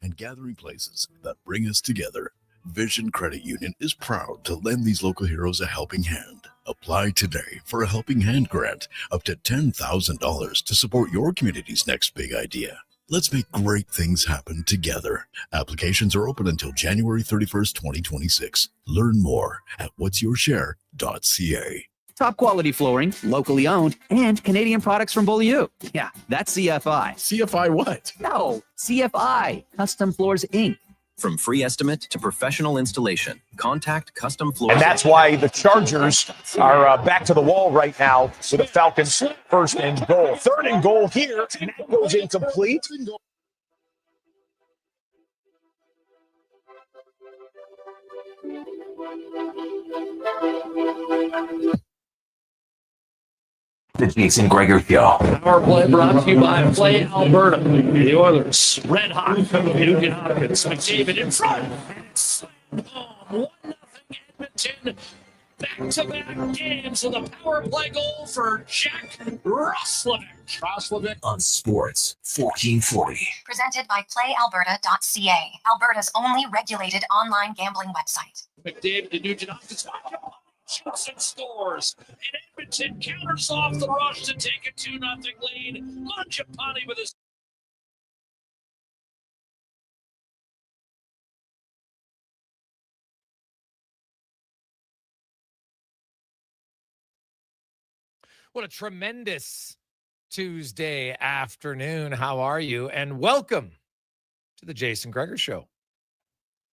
and gathering places that bring us together. Vision Credit Union is proud to lend these local heroes a helping hand. Apply today for a Helping Hand grant up to $10,000 to support your community's next big idea. Let's make great things happen together. Applications are open until January 31st, 2026. Learn more at whatsyourshare.ca. Top quality flooring, locally owned, and Canadian products from Beaulieu. Yeah, that's CFI. CFI what? No, CFI, Custom Floors Inc. From free estimate to professional installation, contact Custom Floors. And that's why the Chargers are back to the wall right now with the Falcons' first and goal. Third and goal here, and that goes incomplete. The Jason Gregor Show. Power play brought to you by Play Alberta. The Oilers, red hot. Nugent Hopkins, McDavid in front. And it's slammed home. 1-0 Edmonton. Back-to-back games with a power play goal for Jack Roslovic. On Sports 1440. Presented by PlayAlberta.ca, Alberta's only regulated online gambling website. McDavid to Nugent Hopkins. Shoots and scores. And Edmonton counters off the rush to take a 2-0 lead. Mangiapane with his. What a tremendous Tuesday afternoon. How are you? And welcome to the Jason Gregor Show.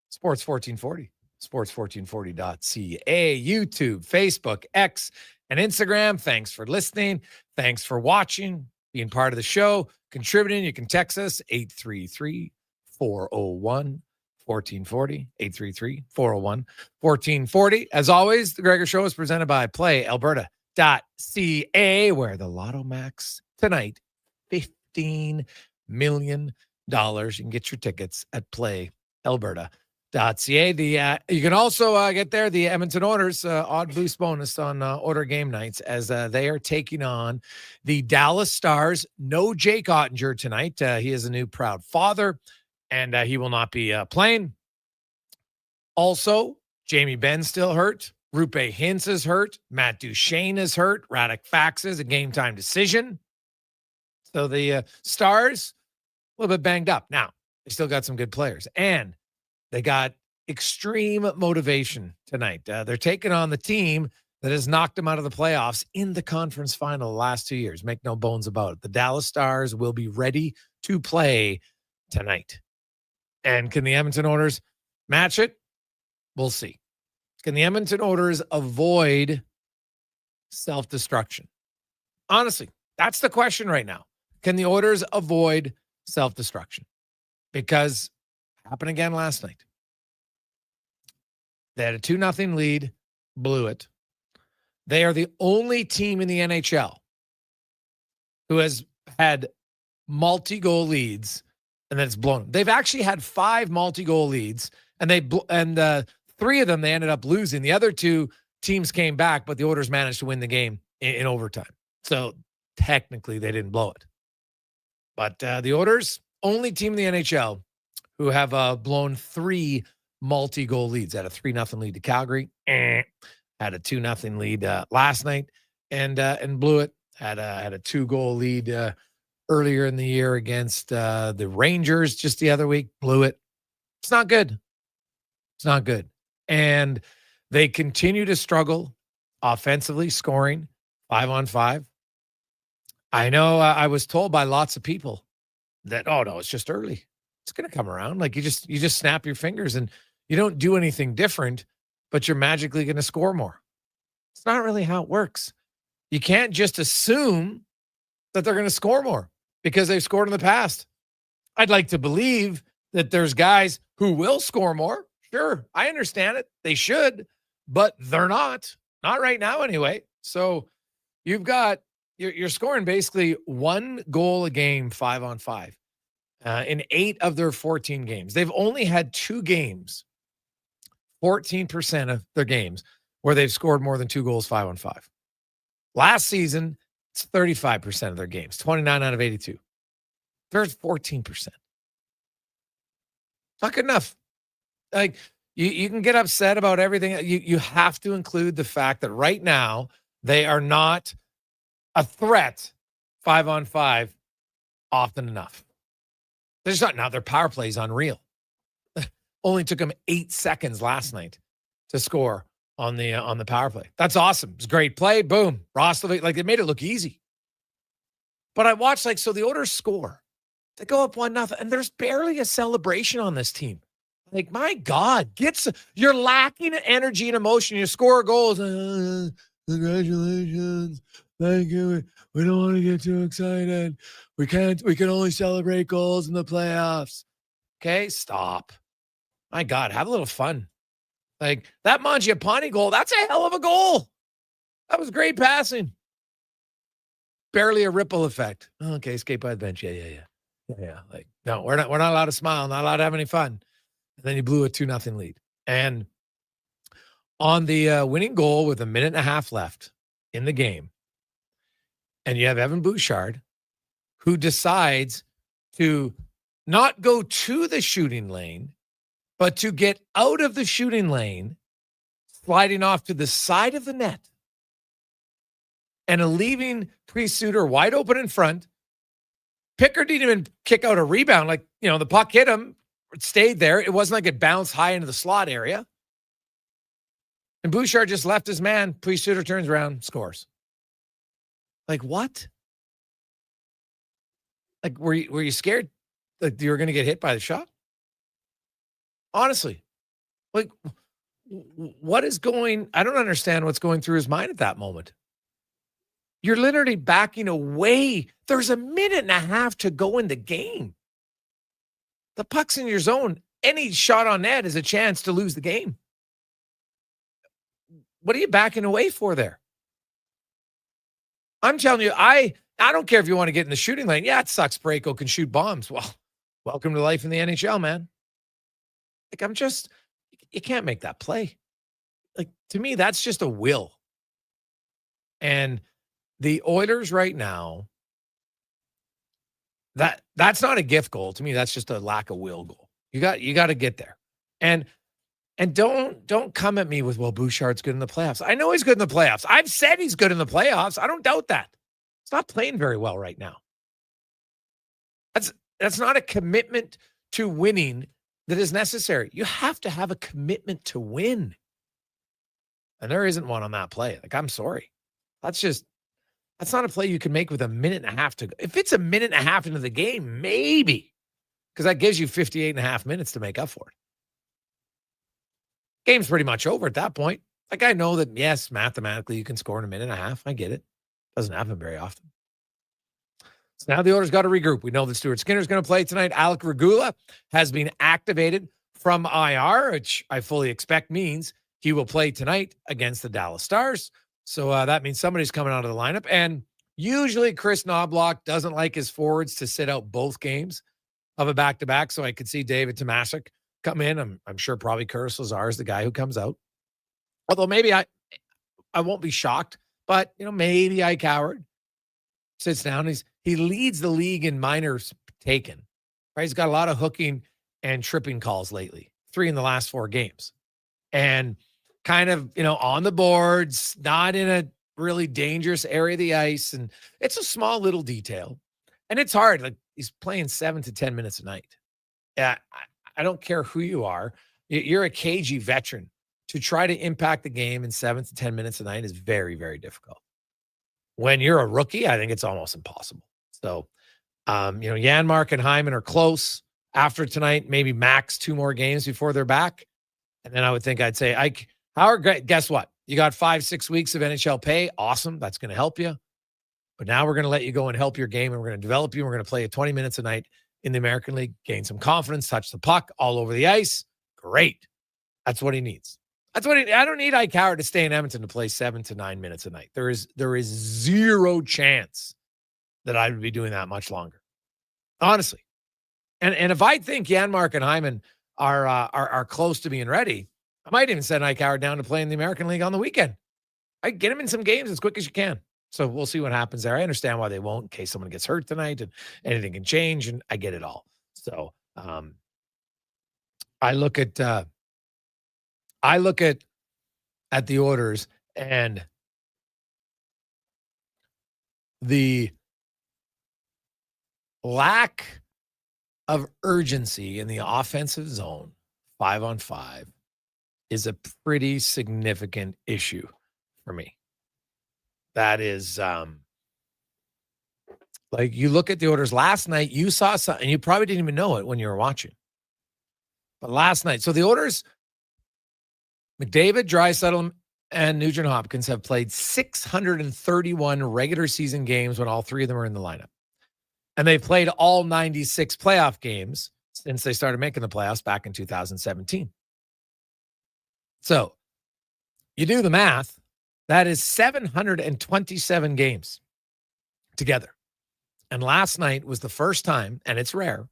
Sports 1440. Sports1440.ca, YouTube, Facebook, X, and Instagram. Thanks for listening. Thanks for watching, being part of the show, contributing. You can text us 833-401-1440, 833-401-1440. As always, the Gregor Show is presented by PlayAlberta.ca, where the Lotto Max tonight, $15 million. You can get your tickets at PlayAlberta.ca. You can also get there the Edmonton Oilers odd boost bonus on Oiler game nights as they are taking on the Dallas Stars. No Jake Ottinger tonight. He is a new proud father, and he will not be playing. Also, Jamie Benn still hurt. Rupe Hintz is hurt. Matt Duchene is hurt. Radek Fax is a game time decision. So the Stars a little bit banged up. Now they still got some good players, and they got extreme motivation tonight. They're taking on the team that has knocked them out of the playoffs in the conference final the last 2 years. Make no bones about it. The Dallas Stars will be ready to play tonight. And can the Edmonton Oilers match it? We'll see. Can the Edmonton Oilers avoid self-destruction? Honestly, that's the question right now. Can the Oilers avoid self-destruction? Because happened again last night. They had a 2-0 lead, blew it. They are the only team in the NHL who has had multi-goal leads and then it's blown. They've actually had 5 multi-goal leads, and 3 of them they ended up losing. The other 2 teams came back, but the Oilers managed to win the game in overtime. So technically, they didn't blow it. But the Oilers, only team in the NHL who have blown 3 multi-goal leads. Had a 3-0 lead to Calgary, had a 2-0 lead last night, and blew it. Had a 2-goal lead earlier in the year against the Rangers just the other week. Blew it. It's not good. It's not good. And they continue to struggle offensively, scoring 5-on-5. I know I was told by lots of people that, oh no, it's just early. It's going to come around. Like you just snap your fingers and you don't do anything different, but you're magically going to score more. It's not really how it works. You can't just assume that they're going to score more because they've scored in the past. I'd like to believe that there's guys who will score more. Sure, I understand it. They should, but they're not. Not right now anyway. So you're scoring basically 1 goal a game, 5-on-5. In 8 of their 14 games. They've only had 2 games, 14% of their games, where they've scored more than 2 goals, 5-on-5. Last season, it's 35% of their games, 29 out of 82. There's 14%. Not good enough. Like, you can get upset about everything. You have to include the fact that right now they are not a threat 5-on-5 often enough. They're just not. Now their power play is unreal. Only took them 8 seconds last night to score on the power play. That's awesome. It's a great play. Boom. Rostov, like, they made it look easy. But I watched, like, so the Oilers score. They go up 1-0, and there's barely a celebration on this team. Like, my God, you're lacking energy and emotion. You score goals. Congratulations. Thank you. We don't want to get too excited. We can only celebrate goals in the playoffs. Okay, stop. My God, have a little fun. Like, that Mangiapane goal, that's a hell of a goal. That was great passing. Barely a ripple effect. Okay, skate by the bench. Yeah. Like, no, we're not allowed to smile, not allowed to have any fun. And then you blew a 2-0 lead. And on the winning goal with a minute and a half left in the game, and you have Evan Bouchard, who decides to not go to the shooting lane, but to get out of the shooting lane, sliding off to the side of the net, and leaving Priest Suter wide open in front. Picker didn't even kick out a rebound. Like, the puck hit him, it stayed there. It wasn't like it bounced high into the slot area. And Bouchard just left his man. Priest Suter turns around, scores. Like, what? Like, were you scared that you were going to get hit by the shot? Honestly, like, what is I don't understand what's going through his mind at that moment. You're literally backing away. There's a minute and a half to go in the game. The puck's in your zone. Any shot on net is a chance to lose the game. What are you backing away for there? I'm telling you, I don't care if you want to get in the shooting lane. Yeah, it sucks. Parayko can shoot bombs. Well, welcome to life in the NHL, man. Like, you can't make that play. Like, to me, that's just a will. And the Oilers right now, that's not a gift goal. To me, that's just a lack of will goal. You got to get there. And don't come at me with, well, Bouchard's good in the playoffs. I know he's good in the playoffs. I've said he's good in the playoffs. I don't doubt that. He's not playing very well right now. That's not a commitment to winning that is necessary. You have to have a commitment to win. And there isn't one on that play. Like, I'm sorry. That's not a play you can make with a minute and a half to go. If it's a minute and a half into the game, maybe. Because that gives you 58 and a half minutes to make up for it. Game's pretty much over at that point. Like, I know that, yes, mathematically you can score in a minute and a half. I get it. Doesn't happen very often. So now the Oilers got to regroup. We know that Stuart Skinner's going to play tonight. Alec Regula has been activated from IR, which I fully expect means he will play tonight against the Dallas Stars. So that means somebody's coming out of the lineup. And usually Chris Knobloch doesn't like his forwards to sit out both games of a back-to-back. So I could see David Tomasic come in. I'm sure probably Curtis Lazar is the guy who comes out. Although maybe I won't be shocked, but maybe Ike Howard sits down. He leads the league in minors taken. Right? He's got a lot of hooking and tripping calls lately. 3 in the last 4 games. And kind of, on the boards, not in a really dangerous area of the ice. And it's a small little detail. And it's hard. Like, he's playing 7 to 10 minutes a night. Yeah, I don't care who you are. You're a cagey veteran. To try to impact the game in 7 to 10 minutes a night is very, very difficult. When you're a rookie, I think it's almost impossible. So, Janmark and Hyman are close after tonight, maybe max 2 more games before they're back. And then I'd say, Ike Howard, guess what? You got 5-6 weeks of NHL pay. Awesome. That's going to help you. But now we're going to let you go and help your game, and we're going to develop you. We're going to play you 20 minutes a night in the American League, gain some confidence, touch the puck all over the ice. Great. That's what he needs. I don't need Ike Howard to stay in Edmonton to play 7 to 9 minutes a night. There is zero chance that I would be doing that much longer. Honestly. And if I think Janmark and Hyman are close to being ready, I might even send Ike Howard down to play in the American League on the weekend. I get him in some games as quick as you can. So we'll see what happens there. I understand why they won't, in case someone gets hurt tonight and anything can change, and I get it all. So I look at the orders and the lack of urgency in the offensive zone 5-on-5 is a pretty significant issue for me. That is like you look at the orders last night, you saw something, and you probably didn't even know it when you were watching. But last night, so the orders, McDavid, Draisaitl, and Nugent Hopkins have played 631 regular season games when all three of them are in the lineup. And they've played all 96 playoff games since they started making the playoffs back in 2017. So you do the math, that is 727 games together. And last night was the first time, and it's rare,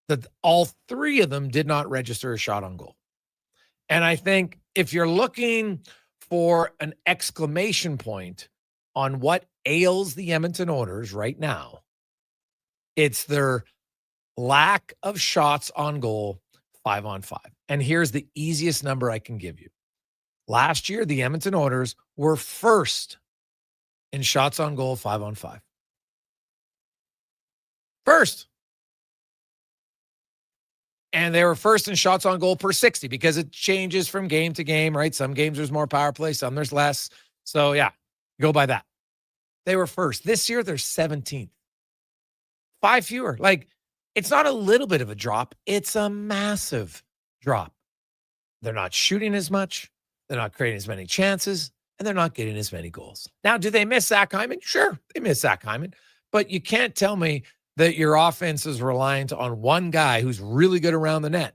that all three of them did not register a shot on goal. And I think if you're looking for an exclamation point on what ails the Edmonton Oilers right now, it's their lack of shots on goal 5-on-5. And here's the easiest number I can give you. Last year, the Edmonton Oilers were first in shots on goal 5-on-5. First. And they were first in shots on goal per 60 because it changes from game to game, right? Some games there's more power play, some there's less. So, yeah, go by that. They were first. This year, they're 17th. 5 fewer. Like, it's not a little bit of a drop. It's a massive drop. They're not shooting as much. They're not creating as many chances. And they're not getting as many goals. Now, do they miss Zach Hyman? Sure, they miss Zach Hyman. But you can't tell me that your offense is reliant on one guy who's really good around the net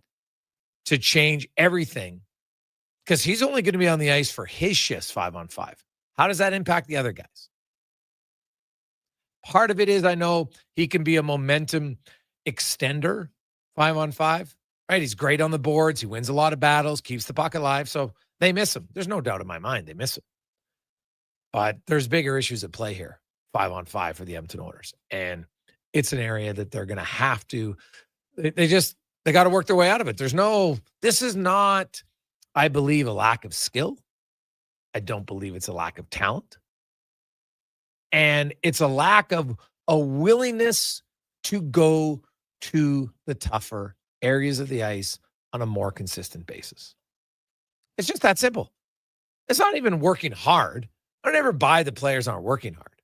to change everything, because he's only going to be on the ice for his shifts 5-on-5. How does that impact the other guys? Part of it is I know he can be a momentum extender 5-on-5, right? He's great on the boards. He wins a lot of battles, keeps the puck alive. So they miss him. There's no doubt in my mind they miss him. But there's bigger issues at play here, 5-on-5 for the Edmonton Oilers. And it's an area that they're going to have to, they got to work their way out of it. This is not, I believe, a lack of skill. I don't believe it's a lack of talent. And it's a lack of a willingness to go to the tougher areas of the ice on a more consistent basis. It's just that simple. It's not even working hard. I don't ever buy the players aren't working hard.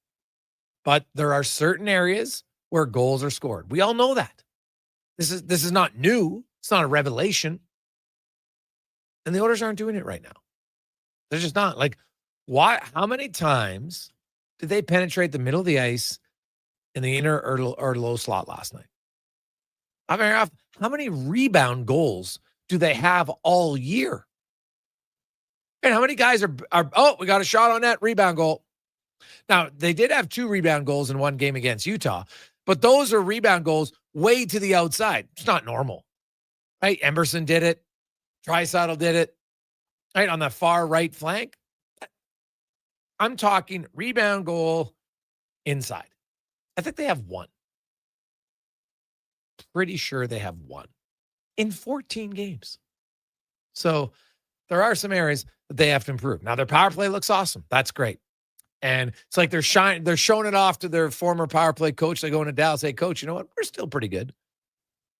But there are certain areas where goals are scored. We all know that. This is not new. It's not a revelation. And the Oilers aren't doing it right now. They're just not. Like, why? How many times did they penetrate the middle of the ice in the inner or low slot last night? I mean, how many rebound goals do they have all year? And how many guys are we got a shot on net, rebound goal. Now, they did have 2 rebound goals in one game against Utah, but those are rebound goals way to the outside. It's not normal, right? Emerson did it. Draisaitl did it, right? On the far right flank. I'm talking rebound goal inside. I think they have 1. Pretty sure they have 1 in 14 games. So there are some areas that they have to improve. Now, their power play looks awesome. That's great. And it's like they're showing it off to their former power play coach. They go into Dallas, say, Coach, you know what? We're still pretty good.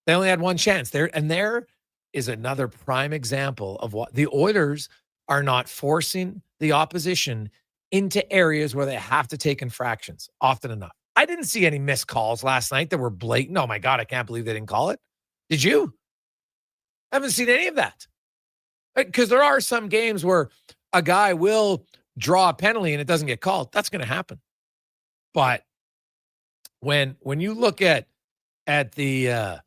They only had 1 chance there. And there is another prime example of what the Oilers are not forcing the opposition into areas where they have to take infractions often enough. I didn't see any missed calls last night that were blatant. Oh my God, I can't believe they didn't call it. Did you? I haven't seen any of that. Because there are some games where a guy will draw a penalty and it doesn't get called. That's going to happen. But when you look at the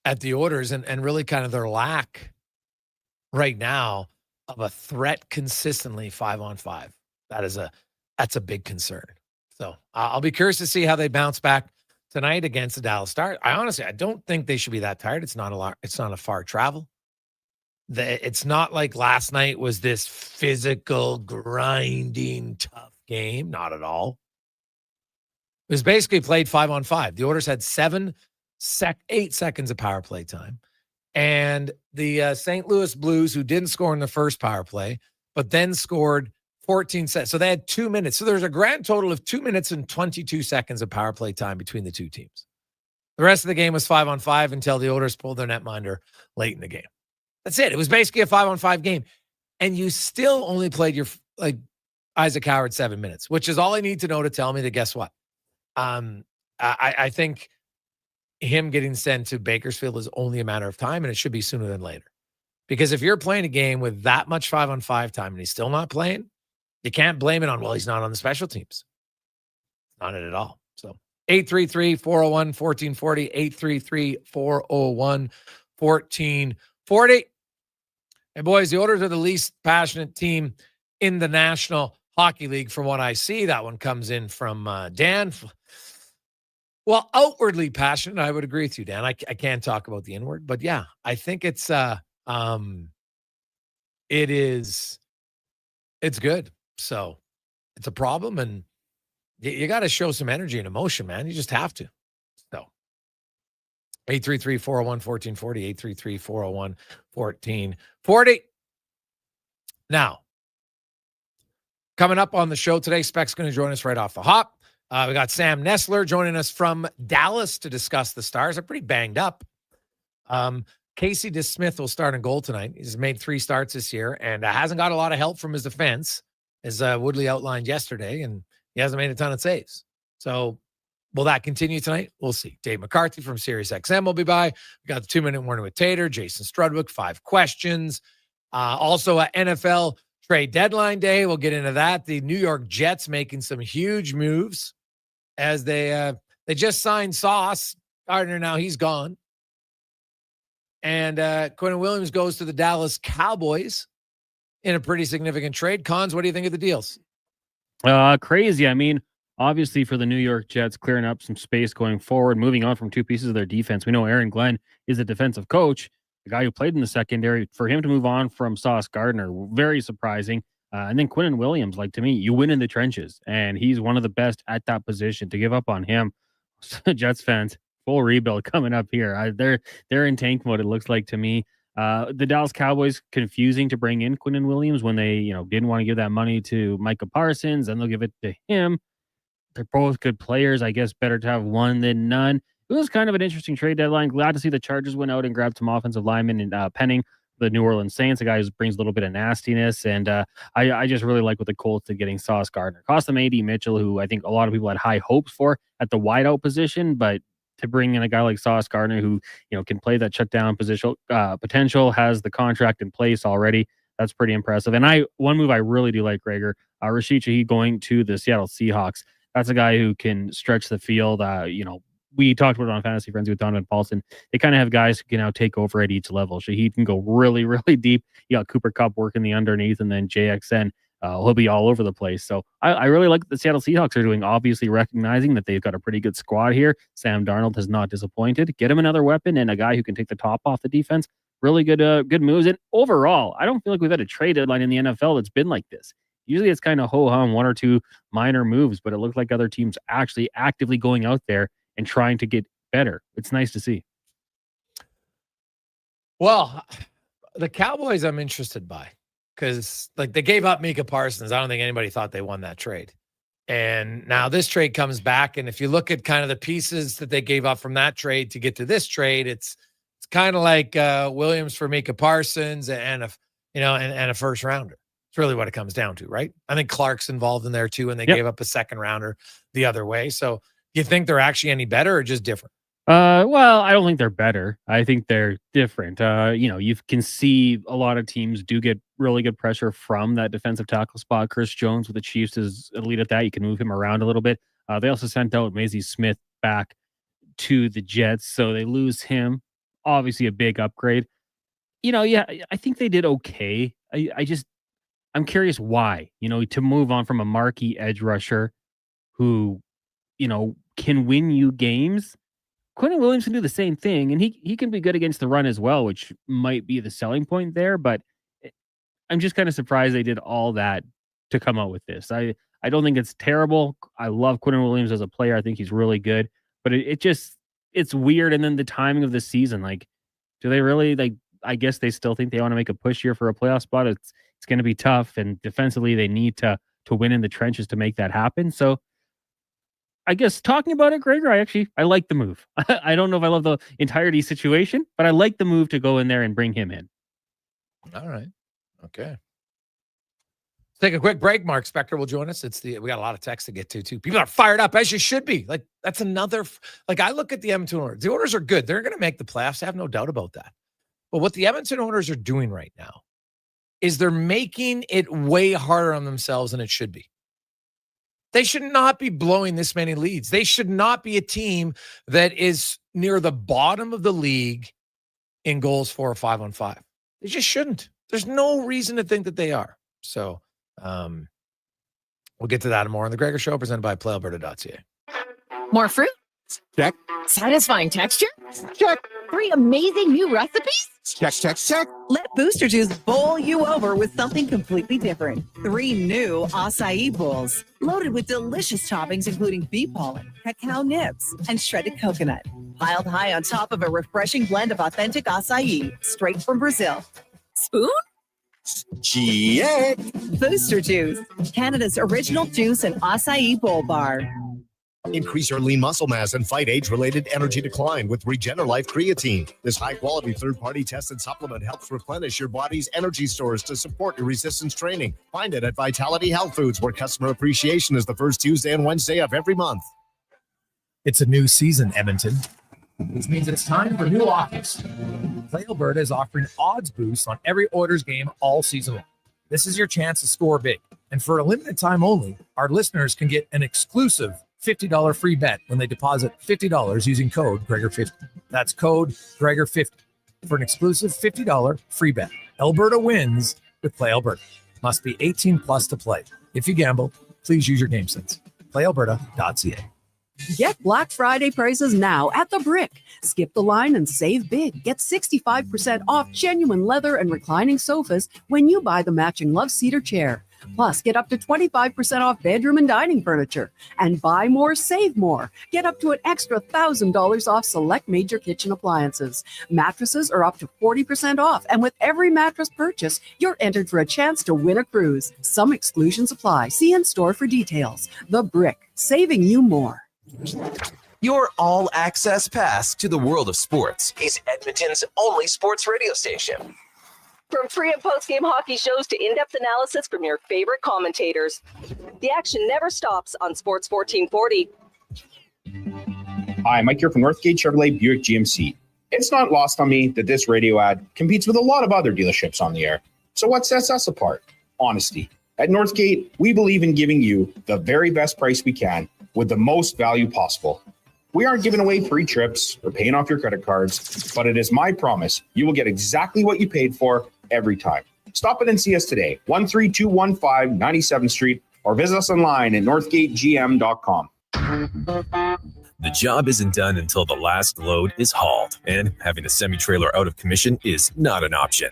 Oilers and really kind of their lack right now of a threat consistently 5-on-5, that's a big concern. So I'll be curious to see how they bounce back tonight against the Dallas Stars. I don't think they should be that tired. It's not a far travel. It's not like last night was this physical, grinding, tough game. Not at all. It was basically played 5-on-5. The Oilers had 7 8 seconds of power play time. And the St. Louis Blues, who didn't score in the first power play, but then scored 14 seconds. So they had 2 minutes. So there's a grand total of 2 minutes and 22 seconds of power play time between the two teams. The rest of the game was 5-on-5 until the Oilers pulled their netminder late in the game. That's it. It was basically a 5-on-5 game. And you still only played your Isaac Howard 7 minutes, which is all I need to know to tell me that guess what? I think him getting sent to Bakersfield is only a matter of time, and it should be sooner than later. Because if you're playing a game with that much 5-on-5 time and he's still not playing, you can't blame it on, well, he's not on the special teams. Not it at all. So 833-401-1440, 833-401-1440. And boys, the Oilers are the least passionate team in the National Hockey League from what I see. That one comes in from Dan. Well, outwardly passionate, I would agree with you, Dan. I can't talk about the inward, but yeah, I think it's good. So it's a problem, and you got to show some energy and emotion, man. You just have to. So 833-401-1440, 833-401-1440. Now, coming up on the show today, Speck's going to join us right off the hop. We got Sam Nestler joining us from Dallas to discuss the Stars. They're pretty banged up. Casey DeSmith will start in goal tonight. He's made 3 starts this year and hasn't got a lot of help from his defense, as Woodley outlined yesterday, and he hasn't made a ton of saves. So will that continue tonight? We'll see. Dave McCarthy from SiriusXM will be by. We got the 2-minute warning with Tater, Jason Strudwick, 5 questions. Also, NFL trade deadline day. We'll get into that. The New York Jets making some huge moves as they just signed Sauce Gardner. Now he's gone. And Quinn Williams goes to the Dallas Cowboys in a pretty significant trade. Cons, what do you think of the deals? Crazy. I mean, obviously for the New York Jets, clearing up some space going forward, moving on from 2 pieces of their defense. We know Aaron Glenn is a defensive coach, the guy who played in the secondary. For him to move on from Sauce Gardner, very surprising. And then Quinnen Williams, like, to me, you win in the trenches, and he's one of the best at that position. To give up on him, Jets fans, full rebuild coming up here. They're in tank mode, it looks like to me. The Dallas Cowboys, confusing to bring in Quinnen Williams when they, didn't want to give that money to Micah Parsons, and they'll give it to him. They're both good players. I guess better to have one than none. It was kind of an interesting trade deadline. Glad to see the Chargers went out and grabbed some offensive linemen and Penning, the New Orleans Saints, a guy who brings a little bit of nastiness. And I just really like what the Colts did getting Sauce Gardner. Cost them A.D. Mitchell, who I think a lot of people had high hopes for at the wideout position, but to bring in a guy like Sauce Gardner who, can play that shutdown position, potential, has the contract in place already. That's pretty impressive. And one move I really do like, Gregor, Rashid Shaheed going to the Seattle Seahawks. That's a guy who can stretch the field. We talked about it on Fantasy Frenzy with Donovan Paulson. They kind of have guys who can now take over at each level. Shaheed can go really, really deep. You got Cooper Kupp working the underneath, and then JXN, he'll be all over the place. So I really like what the Seattle Seahawks are doing, obviously recognizing that they've got a pretty good squad here. Sam Darnold has not disappointed. Get him another weapon and a guy who can take the top off the defense. Really good moves. And overall, I don't feel like we've had a trade deadline in the NFL that's been like this. Usually it's kind of ho-hum, 1 or 2 minor moves, but it looked like other teams actually actively going out there and trying to get better. It's nice to see. Well, the Cowboys I'm interested by, because they gave up Micah Parsons. I don't think anybody thought they won that trade. And now this trade comes back, and if you look at kind of the pieces that they gave up from that trade to get to this trade, it's kind of like Williams for Micah Parsons and a first rounder. It's really what it comes down to, right? I think Clark's involved in there too, and they gave up a second rounder the other way. So do you think they're actually any better or just different? Well, I don't think they're better. I think they're different. You can see a lot of teams do get really good pressure from that defensive tackle spot. Chris Jones with the Chiefs is elite at that. You can move him around a little bit. They also sent out Mazie Smith back to the Jets, so they lose him. Obviously a big upgrade. I think they did okay. I'm curious why, to move on from a marquee edge rusher who, can win you games. Quinnen Williams can do the same thing, and he can be good against the run as well, which might be the selling point there. But I'm just kind of surprised they did all that to come out with this. I don't think it's terrible. I love Quinnen Williams as a player. I think he's really good. But it just, it's weird. And then the timing of the season, like, do they really, like, I guess they still think they want to make a push here for a playoff spot. It's going to be tough. And defensively, they need to win in the trenches to make that happen. So I guess talking about it, Gregor, I like the move. I don't know if I love the entirety situation, but I like the move to go in there and bring him in. All right. Okay. Take a quick break. Mark Spector will join us. We got a lot of texts to get to too. People are fired up, as you should be. Like, that's another, like, I look at the Edmonton Oilers. The Oilers are good. They're going to make the playoffs. I have no doubt about that. But what the Edmonton Oilers are doing right now is they're making it way harder on themselves than it should be. They should not be blowing this many leads. They should not be a team that is near the bottom of the league in goals for or 5-on-5. They just shouldn't. There's no reason to think that they are. So we'll get to that and more on the Gregor Show, presented by PlayAlberta.ca. More fruit? Check. Satisfying texture? Check. 3 amazing new recipes? Check, check, check. Let Booster Juice bowl you over with something completely different. 3 new acai bowls, loaded with delicious toppings including bee pollen, cacao nibs, and shredded coconut. Piled high on top of a refreshing blend of authentic acai, straight from Brazil. Spoon? Check. Booster Juice, Canada's original juice and acai bowl bar. Increase your lean muscle mass and fight age-related energy decline with RegenerLife Creatine. This high-quality third-party tested supplement helps replenish your body's energy stores to support your resistance training. Find it at Vitality Health Foods, where customer appreciation is the first Tuesday and Wednesday of every month. It's a new season, Edmonton, which means it's time for new offers. Play Alberta is offering odds boosts on every Oilers game all season long. This is your chance to score big. And for a limited time only, our listeners can get an exclusive $50 free bet when they deposit $50 using code Gregor50. That's code Gregor50 for an exclusive $50 free bet. Alberta wins with Play Alberta. Must be 18 plus to play. If you gamble, please use your game sense. PlayAlberta.ca. Get Black Friday prices now at The Brick. Skip the line and save big. Get 65% off genuine leather and reclining sofas when you buy the matching Love Cedar chair. Plus, get up to 25% off bedroom and dining furniture. And buy more, save more. Get up to an extra $1,000 off select major kitchen appliances. Mattresses are up to 40% off. And with every mattress purchase, you're entered for a chance to win a cruise. Some exclusions apply. See in store for details. The Brick, saving you more. Your all-access pass to the world of sports is Edmonton's only sports radio station. From pre- and post-game hockey shows to in-depth analysis from your favorite commentators, the action never stops on Sports 1440. Hi, Mike here from Northgate Chevrolet Buick GMC. It's not lost on me that this radio ad competes with a lot of other dealerships on the air. So what sets us apart? Honesty. At Northgate, we believe in giving you the very best price we can with the most value possible. We aren't giving away free trips or paying off your credit cards, but it is my promise you will get exactly what you paid for every time. Stop in and see us today, 13215 97th Street, or visit us online at northgategm.com. The job isn't done until the last load is hauled, and having a semi-trailer out of commission is not an option.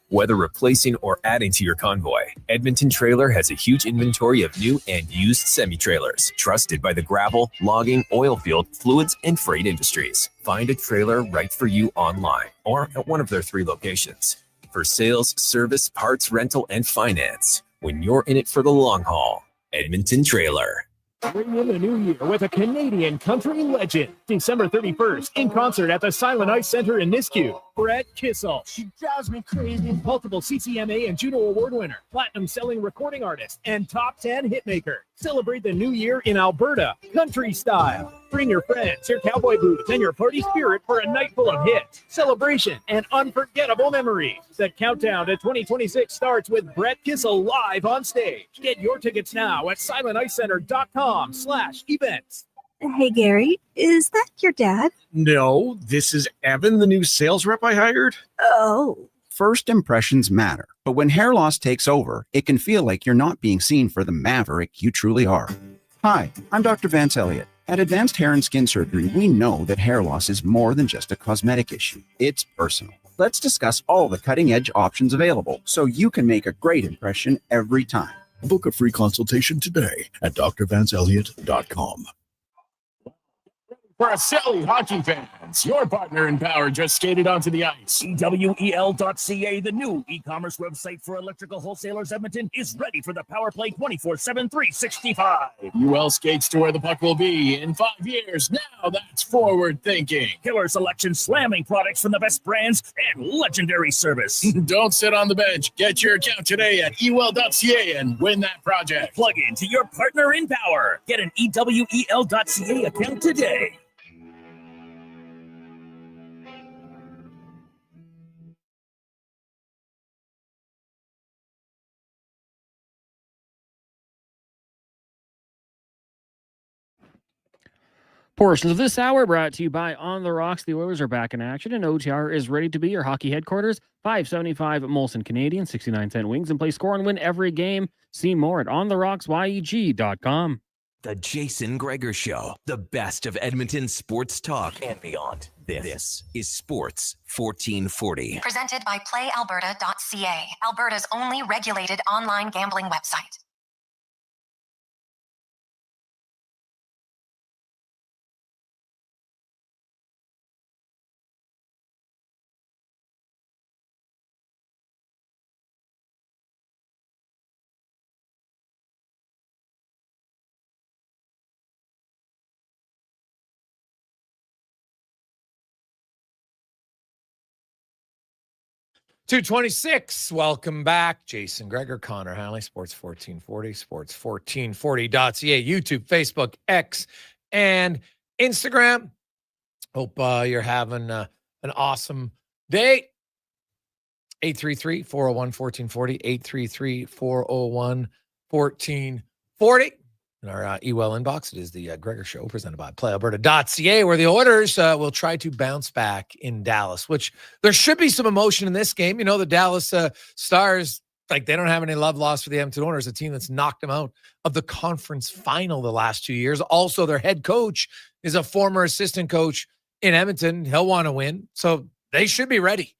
Whether replacing or adding to your convoy, Edmonton Trailer has a huge inventory of new and used semi-trailers, trusted by the gravel, logging, oil field, fluids, and freight industries. Find a trailer right for you online or at one of their 3 locations. For sales, service, parts, rental, and finance, when you're in it for the long haul, Edmonton Trailer. Bring in the new year with a Canadian country legend. December 31st, in concert at the Silent Ice Center in Nisku. Brett Kissel. She drives me crazy. Multiple CCMA and Juno Award winner, platinum-selling recording artist, and top 10 hitmaker. Celebrate the new year in Alberta, country style. Bring your friends, your cowboy boots, and your party spirit for a night full of hits, celebration, and unforgettable memories. The countdown to 2026 starts with Brett Kissel live on stage. Get your tickets now at silenticecenter.com/events. Hey, Gary, is that your dad? No, this is Evan, the new sales rep I hired. Oh. First impressions matter, but when hair loss takes over, it can feel like you're not being seen for the maverick you truly are. Hi, I'm Dr. Vance Elliott. At Advanced Hair and Skin Surgery, we know that hair loss is more than just a cosmetic issue. It's personal. Let's discuss all the cutting-edge options available so you can make a great impression every time. Book a free consultation today at drvanceelliott.com. For Arcelli hockey fans, your partner in power just skated onto the ice. EWEL.ca, the new e-commerce website for electrical wholesalers Edmonton, is ready for the power play 24/7, 365. UL skates to where the puck will be in 5 years. Now that's forward thinking. Killer selection, slamming products from the best brands, and legendary service. Don't sit on the bench. Get your account today at ewell.ca and win that project. Plug into your partner in power. Get an EWEL.ca account today. Portions of this hour brought to you by On the Rocks. The Oilers are back in action, and OTR is ready to be your hockey headquarters. $5.75 Molson Canadian, 69-cent wings, and play score and win every game. See more at ontherocksyeg.com. The Jason Gregor Show, the best of Edmonton sports talk and beyond. This is Sports 1440. Presented by PlayAlberta.ca, Alberta's only regulated online gambling website. .226. Welcome back. Jason Gregor, Connor Halley, Sports 1440, sports1440.ca, YouTube, Facebook, X, and Instagram. Hope you're having an awesome day. 833-401-1440, 833-401-1440. In our email inbox, it is the Gregor Show, presented by PlayAlberta.ca, where the Oilers will try to bounce back in Dallas, which there should be some emotion in this game. You know, the Dallas Stars, like, they don't have any love lost for the Edmonton Oilers, a team that's knocked them out of the conference final the last 2 years. Also, their head coach is a former assistant coach in Edmonton. He'll want to win, so they should be ready,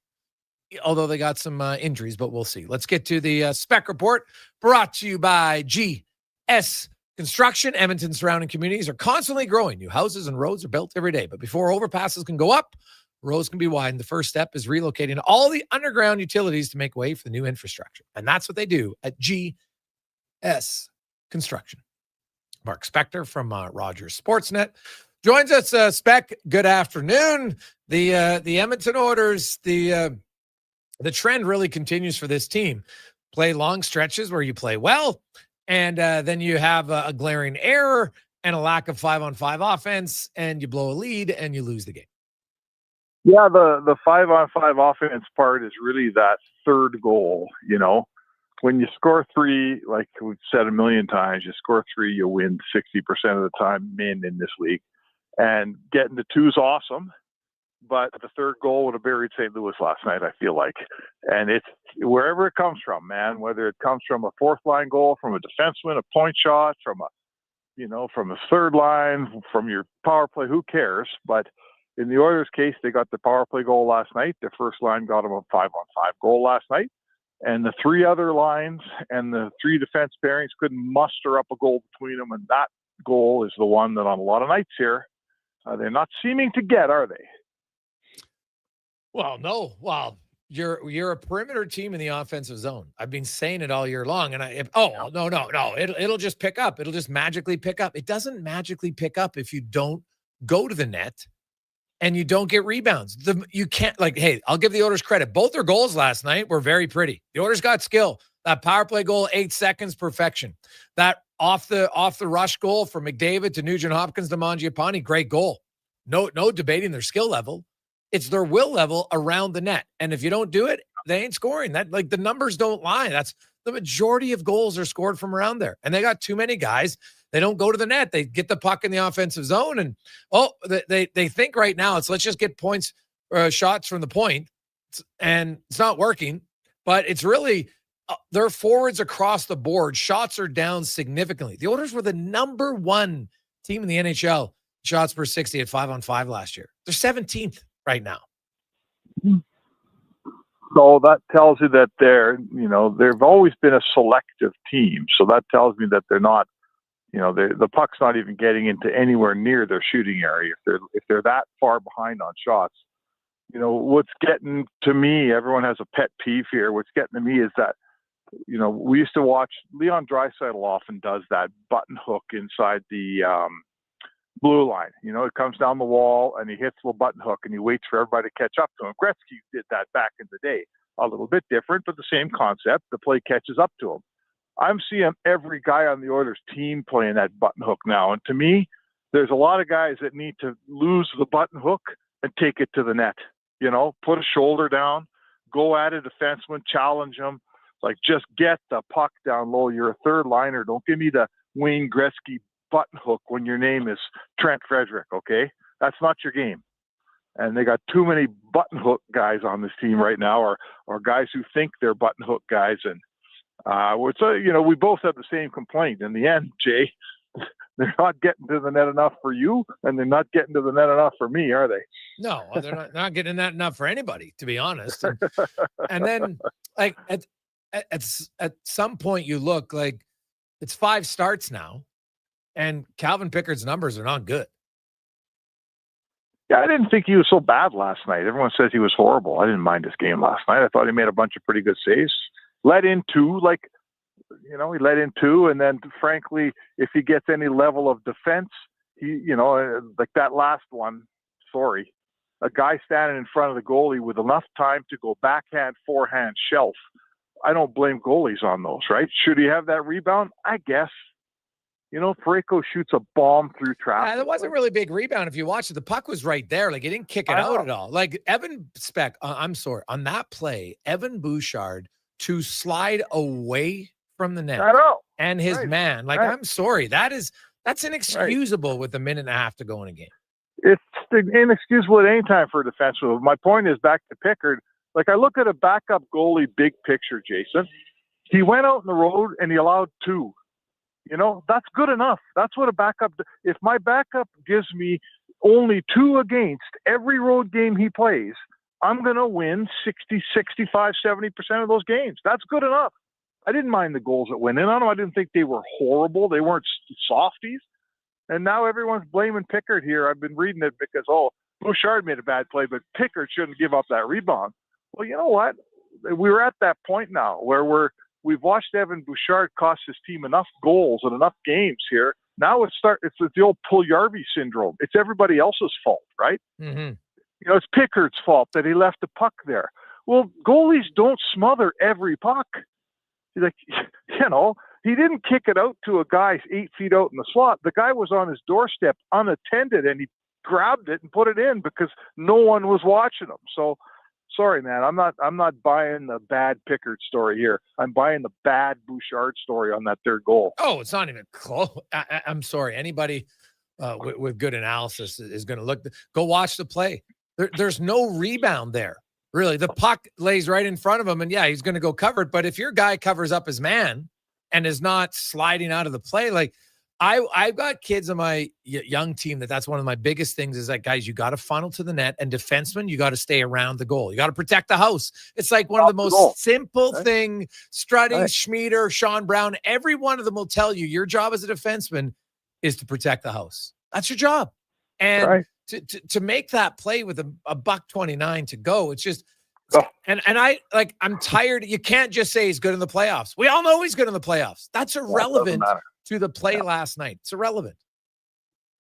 although they got some injuries, but we'll see. Let's get to the Spec Report, brought to you by GS Construction. Edmonton surrounding communities are constantly growing. New houses and roads are built every day. But before overpasses can go up, roads can be widened. The first step is relocating all the underground utilities to make way for the new infrastructure. And that's what they do at GS Construction. Mark Spector from Rogers Sportsnet joins us. Spec, good afternoon. The Edmonton Oilers, the trend really continues for this team. Play long stretches where you play well, and then you have a glaring error and a lack of 5-on-5 offense, and you blow a lead and you lose the game. Yeah, the 5-on-5 offense part is really that third goal. You know, when you score three, like we've said a million times, you score three, you win 60% of the time in this league. And getting the two is awesome, but the third goal would have buried St. Louis last night, I feel like. And it's wherever it comes from, man, whether it comes from a fourth line goal, from a defenseman, a point shot, from a third line, from your power play, who cares? But in the Oilers' case, they got the power play goal last night. Their first line got them a 5-on-5 goal last night. And the three other lines and the three defense pairings couldn't muster up a goal between them. And that goal is the one that on a lot of nights here, they're not seeming to get, are they? Well, no. Well, you're a perimeter team in the offensive zone. I've been saying it all year long. And no. It'll just pick up. It'll just magically pick up. It doesn't magically pick up if you don't go to the net and you don't get rebounds. You can't, hey, I'll give the Oilers credit. Both their goals last night were very pretty. The Oilers got skill. That power play goal, 8 seconds, perfection. That off the rush goal from McDavid to Nugent Hopkins to Mangiapane, great goal. No debating their skill level. It's their will level around the net. And if you don't do it, they ain't scoring. That, the numbers don't lie. That's the majority of goals are scored from around there. And they got too many guys. They don't go to the net. They get the puck in the offensive zone. And, they think right now let's just get points, shots from the point. And it's not working. But it's really their forwards across the board. Shots are down significantly. The Oilers were the number one team in the NHL, shots per 60 at 5-on-5 last year. They're 17th right now. So that tells you that they've always been a selective team. So that tells me that they're not, The puck's not even getting into anywhere near their shooting area if they're that far behind on shots. What's getting to me, everyone has a pet peeve here. What's getting to me is that, we used to watch Leon Draisaitl often does that button hook inside the blue line. It comes down the wall and he hits the button hook and he waits for everybody to catch up to him. Gretzky did that back in the day. A little bit different, but the same concept. The play catches up to him. I'm seeing every guy on the Oilers team playing that button hook now. And to me, there's a lot of guys that need to lose the button hook and take it to the net. Put a shoulder down, go at a defenseman, challenge him. Just get the puck down low. You're a third liner. Don't give me the Wayne Gretzky button hook when your name is Trent Frederick, okay? That's not your game. And they got too many button hook guys on this team right now, or guys who think they're button hook guys. And we both have the same complaint. In the end, Jay, they're not getting to the net enough for you, and they're not getting to the net enough for me, are they? No, they're not getting that enough for anybody, to be honest. And then, at some point, you look like it's 5 starts now, and Calvin Pickard's numbers are not good. Yeah, I didn't think he was so bad last night. Everyone says he was horrible. I didn't mind his game last night. I thought he made a bunch of pretty good saves. Let in 2, he let in 2, and then frankly, if he gets any level of defense, like that last one, a guy standing in front of the goalie with enough time to go backhand, forehand, shelf. I don't blame goalies on those, right? Should he have that rebound? I guess. Parayko shoots a bomb through traffic. Yeah, that wasn't really a big rebound. If you watch it, the puck was right there. He didn't kick it out at all. Evan Speck, I'm sorry, on that play, Evan Bouchard to slide away from the net. I know. And his man. I'm sorry. That's inexcusable with a minute and a half to go in a game. It's inexcusable at any time for a defenseman. My point is back to Pickard. I look at a backup goalie, big picture, Jason. He went out on the road and he allowed 2. That's good enough. That's what a backup. If my backup gives me only 2 against every road game he plays, I'm going to win 60, 65, 70% of those games. That's good enough. I didn't mind the goals that went in on them. I didn't think they were horrible. They weren't softies. And now everyone's blaming Pickard here. I've been reading it because, Bouchard made a bad play, but Pickard shouldn't give up that rebound. Well, you know what? We're at that point now where we've watched Evan Bouchard cost his team enough goals and enough games here. Now it's the old Puljujarvi syndrome. It's everybody else's fault, right? Mm-hmm. It's Pickard's fault that he left the puck there. Well, goalies don't smother every puck. He didn't kick it out to a guy 8 feet out in the slot. The guy was on his doorstep unattended, and he grabbed it and put it in because no one was watching him. So, sorry, man, I'm not buying the bad Pickard story here. I'm buying the bad Bouchard story on that third goal. Oh, it's not even close. I'm sorry. Anybody with good analysis is going to go watch the play. There's no rebound there. Really, the puck lays right in front of him, and yeah, he's going to go cover it. But if your guy covers up his man and is not sliding out of the play, I've got kids on my young team that's one of my biggest things is guys, you got to funnel to the net, and defensemen, you got to stay around the goal. You got to protect the house. It's one of the most simple thing. Strutting, Schmieder, Sean Brown, every one of them will tell you your job as a defenseman is to protect the house. That's your job. And to make that play with a $1.29 to go, it's just and I'm tired. You can't just say he's good in the playoffs. We all know he's good in the playoffs. That's irrelevant to the play last night. It's irrelevant.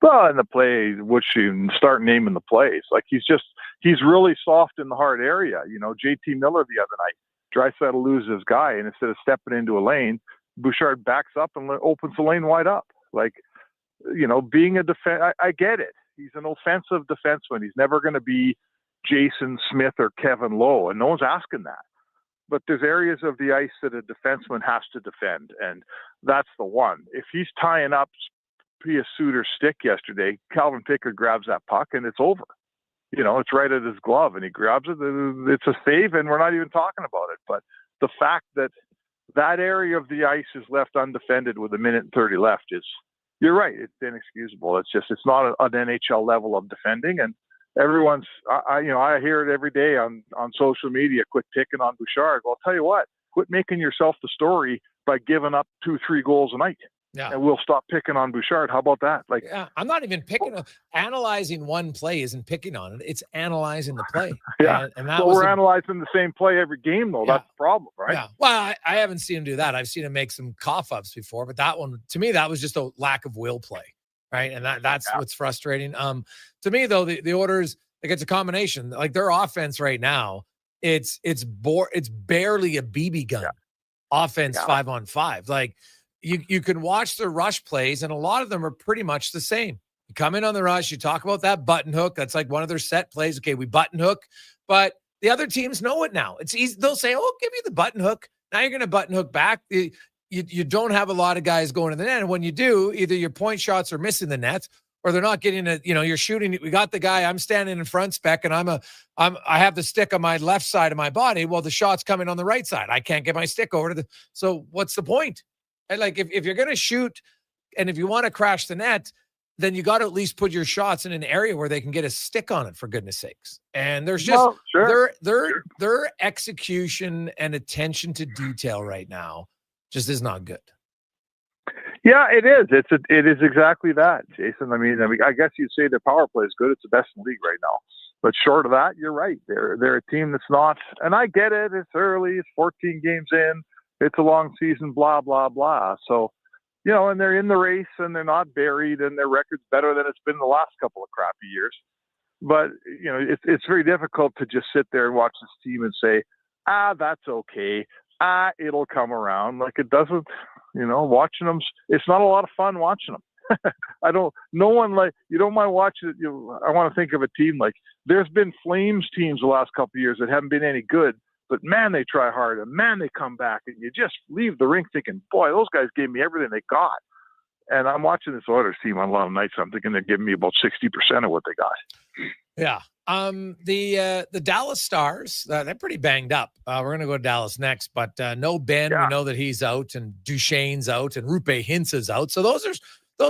Well, in the play, which you start naming the plays, he's really soft in the hard area. JT Miller the other night, Draisaitl loses his guy, and instead of stepping into a lane, Bouchard backs up and opens the lane wide up. Being a defense, I get it. He's an offensive defenseman. He's never going to be Jason Smith or Kevin Lowe, and no one's asking that. But there's areas of the ice that a defenseman has to defend, and that's the one. If he's tying up Pia Suter's stick yesterday, Calvin Pickard grabs that puck, and it's over. It's right at his glove, and he grabs it. It's a save, and we're not even talking about it. But the fact that area of the ice is left undefended with 1:30 left is, you're right, it's inexcusable. It's not an NHL level of defending, and everyone's, I hear it every day on social media, quit picking on Bouchard. Well, I'll tell you what, quit making yourself the story by giving up 2-3 goals a night. Yeah. And we'll stop picking on Bouchard. How about that? Like, yeah, I'm not even picking on analyzing one play isn't picking on it. It's analyzing the play. yeah. And that so was we're analyzing the same play every game, though. Yeah. That's the problem, right? Yeah. Well, I haven't seen him do that. I've seen him make some cough-ups before, but that one, to me, that was just a lack of will play, right? And that's what's frustrating. To me, though, the Oilers, like, it's a combination. Like, their offense right now, it's barely a BB gun offense 5-on-5. Like, you can watch the rush plays, and a lot of them are pretty much the same. You come in on the rush, you talk about that button hook. That's like one of their set plays. Okay, we button hook, but the other teams know it now. It's easy. They'll say, "Oh, give you the button hook." Now you're going to button hook back. You don't have a lot of guys going to the net, and when you do, either your point shots are missing the net, or they're not getting it. You're shooting. We got the guy. I'm standing in front spec, and I have the stick on my left side of my body. Well, the shot's coming on the right side. I can't get my stick over to the. So what's the point? And like, if you're going to shoot, and if you want to crash the net, then you got to at least put your shots in an area where they can get a stick on it, for goodness sakes. And there's just their execution and attention to detail right now just is not good. Yeah, it is. It is exactly that, Jason. I mean, I guess you'd say their power play is good. It's the best in the league right now. But short of that, you're right. They're a team that's not. And I get it. It's early. It's 14 games in. It's a long season. Blah blah blah. So, and they're in the race, and they're not buried, and their record's better than it's been the last couple of crappy years. But it's very difficult to just sit there and watch this team and say, that's okay. It'll come around. Like, it doesn't. Watching them, it's not a lot of fun watching them. You don't mind watching it. I want to think of a team like, there's been Flames teams the last couple of years that haven't been any good, but man, they try hard, and man, they come back, and you just leave the rink thinking, boy, those guys gave me everything they got. And I'm watching this Oilers team on a lot of nights. I'm thinking they're giving me about 60% of what they got. Yeah. The Dallas Stars, they're pretty banged up. We're going to go to Dallas next, but no Ben. We know that he's out, and Duchesne's out, and Rupe Hintz is out. So those are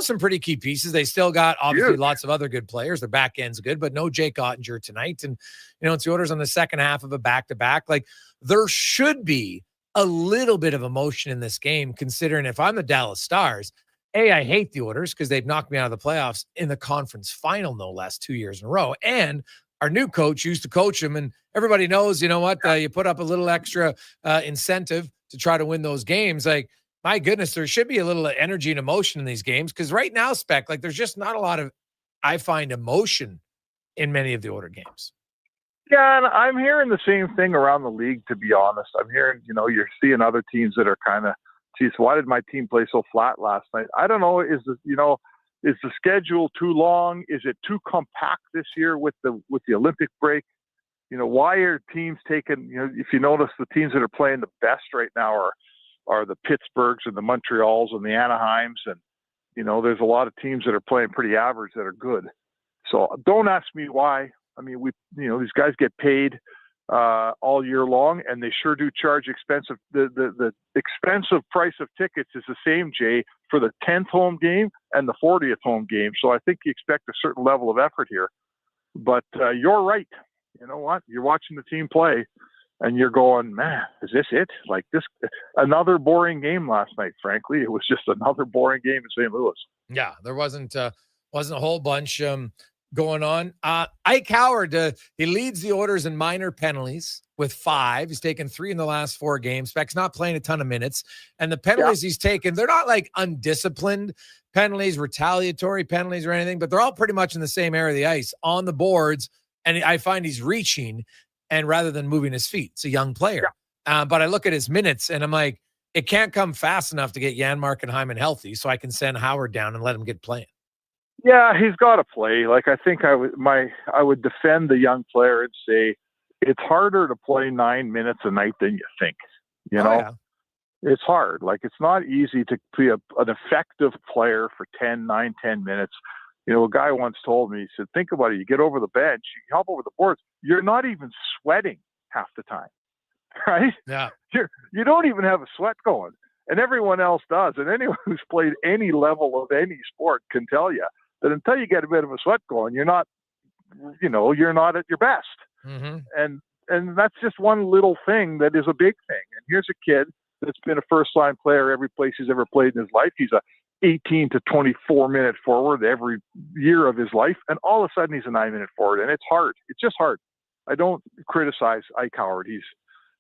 some pretty key pieces. They still got obviously lots of other good players. Their back end's good, but no Jake Ottinger tonight. And it's the Oilers on the second half of a back-to-back. Like, there should be a little bit of emotion in this game, considering if I'm the Dallas Stars, I hate the Oilers because they've knocked me out of the playoffs in the conference final, no less, 2 years in a row. And our new coach used to coach him, and everybody knows, you put up a little extra incentive to try to win those games. Like, my goodness, there should be a little energy and emotion in these games, because right now, Spec, like, there's just not a lot of, I find, emotion in many of the Oilers games. Yeah, and I'm hearing the same thing around the league, to be honest. I'm hearing, you're seeing other teams that are kind of, geez, why did my team play so flat last night? I don't know. Is the schedule too long? Is it too compact this year with the Olympic break? Why are teams taking, if you notice, the teams that are playing the best right now are the Pittsburghs and the Montreals and the Anaheims. And, there's a lot of teams that are playing pretty average that are good. So don't ask me why. I mean, these guys get paid all year long, and they sure do charge expensive. The expensive price of tickets is the same, Jay, for the 10th home game and the 40th home game. So I think you expect a certain level of effort here. But you're right. You know what? You're watching the team play, and you're going, man, is this it? Like, this, another boring game last night, frankly. It was just another boring game in St. Louis. Yeah, there wasn't a whole bunch going on. Ike Howard, he leads the Oilers in minor penalties with 5. He's taken 3 in the last 4 games. Speck's not playing a ton of minutes. And the penalties he's taken, they're not like undisciplined penalties, retaliatory penalties or anything, but they're all pretty much in the same area of the ice on the boards. And I find he's reaching, and rather than moving his feet. It's a young player. But I look at his minutes, and I'm like, it can't come fast enough to get Janmark and Hyman healthy, so I can send Howard down and let him get playing. Yeah, he's got to play. Like, I think I would defend the young player and say it's harder to play 9 minutes a night than you think. It's hard. Like, it's not easy to be an effective player for 10 minutes. A guy once told me, he said, think about it. You get over the bench, you hop over the boards. You're not even sweating half the time, right? Yeah. You don't even have a sweat going, and everyone else does. And anyone who's played any level of any sport can tell you that until you get a bit of a sweat going, you're not at your best. Mm-hmm. And that's just one little thing that is a big thing. And here's a kid that's been a first-line player every place he's ever played in his life. He's a 18 to 24 minute forward every year of his life, and all of a sudden he's a 9-minute forward, and it's hard. It's just hard. I don't criticize Ike Howard. He's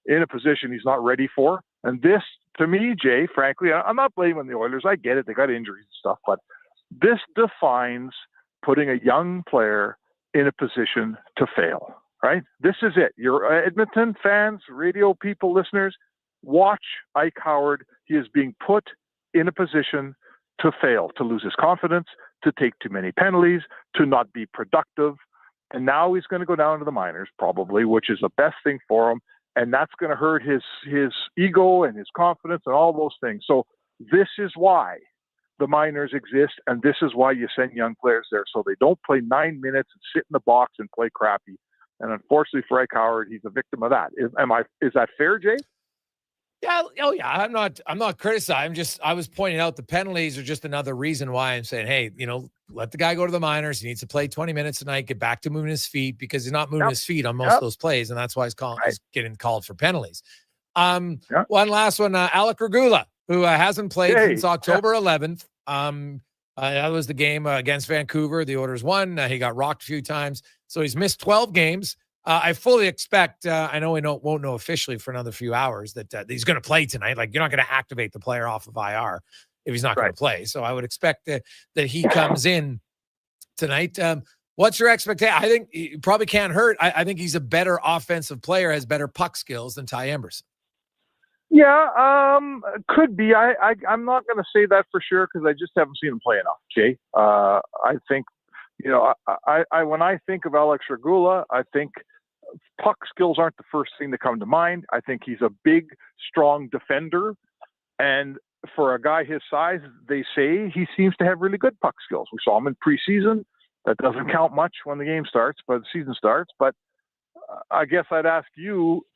in a position he's not ready for, and this, to me, Jay, frankly, I'm not blaming the Oilers. I get it; they got injuries and stuff, but this defines putting a young player in a position to fail. Right? This is it. Your Edmonton fans, radio people, listeners, watch Ike Howard. He is being put in a position to fail, to lose his confidence, to take too many penalties, to not be productive. And now he's going to go down to the minors probably, which is the best thing for him. And that's going to hurt his ego and his confidence and all those things. So this is why the minors exist. And this is why you send young players there, so they don't play 9 minutes and sit in the box and play crappy. And unfortunately for Ike Howard, he's a victim of that. Is that fair, Jay? Yeah. Oh, yeah. I'm not criticizing. I was pointing out the penalties are just another reason why I'm saying, hey, let the guy go to the minors. He needs to play 20 minutes tonight, get back to moving his feet, because he's not moving his feet on most of those plays. And that's why he's getting called for penalties. One last one, Alec Regula, who hasn't played since October 11th. That was the game against Vancouver. The Oilers won. He got rocked a few times. So he's missed 12 games. I fully expect, I know we won't know officially for another few hours that he's going to play tonight. Like, you're not going to activate the player off of IR if he's not going to play. So I would expect that he comes in tonight. What's your expectation? I think he probably can't hurt. I think he's a better offensive player, has better puck skills than Ty Emberson. Yeah, could be. I'm not going to say that for sure because I just haven't seen him play enough, Jay. I think, when I think of Alex Regula, I think puck skills aren't the first thing to come to mind. I think he's a big, strong defender. And for a guy his size, they say he seems to have really good puck skills. We saw him in preseason. That doesn't count much when the game starts, but the season starts. But I guess I'd ask you,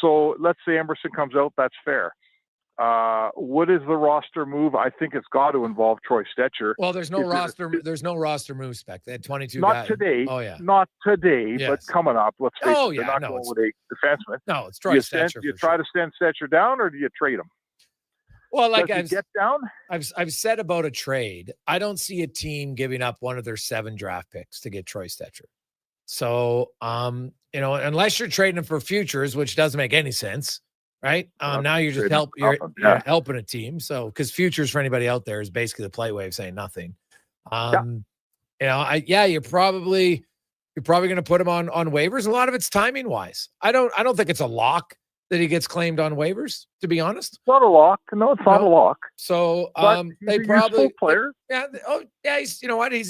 so let's say Emberson comes out, that's fair. What is the roster move? I think it's got to involve Troy Stecher. Well, there's no roster move spec. They had 22 not guys. Today. Oh, yeah. Not today, Yes. but coming up. Let's face it, they're not no, going with a defenseman. No, it's Troy Stecher. Do you try to send Stecher down, or do you trade him? Well, like Does he get down? I've said about a trade, I don't see a team giving up one of their 7 draft picks to get Troy Stecher. So, unless you're trading him for futures, which doesn't make any sense, right? Now you're just you're helping a team. So, because futures for anybody out there is basically the play way of saying nothing. You're probably going to put him on waivers. A lot of it's timing wise. I don't think it's a lock that he gets claimed on waivers, to be honest. It's not a lock. No, it's not a lock. So they probably player. He's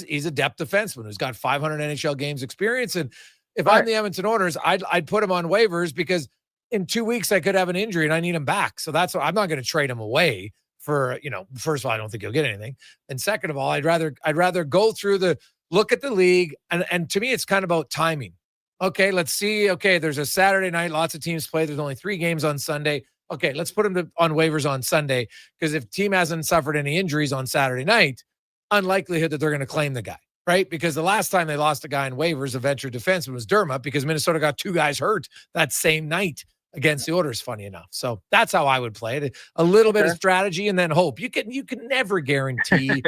he's a depth defenseman who's got 500 NHL games experience. And if I'm the Edmonton Oilers, I'd put him on waivers because in 2 weeks I could have an injury and I need him back. So that's what I'm not going to trade him away for, first of all, I don't think he'll get anything. And second of all, I'd rather go through the look at the league. And to me, it's kind of about timing. Okay, let's see. Okay, there's a Saturday night. Lots of teams play. There's only 3 games on Sunday. Okay, let's put him on waivers on Sunday because if team hasn't suffered any injuries on Saturday night, unlikelihood that they're going to claim the guy, right? Because the last time they lost a guy in waivers, a venture defenseman, was Dermott because Minnesota got 2 guys hurt that same night against the Oilers, funny enough. So that's how I would play it. A little bit of strategy and then hope. You can never guarantee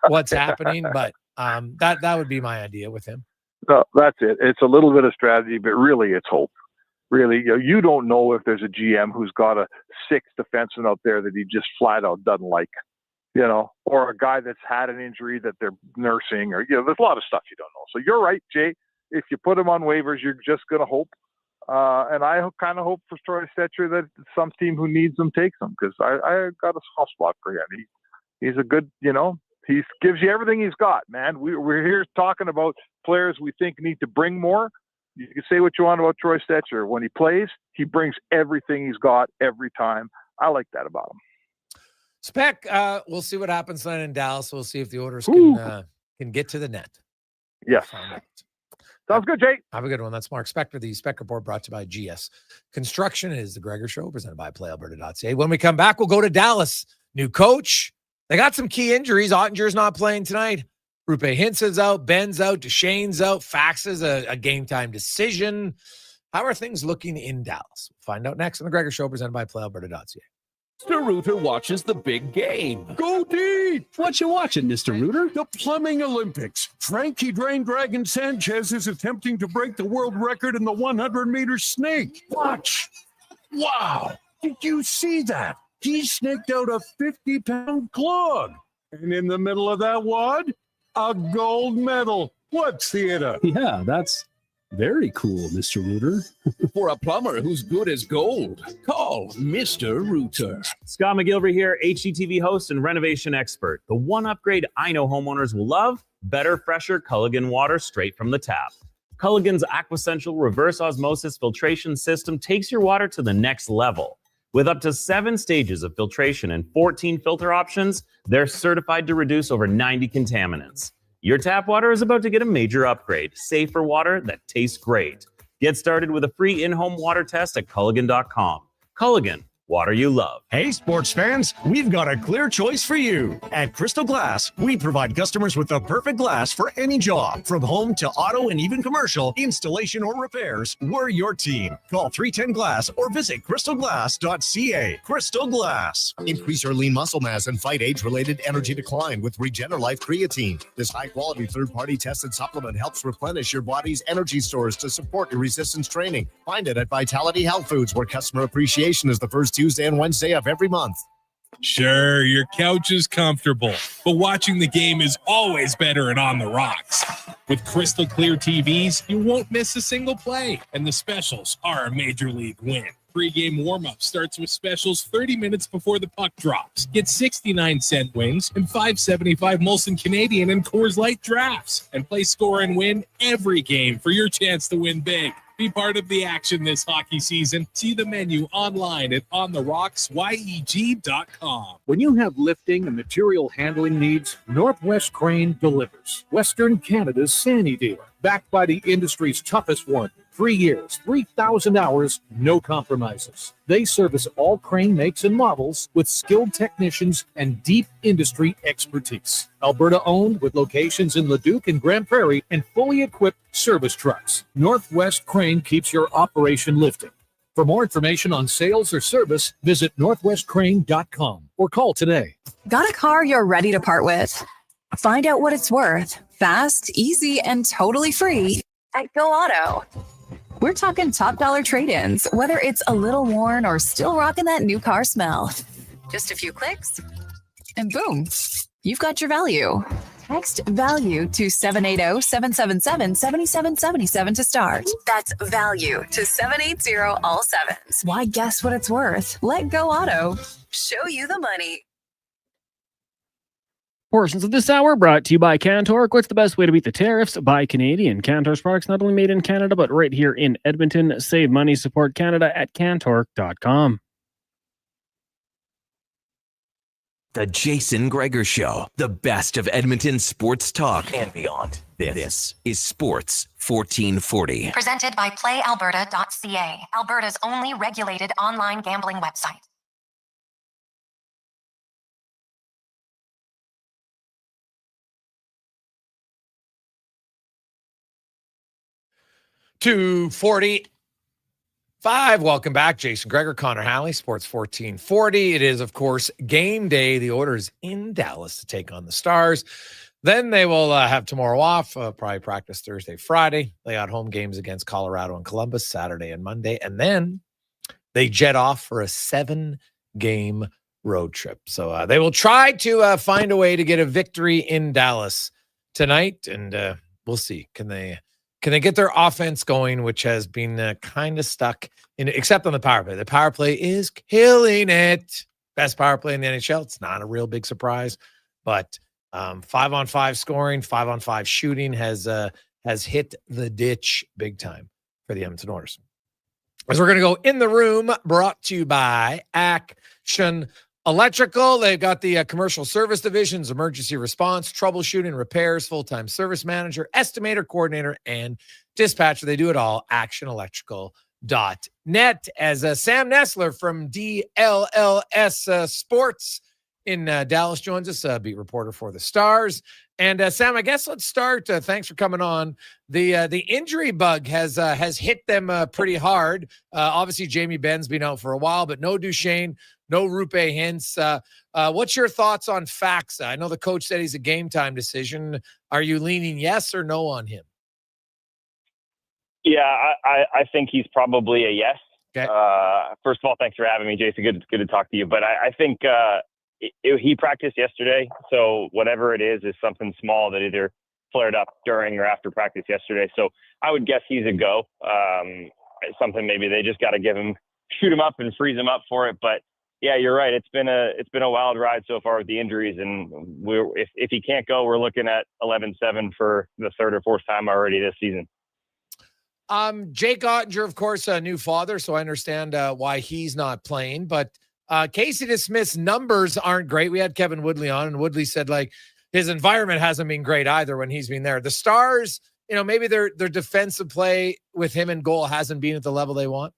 what's happening, but that would be my idea with him. No, that's it. It's a little bit of strategy, but really it's hope. Really, you don't know if there's a GM who's got a 6th defenseman out there that he just flat out doesn't like, or a guy that's had an injury that they're nursing, or there's a lot of stuff you don't know. So you're right, Jay. If you put him on waivers, you're just going to hope. And I kind of hope for Troy Stecher that some team who needs him takes him because I got a soft spot for him. He's a good, he gives you everything he's got, man. We're here talking about players we think need to bring more. You can say what you want about Troy Stecher. When he plays, he brings everything he's got every time. I like that about him. Spec, we'll see what happens tonight in Dallas. We'll see if the Oilers can get to the net. Yes. Sounds good, Jake. Have a good one. That's Mark Spector. The Spec Report brought to you by GS Construction. It is the Gregor Show presented by PlayAlberta.ca. When we come back, we'll go to Dallas. New coach. They got some key injuries. Ottinger's not playing tonight. Rupe Hintz is out. Ben's out. Duchesne's out. Fax is a game-time decision. How are things looking in Dallas? We'll find out next on the Gregor Show presented by PlayAlberta.ca. Mr. Rooter watches the big game. Go deep! What you watching, Mr. Rooter? The Plumbing Olympics. Frankie Drain Dragon Sanchez is attempting to break the world record in the 100-meter snake. Watch! Wow! Did you see that? He snaked out a 50-pound clog. And in the middle of that wad, a gold medal. What theater? Yeah, that's very cool, Mr. Rooter. For a plumber who's good as gold, call Mr. Rooter. Scott McGilvery here, HGTV host and renovation expert. The one upgrade I know homeowners will love: better, fresher Culligan water straight from the tap. Culligan's Aquasential reverse osmosis filtration system takes your water to the next level. With up to 7 stages of filtration and 14 filter options, they're certified to reduce over 90 contaminants. Your tap water is about to get a major upgrade. Safer water that tastes great. Get started with a free in-home water test at Culligan.com. Culligan, water you love. Hey, sports fans, we've got a clear choice for you. At Crystal Glass, we provide customers with the perfect glass for any job. From home to auto and even commercial, installation or repairs, we're your team. Call 310-GLASS or visit crystalglass.ca. Crystal Glass. Increase your lean muscle mass and fight age-related energy decline with Regener-Life Creatine. This high-quality third-party tested supplement helps replenish your body's energy stores to support your resistance training. Find it at Vitality Health Foods, where customer appreciation is the first Tuesday and Wednesday of every month. Sure, your couch is comfortable, but watching the game is always better and on the rocks. With crystal clear TVs, you won't miss a single play, and the specials are a major league win. Pre-game warm-up starts with specials 30 minutes before the puck drops. Get 69-cent wings and $5.75 Molson Canadian and Coors Light drafts, and play score and win every game for your chance to win big. Be part of the action this hockey season. See the menu online at ontherocks.yeg.com. When you have lifting and material handling needs, Northwest Crane delivers. Western Canada's Sandy dealer, backed by the industry's toughest one. 3 years, 3,000 hours, no compromises. They service all crane makes and models with skilled technicians and deep industry expertise. Alberta owned, with locations in Leduc and Grand Prairie, and fully equipped service trucks. Northwest Crane keeps your operation lifting. For more information on sales or service, visit northwestcrane.com or call today. Got a car you're ready to part with? Find out what it's worth. Fast, easy, and totally free at Go Auto. We're talking top dollar trade-ins, whether it's a little worn or still rocking that new car smell. Just a few clicks, and boom, you've got your value. Text value to 780-777-7777 to start. That's value to 780 all sevens. Why guess what it's worth? Let Go Auto show you the money. Portions of this hour brought to you by Cantor. What's the best way to beat the tariffs? Buy Canadian. Cantor's products not only made in Canada, but right here in Edmonton. Save money, support Canada at Cantor.com. The Jason Gregor Show, the best of Edmonton sports talk and beyond. This is Sports 1440. Presented by PlayAlberta.ca, Alberta's only regulated online gambling website. .245. Welcome back. Jason Gregor, Connor Halley, Sports 1440. It is, of course, game day. The Oilers in Dallas to take on the Stars. Then they will have tomorrow off, probably practice Thursday, Friday. They got home games against Colorado and Columbus Saturday and Monday. And then they jet off for a 7-game road trip. So they will try to find a way to get a victory in Dallas tonight. And we'll see. Can they get their offense going, which has been kind of stuck, except on the power play. The power play is killing it. Best power play in the NHL. It's not a real big surprise, but 5-on-5 scoring, 5-on-5 shooting has hit the ditch big time for the Edmonton Oilers. As we're going to go in the room, brought to you by Action Electrical. They've got the commercial service divisions, emergency response, troubleshooting, repairs, full-time service manager, estimator, coordinator, and dispatcher. They do it all. ActionElectrical.net. As Sam Nessler from DLLS Sports in Dallas joins us, beat reporter for the Stars. And Sam, I guess let's start. Thanks for coming on. The injury bug has hit them pretty hard. Obviously, Jamie Benn's been out for a while, but no Duchesne, no Rupe Hintz. What's your thoughts on Faxa? I know the coach said he's a game time decision. Are you leaning yes or no on him? Yeah, I think he's probably a yes. Okay. First of all, thanks for having me, Jason. Good to talk to you. But I think he practiced yesterday, so whatever it is something small that either flared up during or after practice yesterday. So I would guess he's a go. It's something maybe they just got to shoot him up and freeze him up for it. But yeah, you're right. It's been a wild ride so far with the injuries, and if he can't go, we're looking at 11-7 for the third or fourth time already this season. Jake Ottinger, of course, a new father, so I understand why he's not playing. But Casey DeSmith's numbers aren't great. We had Kevin Woodley on, and Woodley said his environment hasn't been great either when he's been there. The Stars, maybe their defensive play with him in goal hasn't been at the level they want.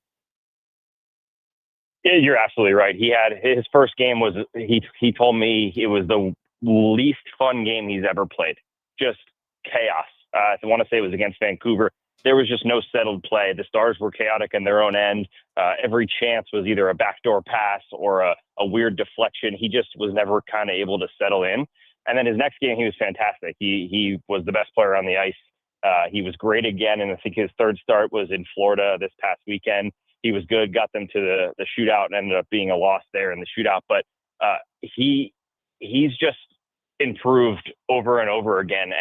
Yeah, you're absolutely right. He had his first game was he told me it was the least fun game he's ever played. Just chaos. I want to say it was against Vancouver. There was just no settled play. The Stars were chaotic in their own end. Every chance was either a backdoor pass or a weird deflection. He just was never kind of able to settle in. And then his next game, he was fantastic. He was the best player on the ice. He was great again. And I think his third start was in Florida this past weekend. He was good, got them to the shootout and ended up being a loss there in the shootout. But he's just improved over and over again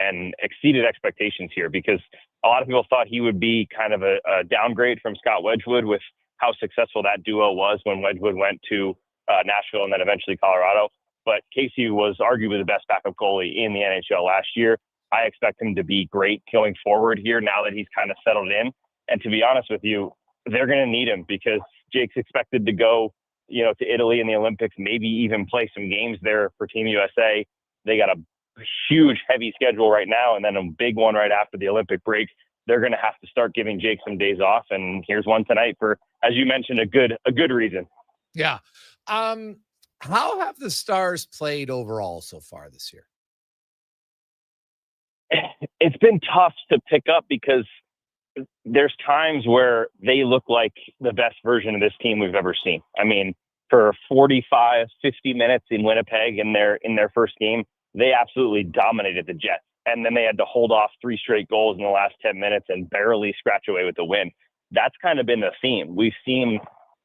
and exceeded expectations here, because a lot of people thought he would be kind of a downgrade from Scott Wedgwood with how successful that duo was when Wedgwood went to Nashville and then eventually Colorado. But Casey was arguably the best backup goalie in the NHL last year. I expect him to be great going forward here now that he's kind of settled in. And to be honest with you, they're going to need him because Jake's expected to go, to Italy in the Olympics, maybe even play some games there for Team USA. They got a huge, heavy schedule right now, and then a big one right after the Olympic break. They're going to have to start giving Jake some days off, and here's one tonight for, as you mentioned, a good reason. Yeah. How have the Stars played overall so far this year? It's been tough to pick up because there's times where they look like the best version of this team we've ever seen. I mean, for 45, 50 minutes in Winnipeg in their first game, they absolutely dominated the Jets. And then they had to hold off 3 straight goals in the last 10 minutes and barely scratch away with the win. That's kind of been the theme. We've seen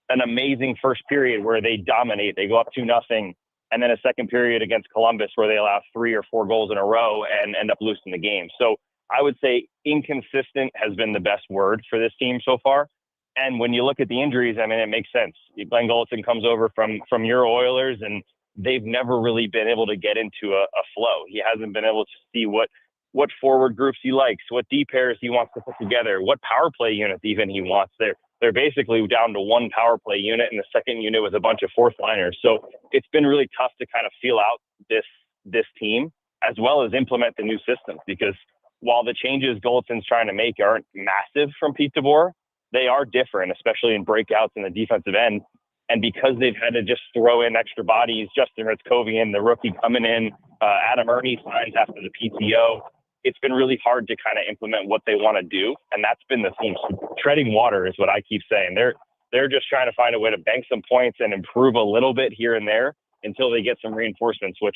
an amazing first period where they dominate. They go up 2-0, and then a second period against Columbus where they allow 3 or 4 goals in a row and end up losing the game. So I would say inconsistent has been the best word for this team so far. And when you look at the injuries, I mean, it makes sense. Glenn Gulletson comes over from your Oilers, and they've never really been able to get into a flow. He hasn't been able to see what forward groups he likes, what D pairs he wants to put together, what power play units even he wants. They're basically down to one power play unit, and the second unit with a bunch of fourth liners. So it's been really tough to kind of feel out this team as well as implement the new systems, because while the changes Gulletson's trying to make aren't massive from Pete DeBoer, they are different, especially in breakouts in the defensive end. And because they've had to just throw in extra bodies, Justin Ritzkovian, the rookie coming in, Adam Ernie signs after the PTO, it's been really hard to kind of implement what they want to do. And that's been the theme. So treading water is what I keep saying. They're just trying to find a way to bank some points and improve a little bit here and there until they get some reinforcements, which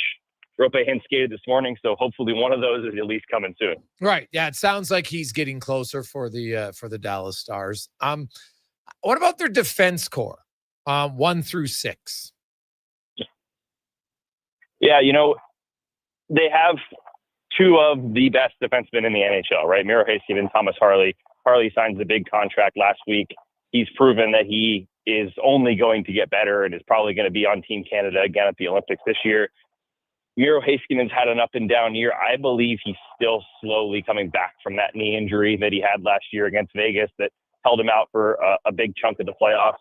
Rupe Hintz skated this morning. So hopefully one of those is at least coming soon. Right. Yeah. It sounds like he's getting closer for the Dallas Stars. What about their defense core? 1 through 6. Yeah, they have 2 of the best defensemen in the NHL, right? Miro Heiskanen and Thomas Harley. Harley signs the big contract last week. He's proven that he is only going to get better and is probably going to be on Team Canada again at the Olympics this year. Miro Heiskanen's had an up and down year. I believe he's still slowly coming back from that knee injury that he had last year against Vegas that held him out for a big chunk of the playoffs.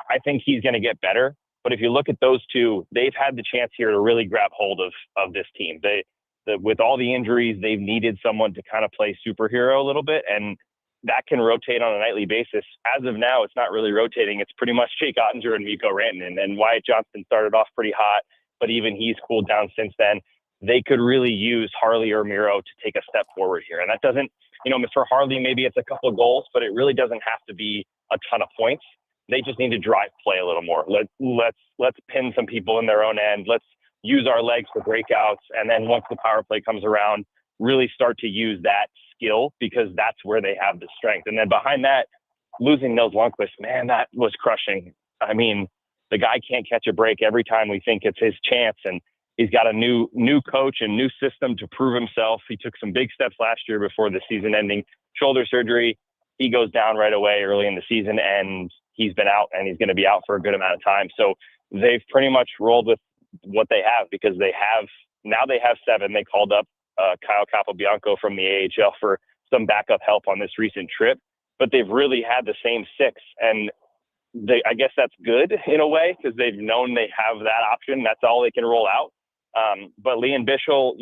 I think he's going to get better. But if you look at those 2, they've had the chance here to really grab hold of this team. With all the injuries, they've needed someone to kind of play superhero a little bit, and that can rotate on a nightly basis. As of now, it's not really rotating. It's pretty much Jake Ottinger and Mikko Rantanen. And Wyatt Johnston started off pretty hot. but even he's cooled down since then. They could really use Harley or Miro to take a step forward here. And that doesn't, for Harley, maybe it's a couple of goals, but it really doesn't have to be a ton of points. They just need to drive play a little more. Let's pin some people in their own end. Let's use our legs for breakouts. And then once the power play comes around, really start to use that skill, because that's where they have the strength. And then behind that, losing Nils Lundqvist, man, that was crushing. I mean, the guy can't catch a break every time we think it's his chance. And he's got a new coach and new system to prove himself. He took some big steps last year before the season-ending shoulder surgery. He goes down right away early in the season, and he's been out, and he's going to be out for a good amount of time. So they've pretty much rolled with what they have, because they have 7. They called up Kyle Capobianco from the AHL for some backup help on this recent trip, but they've really had the same 6. And I guess that's good in a way, because they've known they have that option. That's all they can roll out. But Leon Bischel,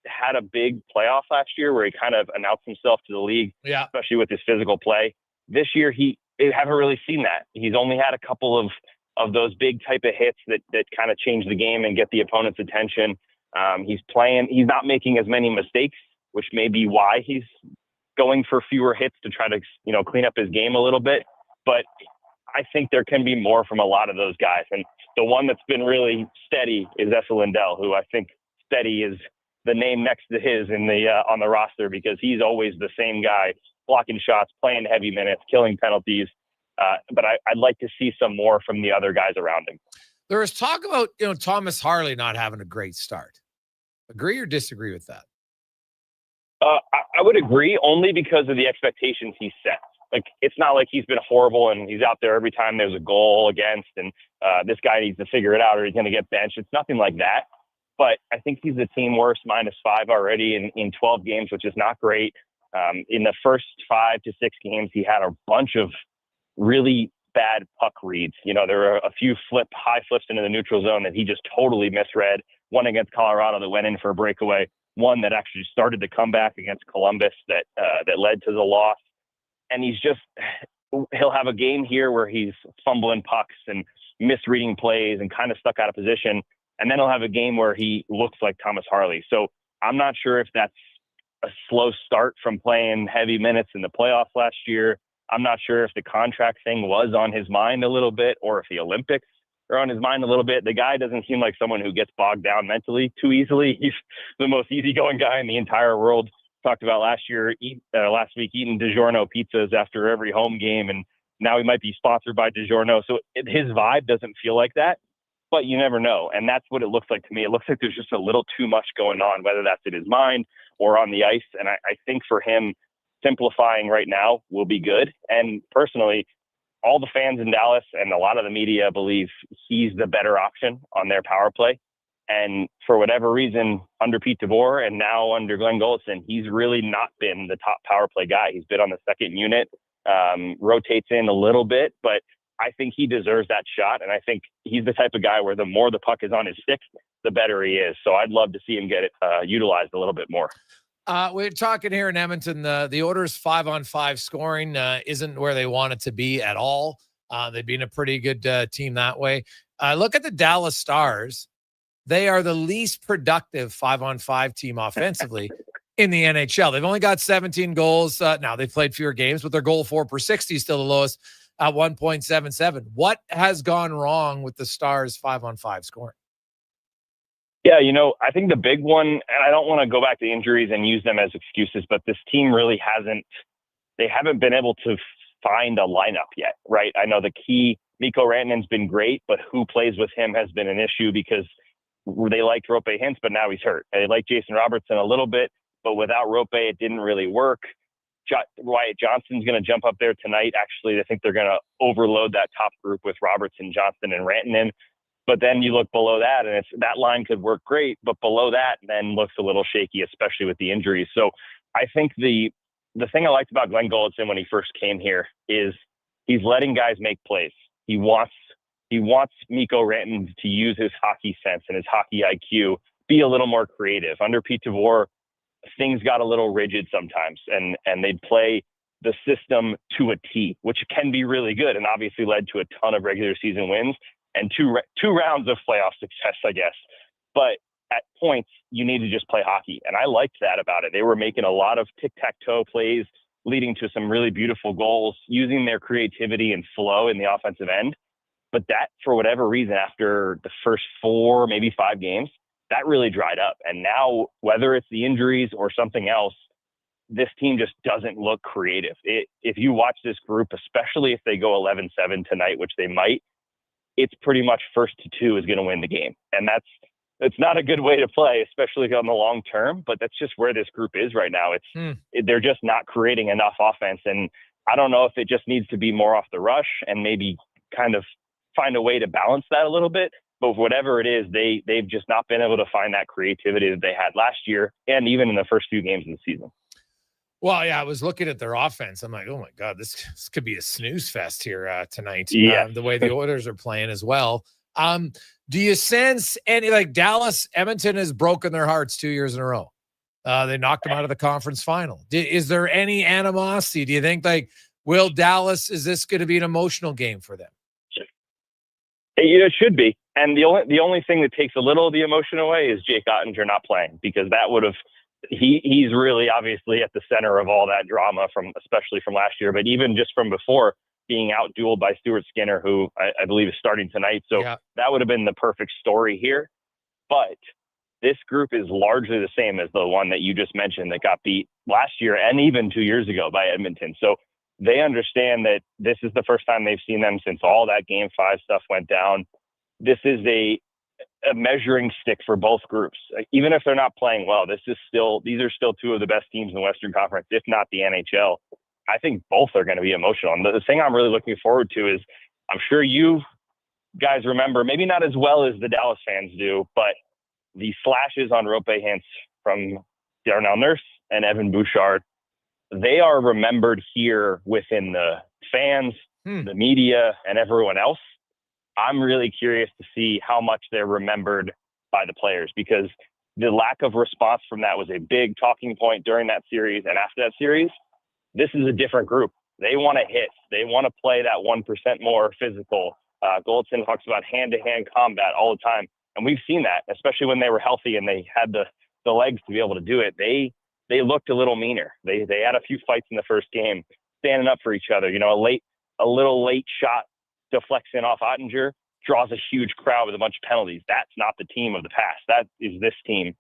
had a big playoff last year where he kind of announced himself to the league, especially with his physical play. This year, haven't really seen that. He's only had a couple of those big type of hits that kind of change the game and get the opponent's attention. He's not making as many mistakes, which may be why he's going for fewer hits to try to, clean up his game a little bit. But I think there can be more from a lot of those guys. And the one that's been really steady is Esa Lindell, who I think steady is the name next to his on the roster, because he's always the same guy, blocking shots, playing heavy minutes, killing penalties. But I'd like to see some more from the other guys around him. There was talk about, Thomas Harley not having a great start. Agree or disagree with that? I would agree, only because of the expectations he set. Like, it's not like he's been horrible and he's out there every time there's a goal against, and this guy needs to figure it out or he's going to get benched. It's nothing like that. But I think he's the team worst -5 already in 12 games, which is not great. In the first 5 to 6 games, he had a bunch of really bad puck reads. There were a few high flips into the neutral zone that he just totally misread. One against Colorado that went in for a breakaway. One that actually started the comeback against Columbus that led to the loss. And he'll have a game here where he's fumbling pucks and misreading plays and kind of stuck out of position. And then he'll have a game where he looks like Thomas Harley. So I'm not sure if that's a slow start from playing heavy minutes in the playoffs last year. I'm not sure if the contract thing was on his mind a little bit, or if the Olympics are on his mind a little bit. The guy doesn't seem like someone who gets bogged down mentally too easily. He's the most easygoing guy in the entire world. Talked about last week eating DiGiorno pizzas after every home game, and now he might be sponsored by DiGiorno. So his vibe doesn't feel like that, but you never know. And that's what it looks like to me. It looks like there's just a little too much going on, whether that's in his mind or on the ice. And I think for him, simplifying right now will be good. And personally, all the fans in Dallas and a lot of the media believe he's the better option on their power play. And for whatever reason, under Pete DeBoer and now under Glenn Gulletson, he's really not been the top power play guy. He's been on the second unit, rotates in a little bit, but I think he deserves that shot. And I think he's the type of guy where the more the puck is on his stick, the better he is. So I'd love to see him get it utilized a little bit more. We're talking here in Edmonton. The Oilers' 5-on-5 scoring isn't where they want it to be at all. They've been a pretty good team that way. Look at the Dallas Stars. They are the least productive 5-on-5 team offensively in the NHL. They've only got 17 goals. Now they've played fewer games, but their goal for per 60 is still the lowest at 1.77. What has gone wrong with the Stars' 5-on-5 scoring? Yeah, I think the big one, and I don't want to go back to injuries and use them as excuses, but this team really haven't been able to find a lineup yet, right? I know the key, Mikko Rantanen's been great, but who plays with him has been an issue because they liked Rope Hintz, but now he's hurt. They like Jason Robertson a little bit, but without Rope, it didn't really work. Wyatt Johnston's going to jump up there tonight. Actually, I think they're going to overload that top group with Robertson, Johnston, and Rantanen. But then you look below that, and that line could work great, but below that then looks a little shaky, especially with the injuries. So I think the thing I liked about Glenn Gulletson when he first came here is he's letting guys make plays. He wants Mikko Rantanen to use his hockey sense and his hockey IQ, be a little more creative. Under Pete DeBoer, things got a little rigid sometimes, and they'd play the system to a T, which can be really good and obviously led to a ton of regular season wins. and two rounds of playoff success, I guess. But at points, you need to just play hockey. And I liked that about it. They were making a lot of tic-tac-toe plays, leading to some really beautiful goals, using their creativity and flow in the offensive end. But that, for whatever reason, after the first 4, maybe 5 games, that really dried up. And now, whether it's the injuries or something else, this team just doesn't look creative. If you watch this group, especially if they go 11-7 tonight, which they might, it's pretty much 1st to 2 is going to win the game. And that's not a good way to play, especially on the long term, but that's just where this group is right now. They're just not creating enough offense. And I don't know if it just needs to be more off the rush and maybe kind of find a way to balance that a little bit. But whatever it is, they've just not been able to find that creativity that they had last year and even in the first few games of the season. Well, yeah, I was looking at their offense. I'm like, oh my God, this could be a snooze fest here tonight. Yeah. The way the Oilers are playing as well. Do you sense any, like Dallas, Edmonton has broken their hearts 2 years in a row. They knocked them out of the conference final. Is there any animosity? Do you think is this going to be an emotional game for them? It should be. And the only thing that takes a little of the emotion away is Jake Ottinger not playing, because that would have, he's really obviously at the center of all that drama especially from last year, but even just from before, being out-dueled by Stuart Skinner, who I believe is starting tonight. So that would have been the perfect story here. But this group is largely the same as the one that you just mentioned that got beat last year and even 2 years ago by Edmonton. So they understand that this is the first time they've seen them since all that Game 5 stuff went down. This is a measuring stick for both groups. Even if they're not playing well, these are still two of the best teams in the Western Conference, if not the NHL. I think both are going to be emotional. And the thing I'm really looking forward to is, I'm sure you guys remember, maybe not as well as the Dallas fans do, but the flashes on Rope Hintz from Darnell Nurse and Evan Bouchard, they are remembered here within the fans, the media, and everyone else. I'm really curious to see how much they're remembered by the players, because the lack of response from that was a big talking point during that series and after that series. This is a different group. They want to hit. They want to play that 1% more physical. Goldson talks about hand-to-hand combat all the time. And we've seen that, especially when they were healthy and they had the legs to be able to do it. They looked a little meaner. They had a few fights in the first game, standing up for each other. You know, a little late shot deflects in off Ottinger, draws a huge crowd with a bunch of penalties. That's not the team of the past. That is this team.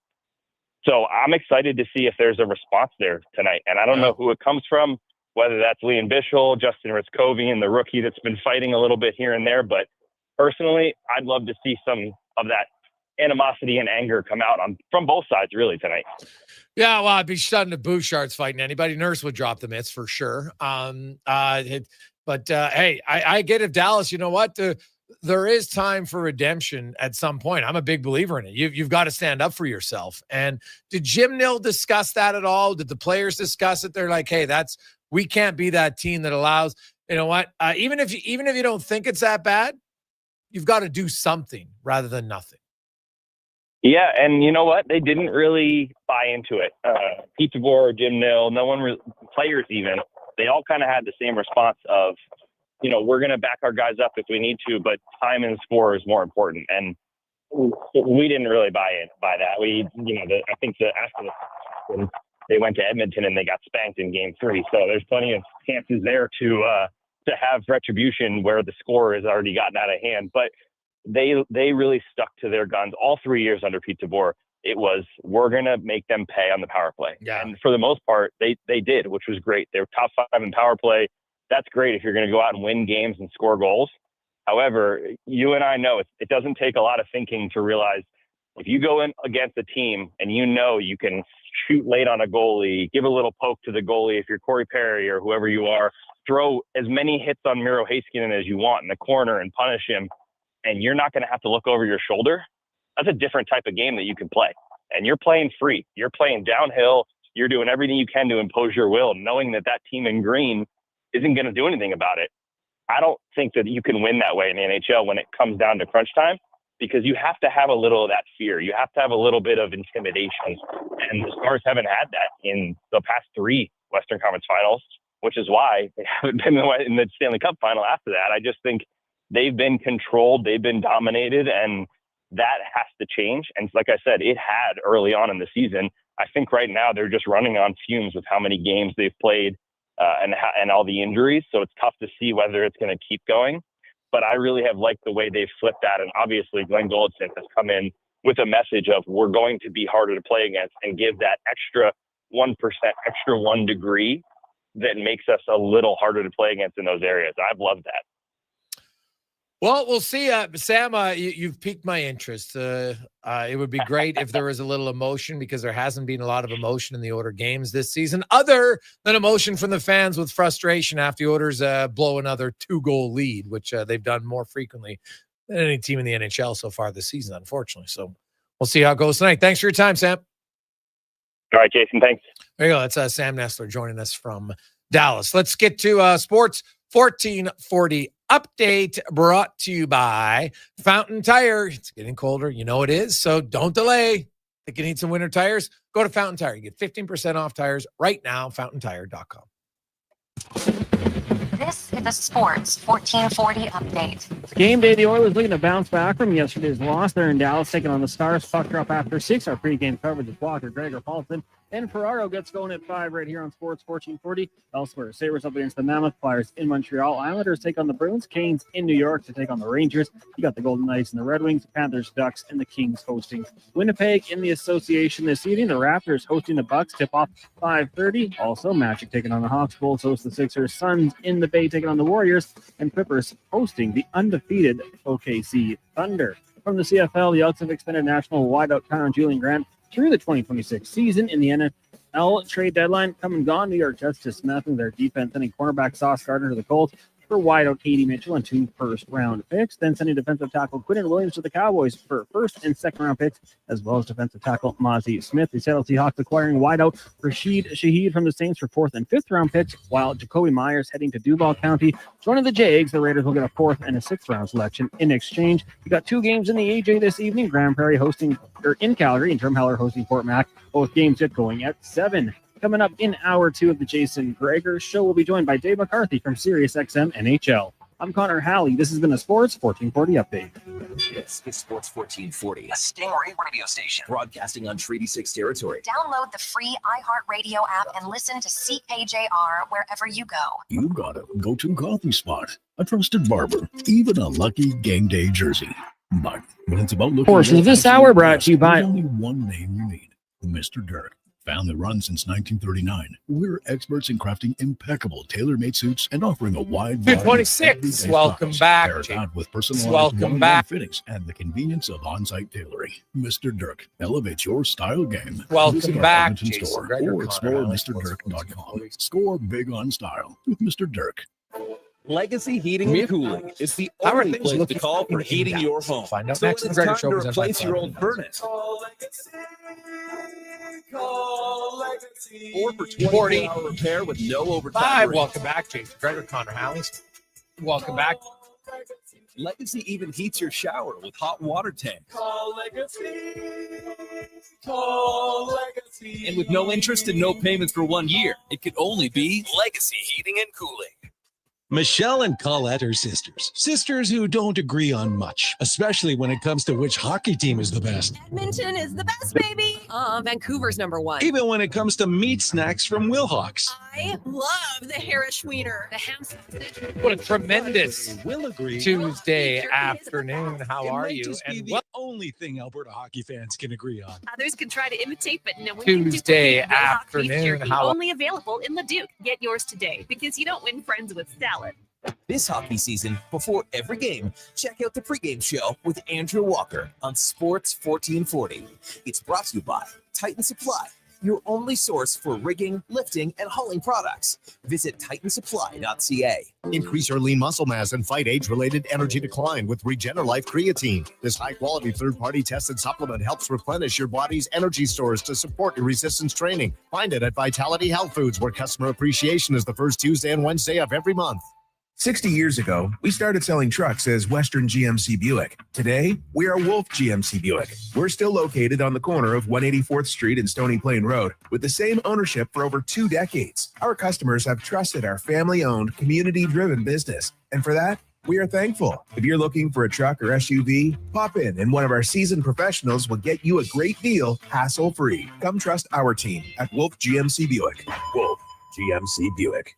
So I'm excited to see if there's a response there tonight. And I don't know who it comes from, whether that's Liam Bichel, Justin Ritzkovian, the rookie that's been fighting a little bit here and there. But personally, I'd love to see some of that animosity and anger come out from both sides really tonight. Yeah, well, I'd be stunned if Bouchard's fighting anybody. Nurse would drop the mitts for sure. Hey, I get if Dallas, you know what? There is time for redemption at some point. I'm a big believer in it. You've got to stand up for yourself. And did Jim Nill discuss that at all? Did the players discuss it? They're like, hey, we can't be that team that allows, you know what? Even if you don't think it's that bad, you've got to do something rather than nothing. Yeah, and you know what? They didn't really buy into it. Pete DeBoer, Jim Nill, no one, players even, they all kind of had the same response of, you know, we're going to back our guys up if we need to, but time and score is more important. And we didn't really buy that. I think after they went to Edmonton and they got spanked in Game 3. So there's plenty of chances there to have retribution where the score has already gotten out of hand. But they really stuck to their guns all 3 years under Pete DeBoer. It was, we're going to make them pay on the power play. Yeah. And for the most part, they did, which was great. They were top 5 in power play. That's great if you're going to go out and win games and score goals. However, you and I know it doesn't take a lot of thinking to realize if you go in against a team and you know you can shoot late on a goalie, give a little poke to the goalie if you're Corey Perry or whoever you are, throw as many hits on Miro Heiskanen as you want in the corner and punish him, and you're not going to have to look over your shoulder, that's a different type of game that you can play. And you're playing free. You're playing downhill. You're doing everything you can to impose your will, knowing that team in green isn't going to do anything about it. I don't think that you can win that way in the NHL when it comes down to crunch time, because you have to have a little of that fear. You have to have a little bit of intimidation. And the Stars haven't had that in the past 3 Western Conference finals, which is why they haven't been in the Stanley Cup final after that. I just think they've been controlled, they've been dominated, and that has to change. And like I said, it had early on in the season. I think right now they're just running on fumes with how many games they've played and all the injuries. So it's tough to see whether it's going to keep going. But I really have liked the way they've flipped that. And obviously Glenn Goldson has come in with a message of we're going to be harder to play against and give that extra 1%, extra 1 degree that makes us a little harder to play against in those areas. I've loved that. Well, we'll see. Sam, you've piqued my interest. It would be great if there was a little emotion, because there hasn't been a lot of emotion in the Oilers games this season, other than emotion from the fans with frustration after the Oilers blow another 2-goal lead, which they've done more frequently than any team in the NHL so far this season, unfortunately. So we'll see how it goes tonight. Thanks for your time, Sam. All right, Jason, thanks. There you go. That's Sam Nestler joining us from Dallas. Let's get to Sports 1440 update, brought to you by Fountain Tire. It's getting colder. You know it is. So don't delay. Think you need some winter tires? Go to Fountain Tire. You get 15% off tires right now. FountainTire.com. This is the Sports 1440 update. Game day, the Oilers looking to bounce back from yesterday's loss. They're in Dallas, taking on the Stars. Puck drop after 6. Our pregame coverage is Walker, Gregor, Paulson, and Ferraro gets going at 5 right here on Sports 1440. Elsewhere, Sabres up against the Mammoth, Flyers in Montreal. Islanders take on the Bruins. Canes in New York to take on the Rangers. You got the Golden Knights and the Red Wings, Panthers, Ducks, and the Kings hosting Winnipeg in the association this evening. The Raptors hosting the Bucks. Tip off 5:30. Also, Magic taking on the Hawks. Bulls host the Sixers. Suns in the Bay taking on the Warriors. And Clippers hosting the undefeated OKC Thunder. From the CFL, the Elks have extended national wideout Connor and Julian Grant through the 2026 season. In the NFL trade deadline, come and gone. New York Jets dismantling their defense, sending cornerback Sauce Gardner to the Colts for wideout Katie Mitchell and 2 first-round picks. Then sending defensive tackle Quinton Williams to the Cowboys for first- and second-round picks, as well as defensive tackle Mozzie Smith. The Seattle Seahawks acquiring wideout Rashid Shaheed from the Saints for 4th- and 5th-round picks, while Jacoby Myers heading to Duval County. Joining the Jags, the Raiders will get a 4th- and a 6th-round selection in exchange. You got 2 games in the AJ this evening. Grand Prairie in Calgary, and Drumheller hosting Fort Mac. Both games get going at 7. Coming up in hour 2 of the Jason Gregor Show, we'll be joined by Dave McCarthy from SiriusXM NHL. I'm Connor Halley. This has been a Sports 1440 update. This is Sports 1440, a Stingray radio station broadcasting on Treaty 6 territory. Download the free iHeartRadio app and listen to CKJR wherever you go. You got a go-to coffee spot, a trusted barber, even a lucky game day jersey. But when it's about looking, Portion of this hour brought to you by there's only one name you need: Mr. Dirk. Family run since 1939. We're experts in crafting impeccable tailor-made suits and offering a wide variety of 226. Welcome back. paired out with personalized Welcome one-on-one back. fittings and the convenience of on-site tailoring. Mr. Dirk elevates your style game. Welcome Visit our back, Edmonton Jason store Gregor, or explore Connor Halley, MrDirk.com. Score big on style with Mr. Dirk. Legacy Heating and Cooling is the How are only things place to looking call for in heating Dallas? your home. Find out So next when on it's Gregor time Show to presents by replace your old Flyers. furnace. Or for 24-hour repair with no overtime. 5. rates. Welcome back, Jason Gregor, Connor Halley. Welcome back. Legacy even heats your shower with hot water tanks. Call Legacy. Call Legacy. And with no interest and no payments for 1 year, it could only be Legacy Heating and Cooling. Michelle and Colette are sisters. Sisters who don't agree on much, especially when it comes to which hockey team is the best. Edmonton is the best, baby. Vancouver's number 1. Even when it comes to meat snacks from Wilhawks. I love the Harris Wiener, the ham sausage. What a tremendous Will agree. Tuesday afternoon. How are might you? just be And the only thing Alberta hockey fans can agree on. Others can try to imitate, but no one Tuesday can duplicate Wilhock beef afternoon. jerky. How Only available in Leduc. Get yours today because you don't win friends with salad. This hockey season, before every game, check out the pregame show with Andrew Walker on Sports 1440. It's brought to you by Titan Supply, your only source for rigging, lifting, and hauling products. Visit titansupply.ca. Increase your lean muscle mass and fight age-related energy decline with Regenerlife Creatine. This high-quality third-party tested supplement helps replenish your body's energy stores to support your resistance training. Find it at Vitality Health Foods, where customer appreciation is the first Tuesday and Wednesday of every month. 60 years ago, we started selling trucks as Western GMC Buick. Today, we are Wolf GMC Buick. We're still located on the corner of 184th Street and Stony Plain Road with the same ownership for over 2 decades. Our customers have trusted our family-owned, community-driven business. And for that, We are thankful. If you're looking for a truck or SUV, pop in and one of our seasoned professionals will get you a great deal, hassle-free. Come trust our team at Wolf GMC Buick. Wolf GMC Buick.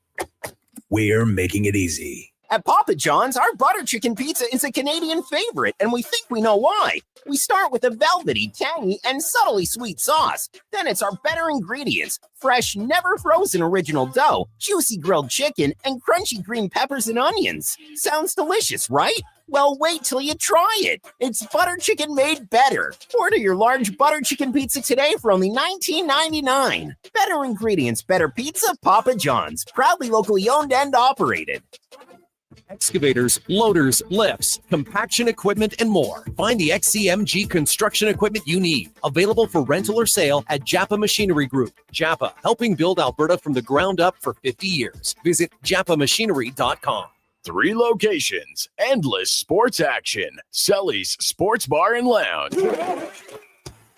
We're making it easy. At Papa John's, our butter chicken pizza is a Canadian favorite, and we think we know why. We start with a velvety, tangy, and subtly sweet sauce. Then it's our better ingredients: fresh, never frozen original dough, juicy grilled chicken, and crunchy green peppers and onions. Sounds delicious, right? Well, wait till you try it. It's butter chicken made better. Order your large butter chicken pizza today for only $19.99. Better ingredients, better pizza, Papa John's. Proudly locally owned and operated. Excavators, loaders, lifts, compaction equipment, and more. Find the XCMG construction equipment you need. Available for rental or sale at Japa Machinery Group. Japa, helping build Alberta from the ground up for 50 years. Visit japamachinery.com. 3 locations, endless sports action. Selly's Sports Bar and Lounge.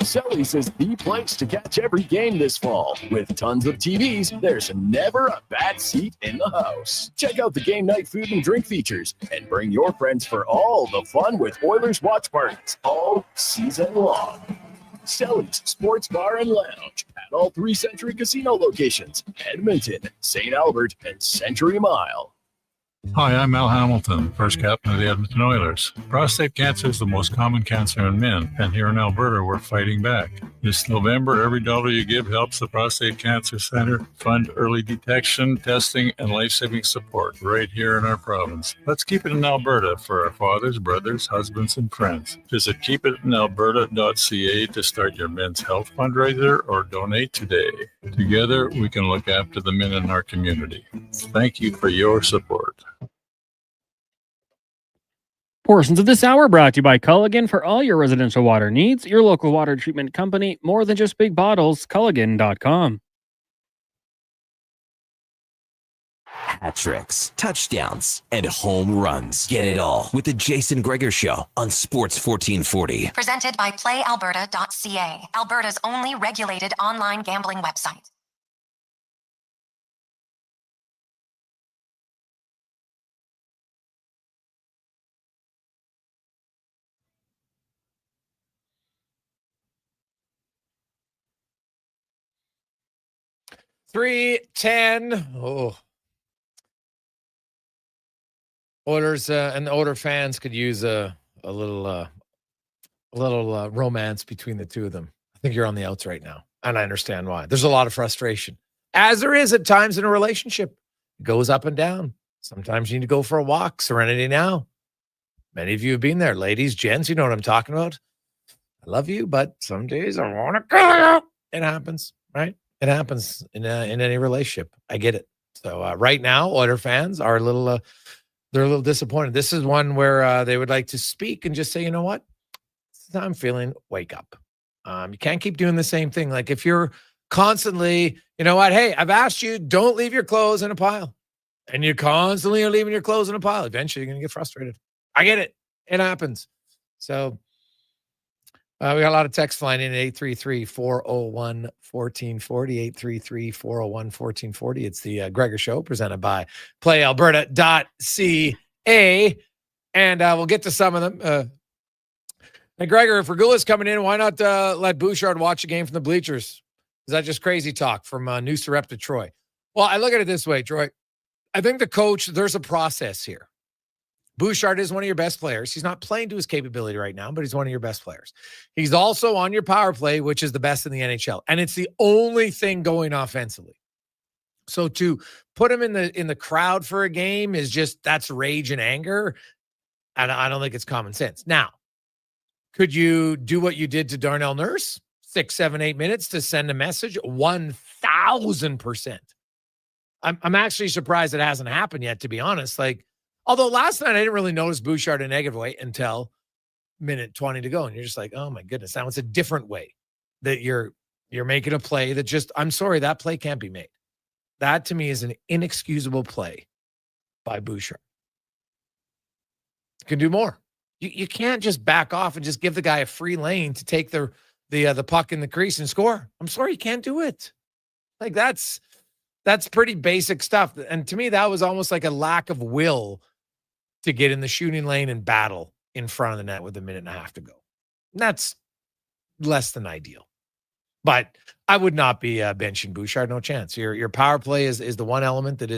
Selly's is the place to catch every game this fall. With tons of TVs, there's never a bad seat in the house. Check out the game night food and drink features and bring your friends for all the fun with Oilers watch parties all season long. Selly's Sports Bar and Lounge at all 3 Century Casino locations: Edmonton, St. Albert, and Century Mile. Hi, I'm Al Hamilton, first captain of the Edmonton Oilers. Prostate cancer is the most common cancer in men, and here in Alberta, we're fighting back. This November, every dollar you give helps the Prostate Cancer Center fund early detection, testing, and life-saving support right here in our province. Let's keep it in Alberta for our fathers, brothers, husbands, and friends. Visit keepitinalberta.ca to start your men's health fundraiser or donate today. Together, we can look after the men in our community. Thank you for your support. Portions of this hour brought to you by Culligan for all your residential water needs. Your local water treatment company, more than just big bottles, Culligan.com. Hat tricks, touchdowns, and home runs. Get it all with the Jason Gregor Show on Sports 1440. Presented by PlayAlberta.ca, Alberta's only regulated online gambling website. $3.10. Oh. Oilers and the Oiler fans could use a little romance between the two of them. I think you're on the outs right now, and I understand why. There's a lot of frustration, as there is at times in a relationship. It goes up and down. Sometimes you need to go for a walk. Serenity now. Many of you have been there. Ladies, gents, you know what I'm talking about. I love you, but some days I want to kill you. It happens, right? It happens in any relationship. I get it. So right now, Oiler fans are they're a little disappointed. This is one where they would like to speak and just say, you know what? I'm feeling, wake up. You can't keep doing the same thing. Like if you're constantly, you know what? Hey, I've asked you, don't leave your clothes in a pile. And you constantly are leaving your clothes in a pile. Eventually, you're going to get frustrated. I get it. It happens. So we got a lot of text flying in at 833-401-1440, 833-401-1440. It's the Gregor Show presented by PlayAlberta.ca. And we'll get to some of them. And Gregor, if Regula's coming in, why not let Bouchard watch a game from the bleachers? Is that just crazy talk from New Sarepta Troy? Well, I look at it this way, Troy. I think the coach, there's a process here. Bouchard is one of your best players. He's not playing to his capability right now, but he's one of your best players. He's also on your power play, which is the best in the NHL. And it's the only thing going offensively. So to put him in the crowd for a game is just, that's rage and anger. And I don't think it's common sense. Now, could you do what you did to Darnell Nurse? 6, 7, 8 minutes to send a message? 1,000%. I'm actually surprised it hasn't happened yet, to be honest. Like, although last night I didn't really notice Bouchard in a negative way until minute 20 to go. And you're just like, oh my goodness, now it's a different way that you're making a play that just, I'm sorry, that play can't be made. That to me is an inexcusable play by Bouchard. You can do more. You can't just back off and just give the guy a free lane to take the puck in the crease and score. I'm sorry, you can't do it. Like that's pretty basic stuff. And to me, that was almost like a lack of will to get in the shooting lane and battle in front of the net with a minute and a half to go. And that's less than ideal. But I would not be benching Bouchard, no chance. Your power play is the one element that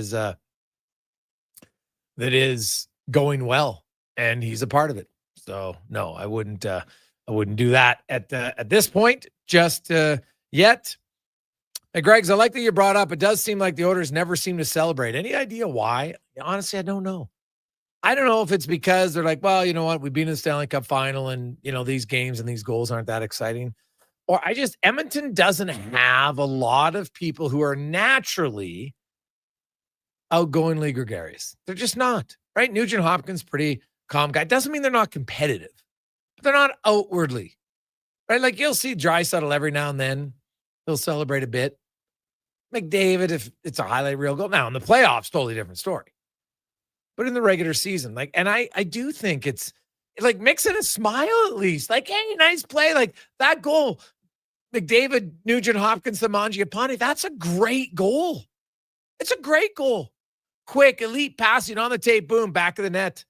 is going well, and he's a part of it. So no, I wouldn't do that at this point just yet. Hey, Greg's, I like that you brought up. It does seem like the Oilers never seem to celebrate. Any idea why? Honestly, I don't know. I don't know if it's because they're like, well, you know what? We've been in the Stanley Cup final and, these games and these goals aren't that exciting. Or Edmonton doesn't have a lot of people who are naturally outgoingly gregarious. They're just not, right? Nugent Hopkins, pretty calm guy. Doesn't mean they're not competitive, but they're not outwardly, right? Like you'll see Draisaitl every now and then. He'll celebrate a bit. McDavid, if it's a highlight reel goal. Now, in the playoffs, totally different story. But in the regular season, and I do think it's like mixing a smile at least. Like, hey, nice play. Like that goal, McDavid, Nugent Hopkins, Mangiapane, that's a great goal. It's a great goal. Quick, elite passing on the tape, boom, back of the net.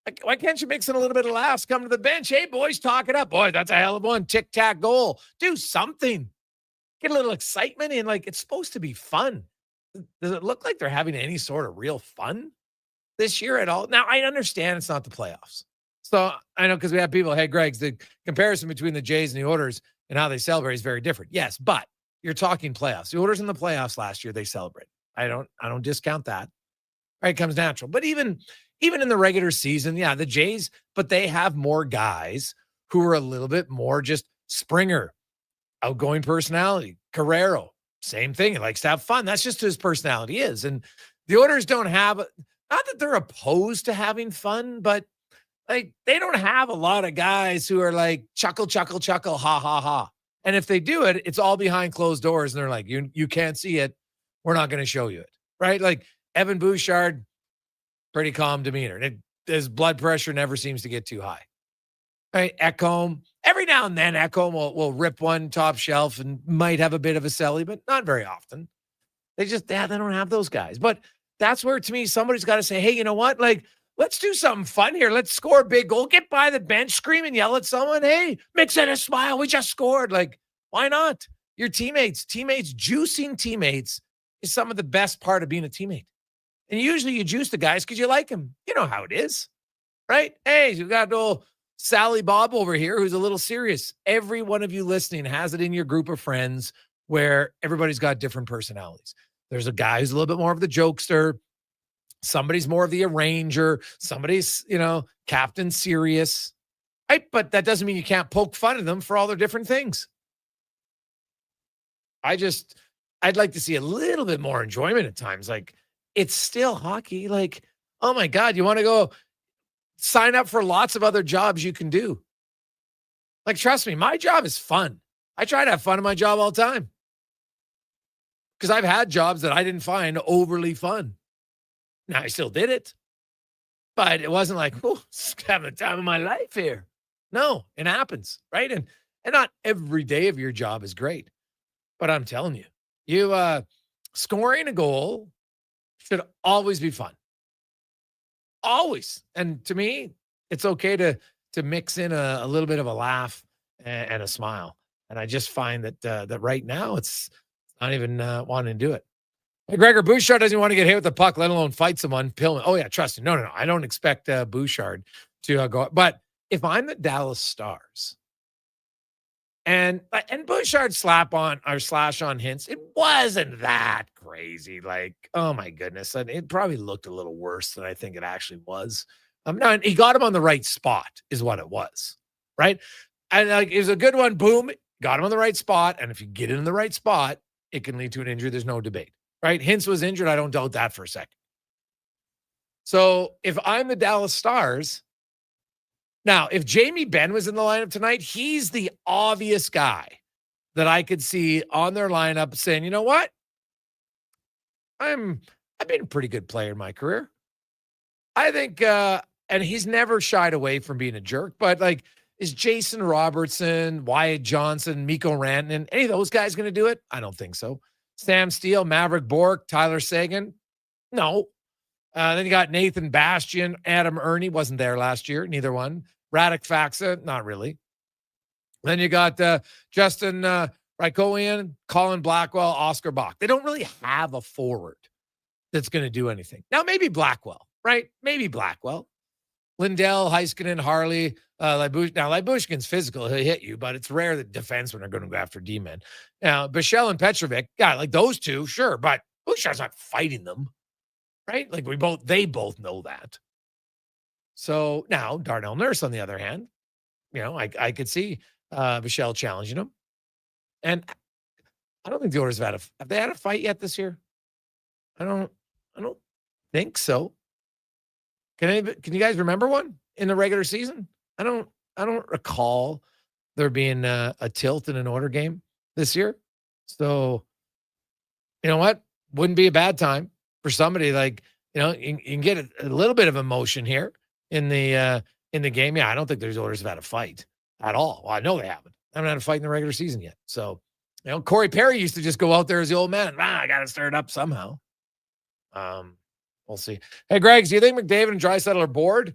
Like, why can't you mix in a little bit of laughs? Come to the bench. Hey, boys, talk it up. Boy, that's a hell of one. Tic-tac goal. Do something. Get a little excitement in. Like, it's supposed to be fun. Does it look like they're having any sort of real fun this year at all? Now, I understand it's not the playoffs. So I know because we have people, hey, Greg's, the comparison between the Jays and the Oilers and how they celebrate is very different. Yes, but you're talking playoffs. The Oilers in the playoffs last year, they celebrate. I don't discount that. Right, it comes natural. But even in the regular season, yeah, the Jays, but they have more guys who are a little bit more just Springer, outgoing personality. Carrero, same thing. He likes to have fun. That's just who his personality is. And the Oilers don't have, not that they're opposed to having fun, but like they don't have a lot of guys who are like chuckle, chuckle, chuckle, ha, ha, ha. And if they do it, it's all behind closed doors. And they're like, you can't see it. We're not going to show you it. Right? Like Evan Bouchard, pretty calm demeanor. His blood pressure never seems to get too high. Right? Ekholm, every now and then Ekholm will rip one top shelf and might have a bit of a celly, but not very often. They don't have those guys. But that's where, to me, somebody's got to say, hey, you know what? Like, let's do something fun here. Let's score a big goal. Get by the bench, scream and yell at someone. Hey, mix in a smile. We just scored. Like, why not? Your teammates, juicing teammates is some of the best part of being a teammate. And usually you juice the guys because you like them. You know how it is, right? Hey, you got old Sally Bob over here who's a little serious. Every one of you listening has it in your group of friends where everybody's got different personalities. There's a guy who's a little bit more of the jokester. Somebody's more of the arranger. Somebody's, Captain Serious. Right? But that doesn't mean you can't poke fun at them for all their different things. I'd like to see a little bit more enjoyment at times. Like, it's still hockey. Like, oh my God, you want to go sign up for lots of other jobs you can do. Like, trust me, my job is fun. I try to have fun in my job all the time. Because I've had jobs that I didn't find overly fun. Now, I still did it. But it wasn't like, oh, having the time of my life here. No, it happens, right? And not every day of your job is great. But I'm telling you, scoring a goal should always be fun. Always. And to me, it's okay to mix in a little bit of a laugh and a smile. And I just find that right now it's not even wanting to do it. Hey, Gregor, Bouchard doesn't want to get hit with the puck, let alone fight someone. Pillman. Oh, yeah, trust me. No. I don't expect Bouchard to go. But if I'm the Dallas Stars and Bouchard slash on Hintz, it wasn't that crazy. Like, oh, my goodness. And it probably looked a little worse than I think it actually was. No, he got him on the right spot is what it was, right? And it was a good one. Boom, got him on the right spot. And if you get it in the right spot, it can lead to an injury. There's no debate. Right? Hintz was injured. I don't doubt that for a second. So if I'm the Dallas Stars, now, if Jamie Benn was in the lineup tonight, he's the obvious guy that I could see on their lineup saying, you know what? I've been a pretty good player in my career. I think, and he's never shied away from being a jerk, but like, is Jason Robertson, Wyatt Johnson, Mikko Rantanen, any of those guys going to do it? I don't think so. Sam Steele, Maverick Bork, Tyler Seguin? No. Then you got Nathan Bastian, Adam Ernie, wasn't there last year, neither one. Radek Faxa, not really. Then you got Justin Rykowian, Colin Blackwell, Oscar Bach. They don't really have a forward that's going to do anything. Now, maybe Blackwell, right? Maybe Blackwell. Lindell, Heiskanen, Harley, Lybushkin. Now, Lybushkin's physical. He'll hit you, but it's rare that defensemen are going to go after D-men. Now, Bichelle and Petrovic, yeah, like those two, sure, but Bouchard's not fighting them, right? Like they both know that. So now Darnell Nurse, on the other hand, I could see Bichelle challenging him. And I don't think the Oilers have they had a fight yet this year? I don't think so. Can you guys remember one in the regular season? I don't recall there being a tilt in an Oiler game this year. So, you know what? Wouldn't be a bad time for somebody like, you can get a little bit of emotion here in the game. Yeah, I don't think there's Oilers have had a fight at all. Well, I know they haven't. I haven't had a fight in the regular season yet. So, Corey Perry used to just go out there as the old man. I got to stir it up somehow. We'll see. Hey, Greg, do you think McDavid and Draisaitl are bored?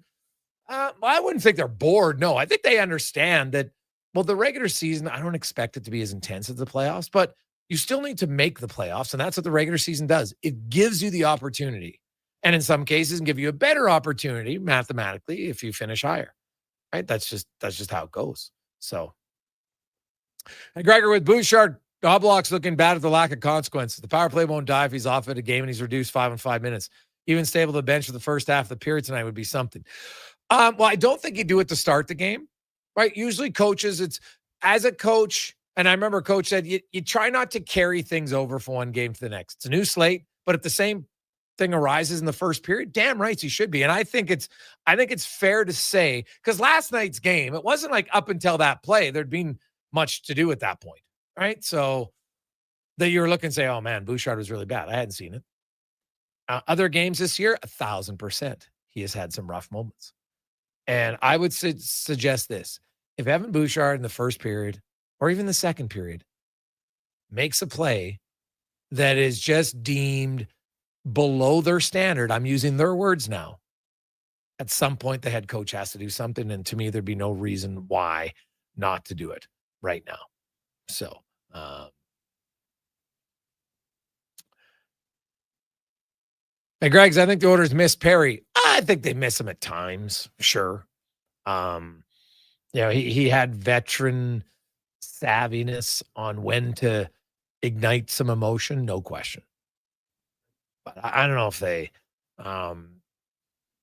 I wouldn't think they're bored. No, I think they understand that, the regular season, I don't expect it to be as intense as the playoffs, but you still need to make the playoffs, and that's what the regular season does. It gives you the opportunity, and in some cases, can give you a better opportunity mathematically if you finish higher, right? That's just how it goes. So, and Gregor with Bouchard, Knobloch's looking bad at the lack of consequences. The power play won't die if he's off at a game and he's reduced 5 on 5 minutes. Even stable the bench for the first half of the period tonight would be something. I don't think you do it to start the game, right? Usually coaches, it's as a coach, and I remember a coach said, you try not to carry things over from one game to the next. It's a new slate, but if the same thing arises in the first period, damn right you should be. And I think it's fair to say, because last night's game, it wasn't like up until that play, there'd been much to do at that point, right? So that you were looking and say, oh man, Bouchard was really bad. I hadn't seen it. Other games this year, 1,000%. He has had some rough moments. And I would suggest this. If Evan Bouchard in the first period or even the second period makes a play that is just deemed below their standard, I'm using their words now, at some point the head coach has to do something. And to me, there'd be no reason why not to do it right now. So, hey, Greg's, I think the Oilers miss Perry. I think they miss him at times, sure. He had veteran savviness on when to ignite some emotion, no question. But I don't know if they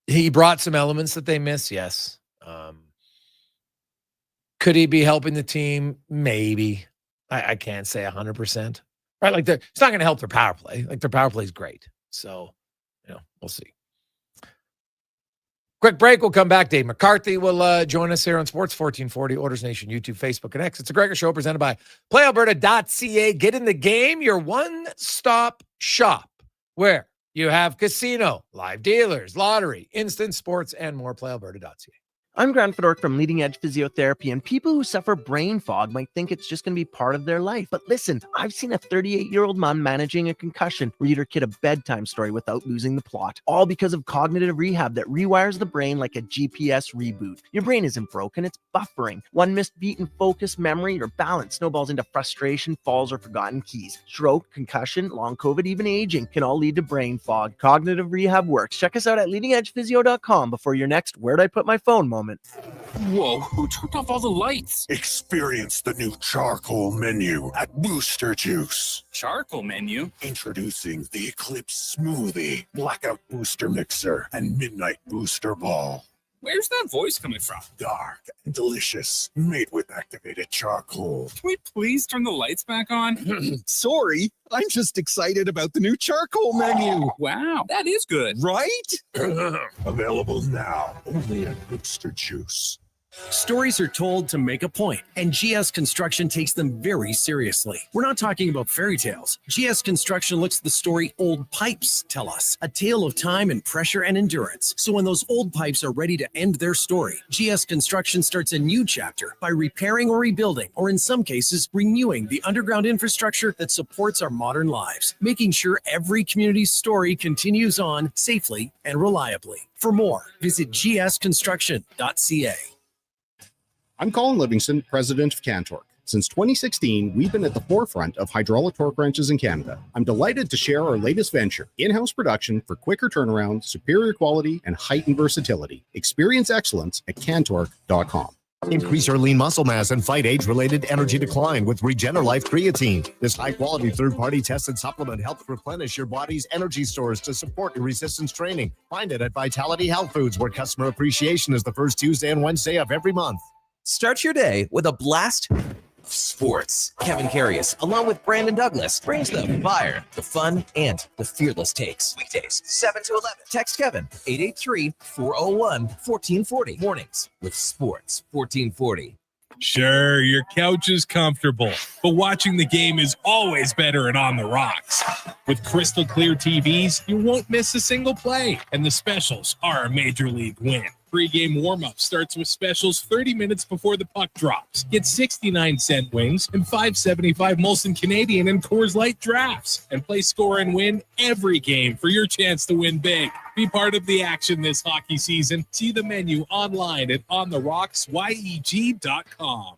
he brought some elements that they miss, yes. Could he be helping the team? Maybe. I can't say 100%. Right? Like it's not going to help their power play. Like their power play is great. So, we'll see. Quick break. We'll come back. Dave McCarthy will join us here on Sports 1440, Oilers Nation, YouTube, Facebook, and X. It's a Gregor Show presented by PlayAlberta.ca. Get in the game, your one-stop shop where you have casino, live dealers, lottery, instant sports, and more. PlayAlberta.ca. I'm Grant Fedork from Leading Edge Physiotherapy, and people who suffer brain fog might think it's just going to be part of their life. But listen, I've seen a 38-year-old mom managing a concussion read her kid a bedtime story without losing the plot, all because of cognitive rehab that rewires the brain like a GPS reboot. Your brain isn't broken, it's buffering. One missed beat in focus, memory, or balance snowballs into frustration, falls, or forgotten keys. Stroke, concussion, long COVID, even aging can all lead to brain fog. Cognitive rehab works. Check us out at leadingedgephysio.com before your next "where'd I put my phone" moment. Whoa, who turned off all the lights? Experience the new charcoal menu at Booster Juice. Charcoal menu? Introducing the Eclipse Smoothie, Blackout Booster Mixer, and Midnight Booster Ball. Where's that voice coming from? Dark and delicious, made with activated charcoal. Can we please turn the lights back on? Sorry, I'm just excited about the new charcoal menu. Wow, that is good. Right? Available now, only at Booster Juice. Stories are told to make a point, and GS Construction takes them very seriously. We're not talking about fairy tales. GS Construction looks at the story old pipes tell us, a tale of time and pressure and endurance. So when those old pipes are ready to end their story, GS Construction starts a new chapter by repairing or rebuilding, or in some cases, renewing the underground infrastructure that supports our modern lives, making sure every community's story continues on safely and reliably. For more, visit gsconstruction.ca. I'm Colin Livingston, president of Cantork. Since 2016, we've been at the forefront of hydraulic torque wrenches in Canada. I'm delighted to share our latest venture, in-house production for quicker turnaround, superior quality, and heightened versatility. Experience excellence at cantork.com. Increase your lean muscle mass and fight age-related energy decline with Regenerlife Creatine. This high-quality third-party tested supplement helps replenish your body's energy stores to support your resistance training. Find it at Vitality Health Foods, where customer appreciation is the first Tuesday and Wednesday of every month. Start your day with a blast of sports. Kevin Carius, along with Brandon Douglas, brings the fire, the fun, and the fearless takes. Weekdays, 7 to 11. Text Kevin, 883-401-1440. Mornings with Sports 1440. Sure, your couch is comfortable, but watching the game is always better and on the rocks. With crystal clear TVs, you won't miss a single play, and the specials are a major league win. Pre-game warm-up starts with specials 30 minutes before the puck drops. Get 69-cent wings and $5.75 Molson Canadian and Coors Light drafts. And play score and win every game for your chance to win big. Be part of the action this hockey season. See the menu online at ontherocksyeg.com.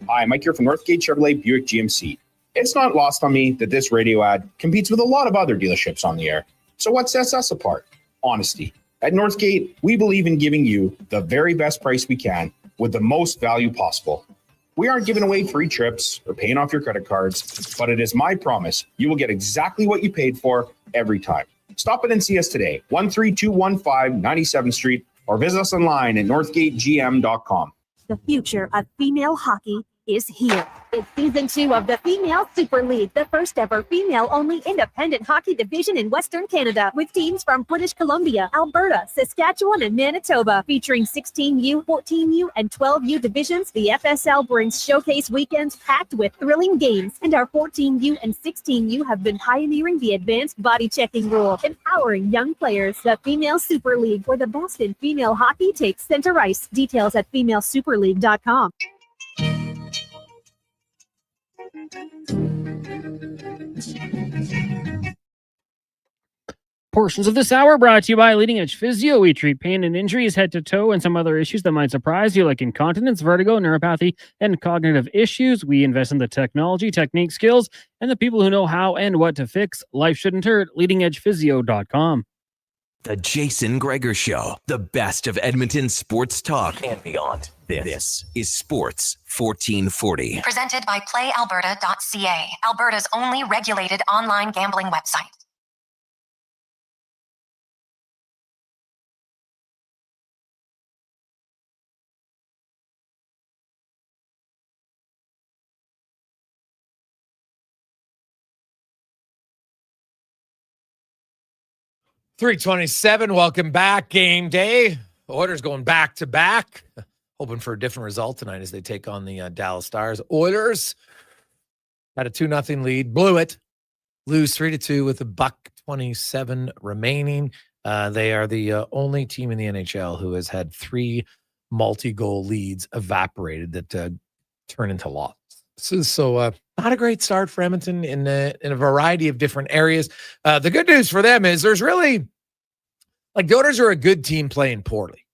Hi, Mike here from Northgate Chevrolet Buick GMC. It's not lost on me that this radio ad competes with a lot of other dealerships on the air. So what sets us apart? Honesty. At Northgate, we believe in giving you the very best price we can with the most value possible. We aren't giving away free trips or paying off your credit cards, but it is my promise you will get exactly what you paid for every time. Stop in and see us today, 13215 97th Street, or visit us online at northgategm.com. The future of female hockey is here. It's season 2 of the Female Super League, the first ever female-only independent hockey division in Western Canada, with teams from British Columbia, Alberta, Saskatchewan, and Manitoba. Featuring 16U, 14U, and 12U divisions, the FSL brings showcase weekends packed with thrilling games, and our 14U and 16U have been pioneering the advanced body checking rule, empowering young players. The Female Super League, where the best in female hockey takes center ice. Details at femalesuperleague.com. Portions of this hour brought to you by Leading Edge Physio. We treat pain and injuries, head to toe, and some other issues that might surprise you, like incontinence, vertigo, neuropathy, and cognitive issues. We invest in the technology, technique, skills, and the people who know how and what to fix. Life shouldn't hurt. LeadingEdgePhysio.com. The Jason Gregor Show, the best of Edmonton sports talk and beyond. This is Sports 1440. Presented by PlayAlberta.ca, Alberta's only regulated online gambling website. .327, welcome back. Game day. Oilers going back to back. Hoping for a different result tonight as they take on the Dallas Stars. Oilers had a 2-0 lead, blew it, lose 3-2 with $1:27 remaining. They are the only team in the NHL who has had 3 multi-goal leads evaporated that turn into losses. So not a great start for Edmonton in a variety of different areas. The good news for them is there's really, like, the Oilers are a good team playing poorly.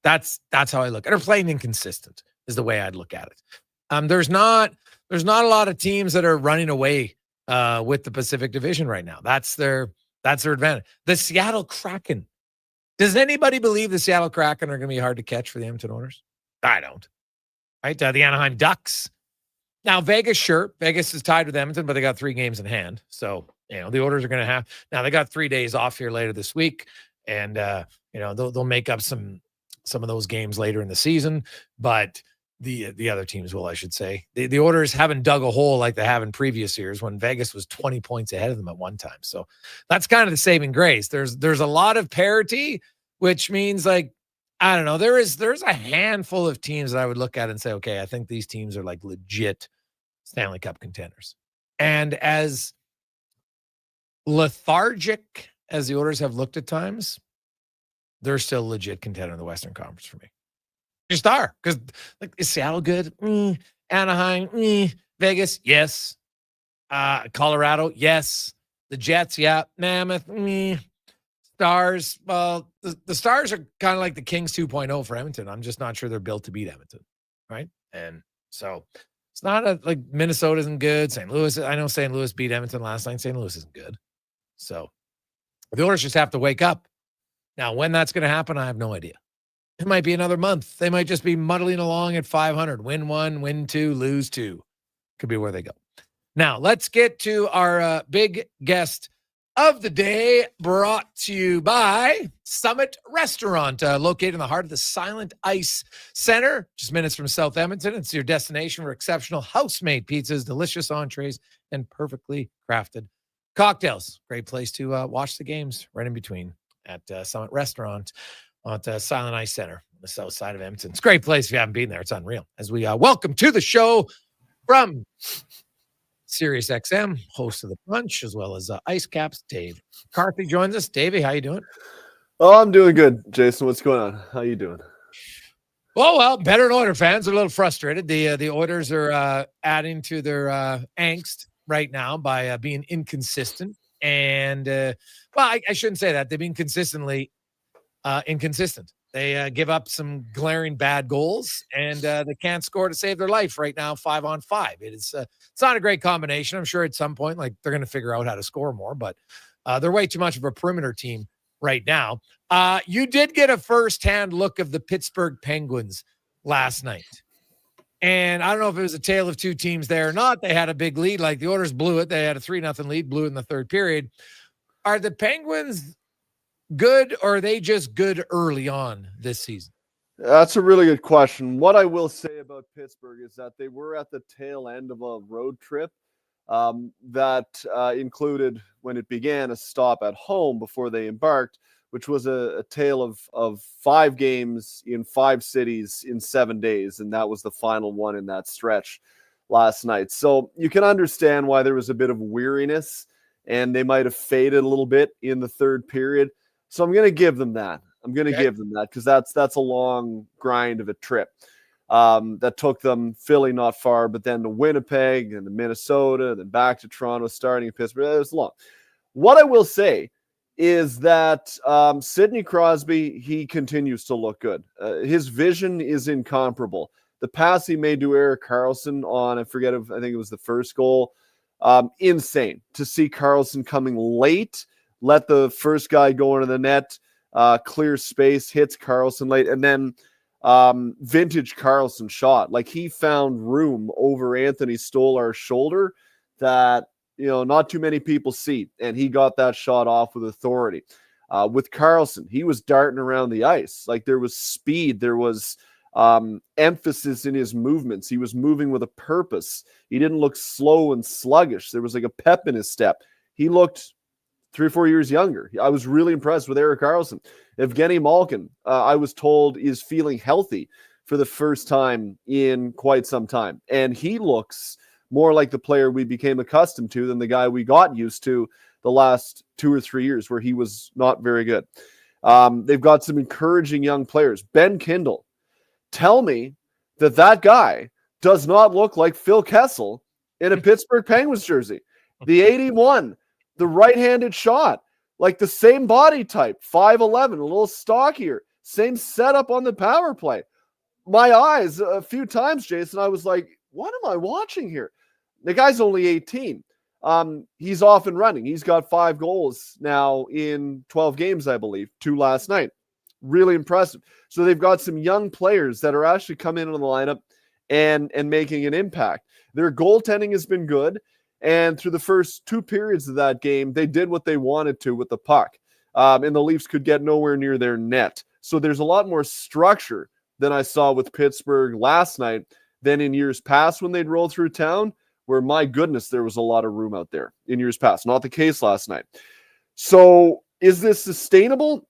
That's how I look at it. Or playing inconsistent is the way I'd look at it. There's not a lot of teams that are running away with the Pacific Division right now. That's their advantage. The Seattle Kraken. Does anybody believe the Seattle Kraken are going to be hard to catch for the Edmonton Oilers? I don't. Right? The Anaheim Ducks. Now, Vegas, sure. Vegas is tied with Edmonton, but they got 3 games in hand. So, the Oilers are going to have. Now, they got 3 days off here later this week, and they'll make up some of those games later in the season. But the other teams will, I should say. The Oilers haven't dug a hole like they have in previous years when Vegas was 20 points ahead of them at one time. So that's kind of the saving grace. There's a lot of parity, which means, like, I don't know. There's a handful of teams that I would look at and say, okay, I think these teams are like legit Stanley Cup contenders. And as lethargic as the Oilers have looked at times, they're still a legit contender in the Western Conference for me. Just are. Because like, is Seattle good? Anaheim, Vegas, yes. Colorado, yes. The Jets, yeah. Mammoth, Stars, well, the Stars are kind of like the Kings 2.0 for Edmonton. I'm just not sure they're built to beat Edmonton, right? And so it's not like Minnesota isn't good. St. Louis, I know St. Louis beat Edmonton last night. St. Louis isn't good. So the Oilers just have to wake up. Now, when that's going to happen, I have no idea. It might be another month. They might just be muddling along at 500. Win 1, win 2, lose 2. Could be where they go. Now, let's get to our big guest of the day, brought to you by Summit Restaurant, located in the heart of the Silent Ice Center, just minutes from South Edmonton. It's your destination for exceptional house-made pizzas, delicious entrees, and perfectly crafted cocktails. Great place to watch the games right in between at Summit Restaurant on the Silent Ice Center on the south side of Edmonton. It's a great place if you haven't been there. It's unreal. As we welcome to the show from Sirius XM, host of The Punch, as well as Ice Caps, Dave McCarthy joins us. Davey, how you doing? Oh, I'm doing good, Jason. What's going on? How you doing? Well, better than Oilers fans are a little frustrated. The Oilers are adding to their angst right now by being inconsistent. And, I shouldn't say that. They've been consistently inconsistent. They give up some glaring bad goals, and they can't score to save their life right now, 5-on-5. It's not a great combination. I'm sure at some point, like, they're going to figure out how to score more, but they're way too much of a perimeter team right now. You did get a firsthand look of the Pittsburgh Penguins last night. And I don't know if it was a tale of two teams there or not. They had a big lead. Like, the Oilers blew it. They had a 3-0 lead, blew it in the third period. Are the Penguins good, or are they just good early on this season? That's a really good question. What I will say about Pittsburgh is that they were at the tail end of a road trip that included, when it began, a stop at home before they embarked, which was a tale of 5 games in 5 cities in 7 days, and that was the final one in that stretch last night. So you can understand why there was a bit of weariness, and they might have faded a little bit in the third period. So I'm going to give them that. Give them that because that's a long grind of a trip that took them Philly not far, but then to Winnipeg and to Minnesota, then back to Toronto, starting in Pittsburgh. It was long. What I will say is that Sidney Crosby, he continues to look good. His vision is incomparable. The pass he made to Erik Karlsson on, I think it was the first goal, insane to see Karlsson coming late, let the first guy go into the net, clear space, hits Karlsson late, and then vintage Karlsson shot. Like, he found room over Anthony Stolar's shoulder that, not too many people see, and he got that shot off with authority. With Karlsson, he was darting around the ice. Like, there was speed, there was emphasis in his movements. He was moving with a purpose. He didn't look slow and sluggish. There was like a pep in his step. He looked 3 or 4 years younger. I was really impressed with Erik Karlsson. Evgeny Malkin, I was told, is feeling healthy for the first time in quite some time. And he looks more like the player we became accustomed to than the guy we got used to the last 2 or 3 years where he was not very good. They've got some encouraging young players. Ben Kindle. Tell me that guy does not look like Phil Kessel in a Pittsburgh Penguins jersey. The 81, the right-handed shot, like the same body type, 5'11", a little stockier, same setup on the power play. My eyes, a few times, Jason, I was like, what am I watching here? The guy's only 18. He's off and running. He's got 5 goals now in 12 games, I believe, 2 last night. Really impressive. So they've got some young players that are actually coming into the lineup and making an impact. Their goaltending has been good. And through the first 2 periods of that game, they did what they wanted to with the puck. And the Leafs could get nowhere near their net. So there's a lot more structure than I saw with Pittsburgh last night than in years past when they'd roll through town, where, my goodness, there was a lot of room out there in years past. Not the case last night. So is this sustainable?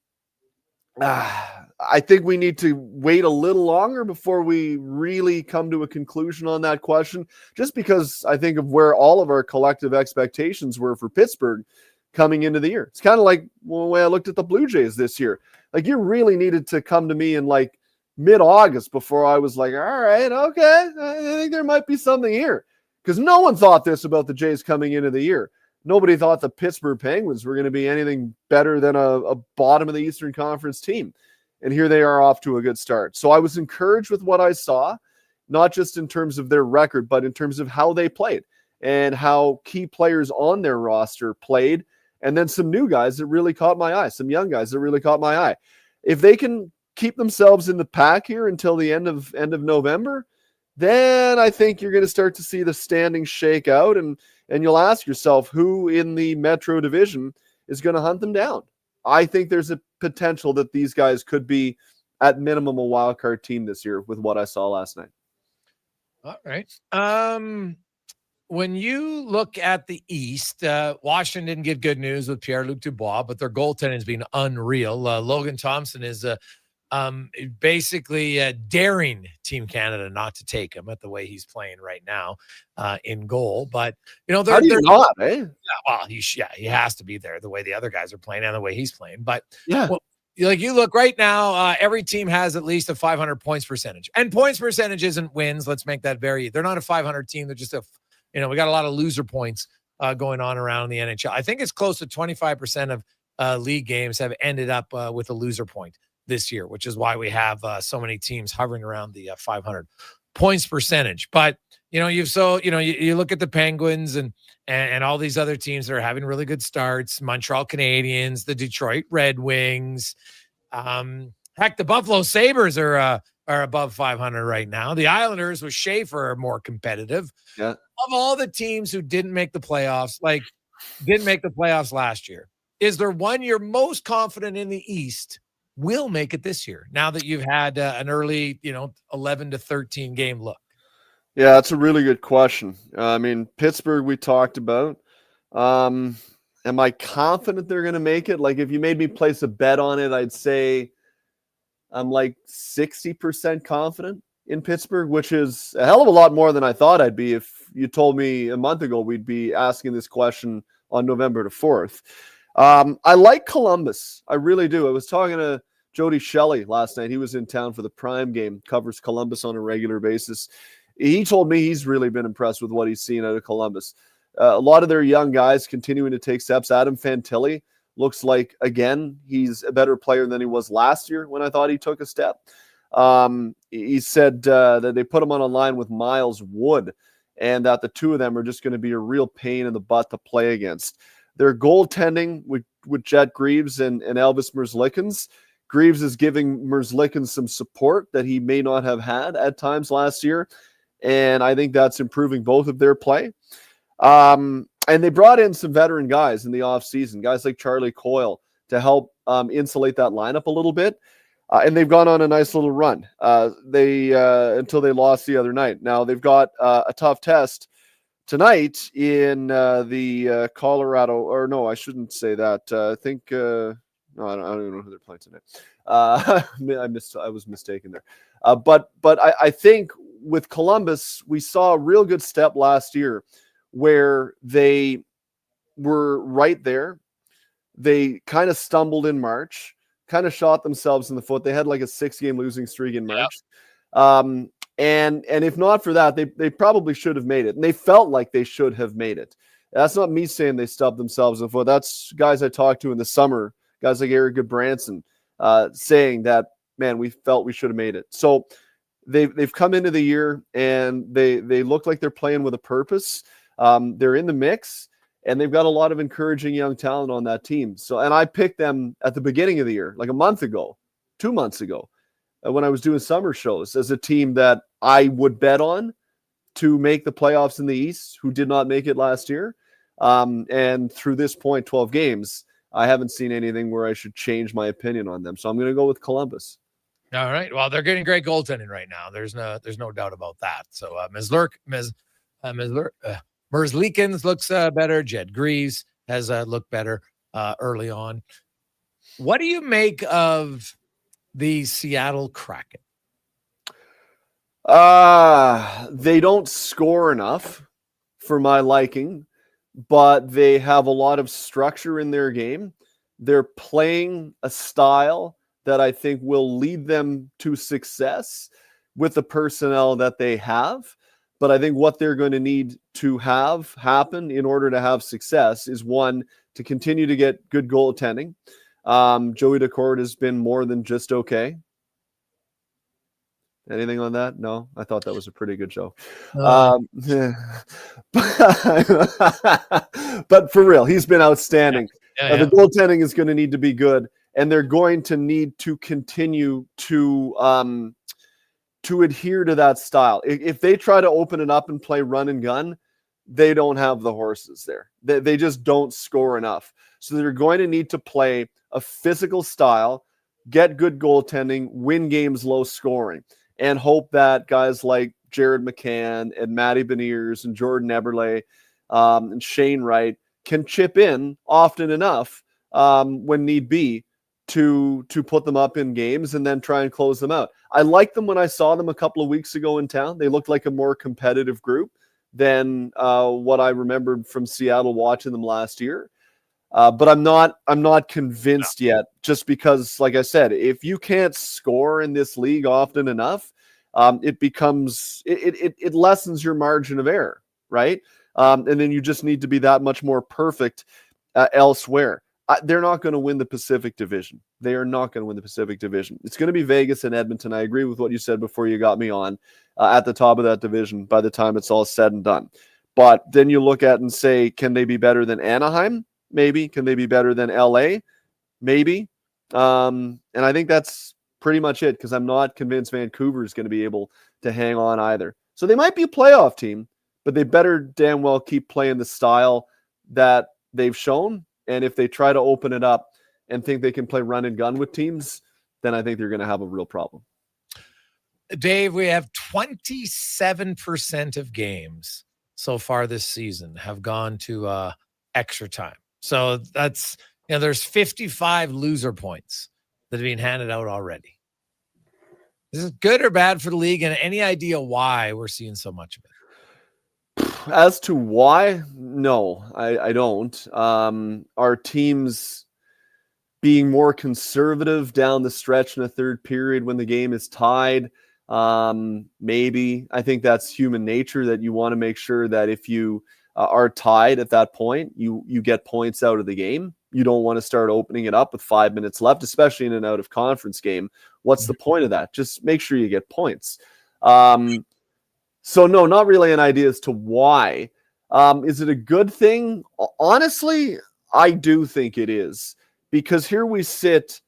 I think we need to wait a little longer before we really come to a conclusion on that question, just because I think of where all of our collective expectations were for Pittsburgh coming into the year. It's kind of like the way I looked at the Blue Jays this year. Like, you really needed to come to me in like mid-August before I was like, all right, okay, I think there might be something here. Because no one thought this about the Jays coming into the year. Nobody thought the Pittsburgh Penguins were going to be anything better than a bottom of the Eastern Conference team. And here they are off to a good start. So I was encouraged with what I saw, not just in terms of their record, but in terms of how they played and how key players on their roster played. And then some new guys that really caught my eye, some young guys that really caught my eye. If they can keep themselves in the pack here until the end of November, then I think you're going to start to see the standings shake out, and you'll ask yourself who in the Metro Division is going to hunt them down. I think there's a potential that these guys could be at minimum a wild card team this year with what I saw last night. All right. When you look at the East, Washington didn't get good news with Pierre-Luc Dubois, but their goaltending has been unreal. Logan Thompson is basically daring Team Canada not to take him at the way he's playing right now in goal. But, how do you not, eh? Yeah, well, he has to be there the way the other guys are playing and the way he's playing. But yeah, well, like you look right now, every team has at least a 500 points percentage, and points percentage isn't wins. Let's make that they're not a 500 team. They're just we got a lot of loser points going on around the NHL. I think it's close to 25% of league games have ended up with a loser point this year, which is why we have so many teams hovering around the 500 points percentage. But you look at the Penguins and all these other teams that are having really good starts: Montreal Canadiens, the Detroit Red Wings, heck, the Buffalo Sabres are above 500 right now. The Islanders with Schaefer are more competitive. Yeah. Of all the teams who didn't make the playoffs last year, is there one you're most confident in the East will make it this year, now that you've had an early 11 to 13 game look? Yeah, that's a really good question. I mean, Pittsburgh we talked about. Am I confident they're going to make it? Like, if you made me place a bet on it, I'd say I'm like 60% confident in Pittsburgh, which is a hell of a lot more than I thought I'd be. If you told me a month ago we'd be asking this question on November the 4th. I like Columbus. I really do. I was talking to Jody Shelley last night. He was in town for the Prime game, covers Columbus on a regular basis. He told me he's really been impressed with what he's seen out of Columbus. A lot of their young guys continuing to take steps. Adam Fantilli looks like, again, he's a better player than he was last year when I thought he took a step. He said that they put him on a line with Miles Wood, and that the two of them are just going to be a real pain in the butt to play against. Their goaltending with Jet Greaves and Elvis Merzlikins. Greaves is giving Merzlikins some support that he may not have had at times last year, and I think that's improving both of their play. And they brought in some veteran guys in the offseason, guys like Charlie Coyle, to help insulate that lineup a little bit. And they've gone on a nice little run. Until they lost the other night. Now they've got a tough test tonight in the Colorado, or no, I shouldn't say that. I think no, I don't even know who they're playing tonight. I was mistaken there. But I think with Columbus, we saw a real good step last year where they were right there. They kind of stumbled in March, kind of shot themselves in the foot. They had like a 6-game losing streak in March. And if not for that, they probably should have made it. And they felt like they should have made it. That's not me saying they stubbed themselves in the foot. That's guys I talked to in the summer, guys like Eric Goodbranson, saying that, man, we felt we should have made it. So they've come into the year and they look like they're playing with a purpose. They're in the mix, and they've got a lot of encouraging young talent on that team. So, and I picked them at the beginning of the year, like a month ago, 2 months ago, when I was doing summer shows, as a team that I would bet on to make the playoffs in the East, who did not make it last year. And through this point, 12 games, I haven't seen anything where I should change my opinion on them. So I'm going to go with Columbus. All right. Well, they're getting great goaltending right now. There's no doubt about that. So Merzlikins looks better. Jed Greaves has looked better early on. What do you make of the Seattle Kraken? They don't score enough for my liking, but they have a lot of structure in their game. They're playing a style that I think will lead them to success with the personnel that they have. But I think what they're going to need to have happen in order to have success is, one, to continue to get good goaltending. Joey Decourt has been more than just okay. Anything on that? No, I thought that was a pretty good show. But for real, he's been outstanding. The goaltending is going to need to be good, and they're going to need to continue to adhere to that style. If they try to open it up and play run and gun, they don't have the horses there. They just don't score enough. So they're going to need to play a physical style, get good goaltending, win games low scoring, and hope that guys like Jared McCann and Matty Beniers and Jordan Eberle and Shane Wright can chip in often enough when need be to put them up in games and then try and close them out. I liked them when I saw them a couple of weeks ago in town. They looked like a more competitive group than what I remembered from Seattle watching them last year. But I'm not convinced yet, just because, like I said, if you can't score in this league often enough, it lessens your margin of error, right? And then you just need to be that much more perfect elsewhere. They're not going to win the Pacific Division. They are not going to win the Pacific Division. It's going to be Vegas and Edmonton. I agree with what you said before you got me on at the top of that division by the time it's all said and done. But then you look at and say, can they be better than Anaheim? Maybe. Can they be better than LA? Maybe. And I think that's pretty much it, because I'm not convinced Vancouver is going to be able to hang on either. So they might be a playoff team, but they better damn well keep playing the style that they've shown. And if they try to open it up and think they can play run and gun with teams, then I think they're going to have a real problem. Dave, we have 27% of games so far this season have gone to extra time. So that's, there's 55 loser points that have been handed out already. Is it good or bad for the league? And any idea why we're seeing so much of it? As to why, no, I don't. Are teams being more conservative down the stretch in the third period when the game is tied? Maybe. I think that's human nature, that you want to make sure that if you are tied at that point, you get points out of the game. You don't want to start opening it up with 5 minutes left, especially in an out of conference game. What's the point of that? Just make sure you get points. So no, not really an idea as to why. Is it a good thing? Honestly, I do think it is, because here we sit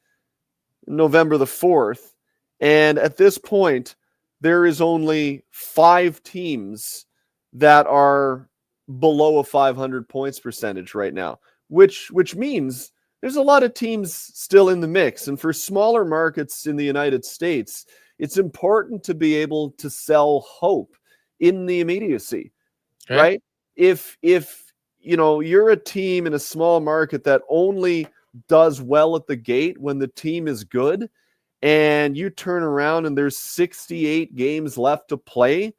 November the 4th, and at this point, there is only 5 teams that are below a 500 points percentage right now, which means there's a lot of teams still in the mix. And for smaller markets in the United States, it's important to be able to sell hope in the immediacy, right? If you're a team in a small market that only does well at the gate when the team is good, and you turn around and there's 68 games left to play,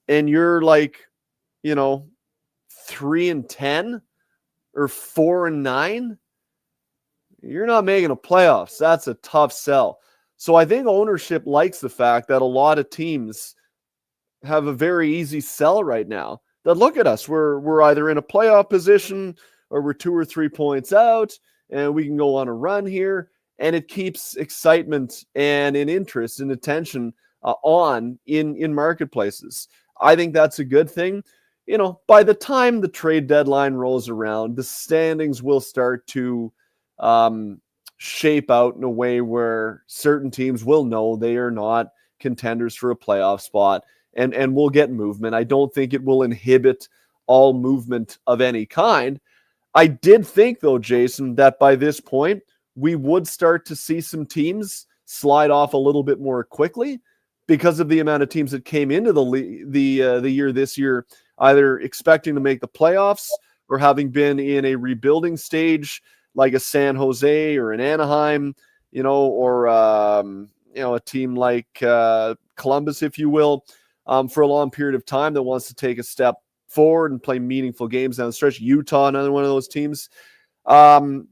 and you're like, 3-10 or 4-9, you're not making the playoffs. That's a tough sell. So I think ownership likes the fact that a lot of teams have a very easy sell right now. That look at us, we're either in a playoff position or we're 2 or 3 points out, and we can go on a run here. And it keeps excitement and an interest and attention on in marketplaces. I think that's a good thing. By the time the trade deadline rolls around, the standings will start to shape out in a way where certain teams will know they are not contenders for a playoff spot, and we'll get movement. I don't think it will inhibit all movement of any kind. I did think, though, Jason, that by this point, we would start to see some teams slide off a little bit more quickly because of the amount of teams that came into the year this year, either expecting to make the playoffs or having been in a rebuilding stage like a San Jose or an Anaheim. or a team like Columbus, if you will, for a long period of time that wants to take a step forward and play meaningful games down the stretch. Utah, another one of those teams. I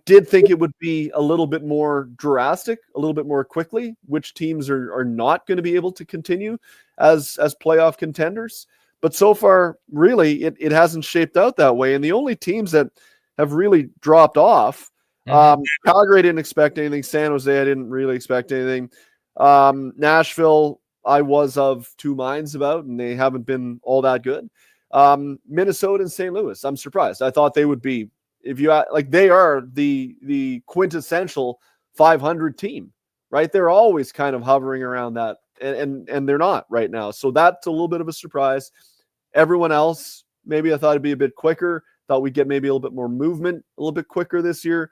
did think it would be a little bit more drastic, a little bit more quickly, which teams are not going to be able to continue as playoff contenders. But so far, really, it hasn't shaped out that way. And the only teams that have really dropped off, Calgary, I didn't expect anything. San Jose, I didn't really expect anything. Nashville, I was of two minds about, and they haven't been all that good. Minnesota and St. Louis, I'm surprised. I thought they would be, they are the quintessential 500 team, right? They're always kind of hovering around that, and they're not right now. So that's a little bit of a surprise. Everyone else, maybe I thought it'd be a bit quicker. Thought we'd get maybe a little bit more movement a little bit quicker this year.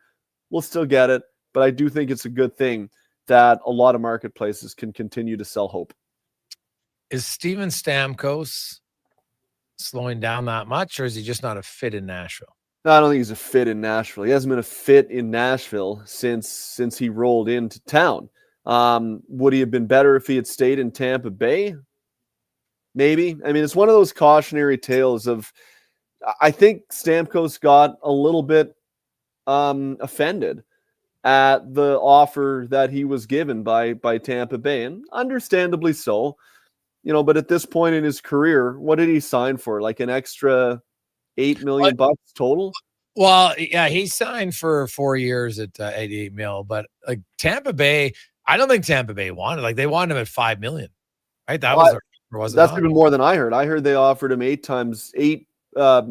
We'll still get it, but I do think it's a good thing that a lot of marketplaces can continue to sell hope. Is Steven Stamkos slowing down that much, or is he just not a fit in Nashville? No, I don't think he's a fit in Nashville. He hasn't been a fit in Nashville since he rolled into town. Would he have been better if he had stayed in Tampa Bay? Maybe. I mean, it's one of those cautionary tales of, I think Stamkos got a little bit offended at the offer that he was given by Tampa Bay, and understandably so. But at this point in his career, what did he sign for? Like an extra $8 million total? Well, yeah, he signed for 4 years at 88 mil, but like Tampa Bay, I don't think Tampa Bay wanted. Like they wanted him at $5 million, right? That's even more than I heard. I heard they offered him 8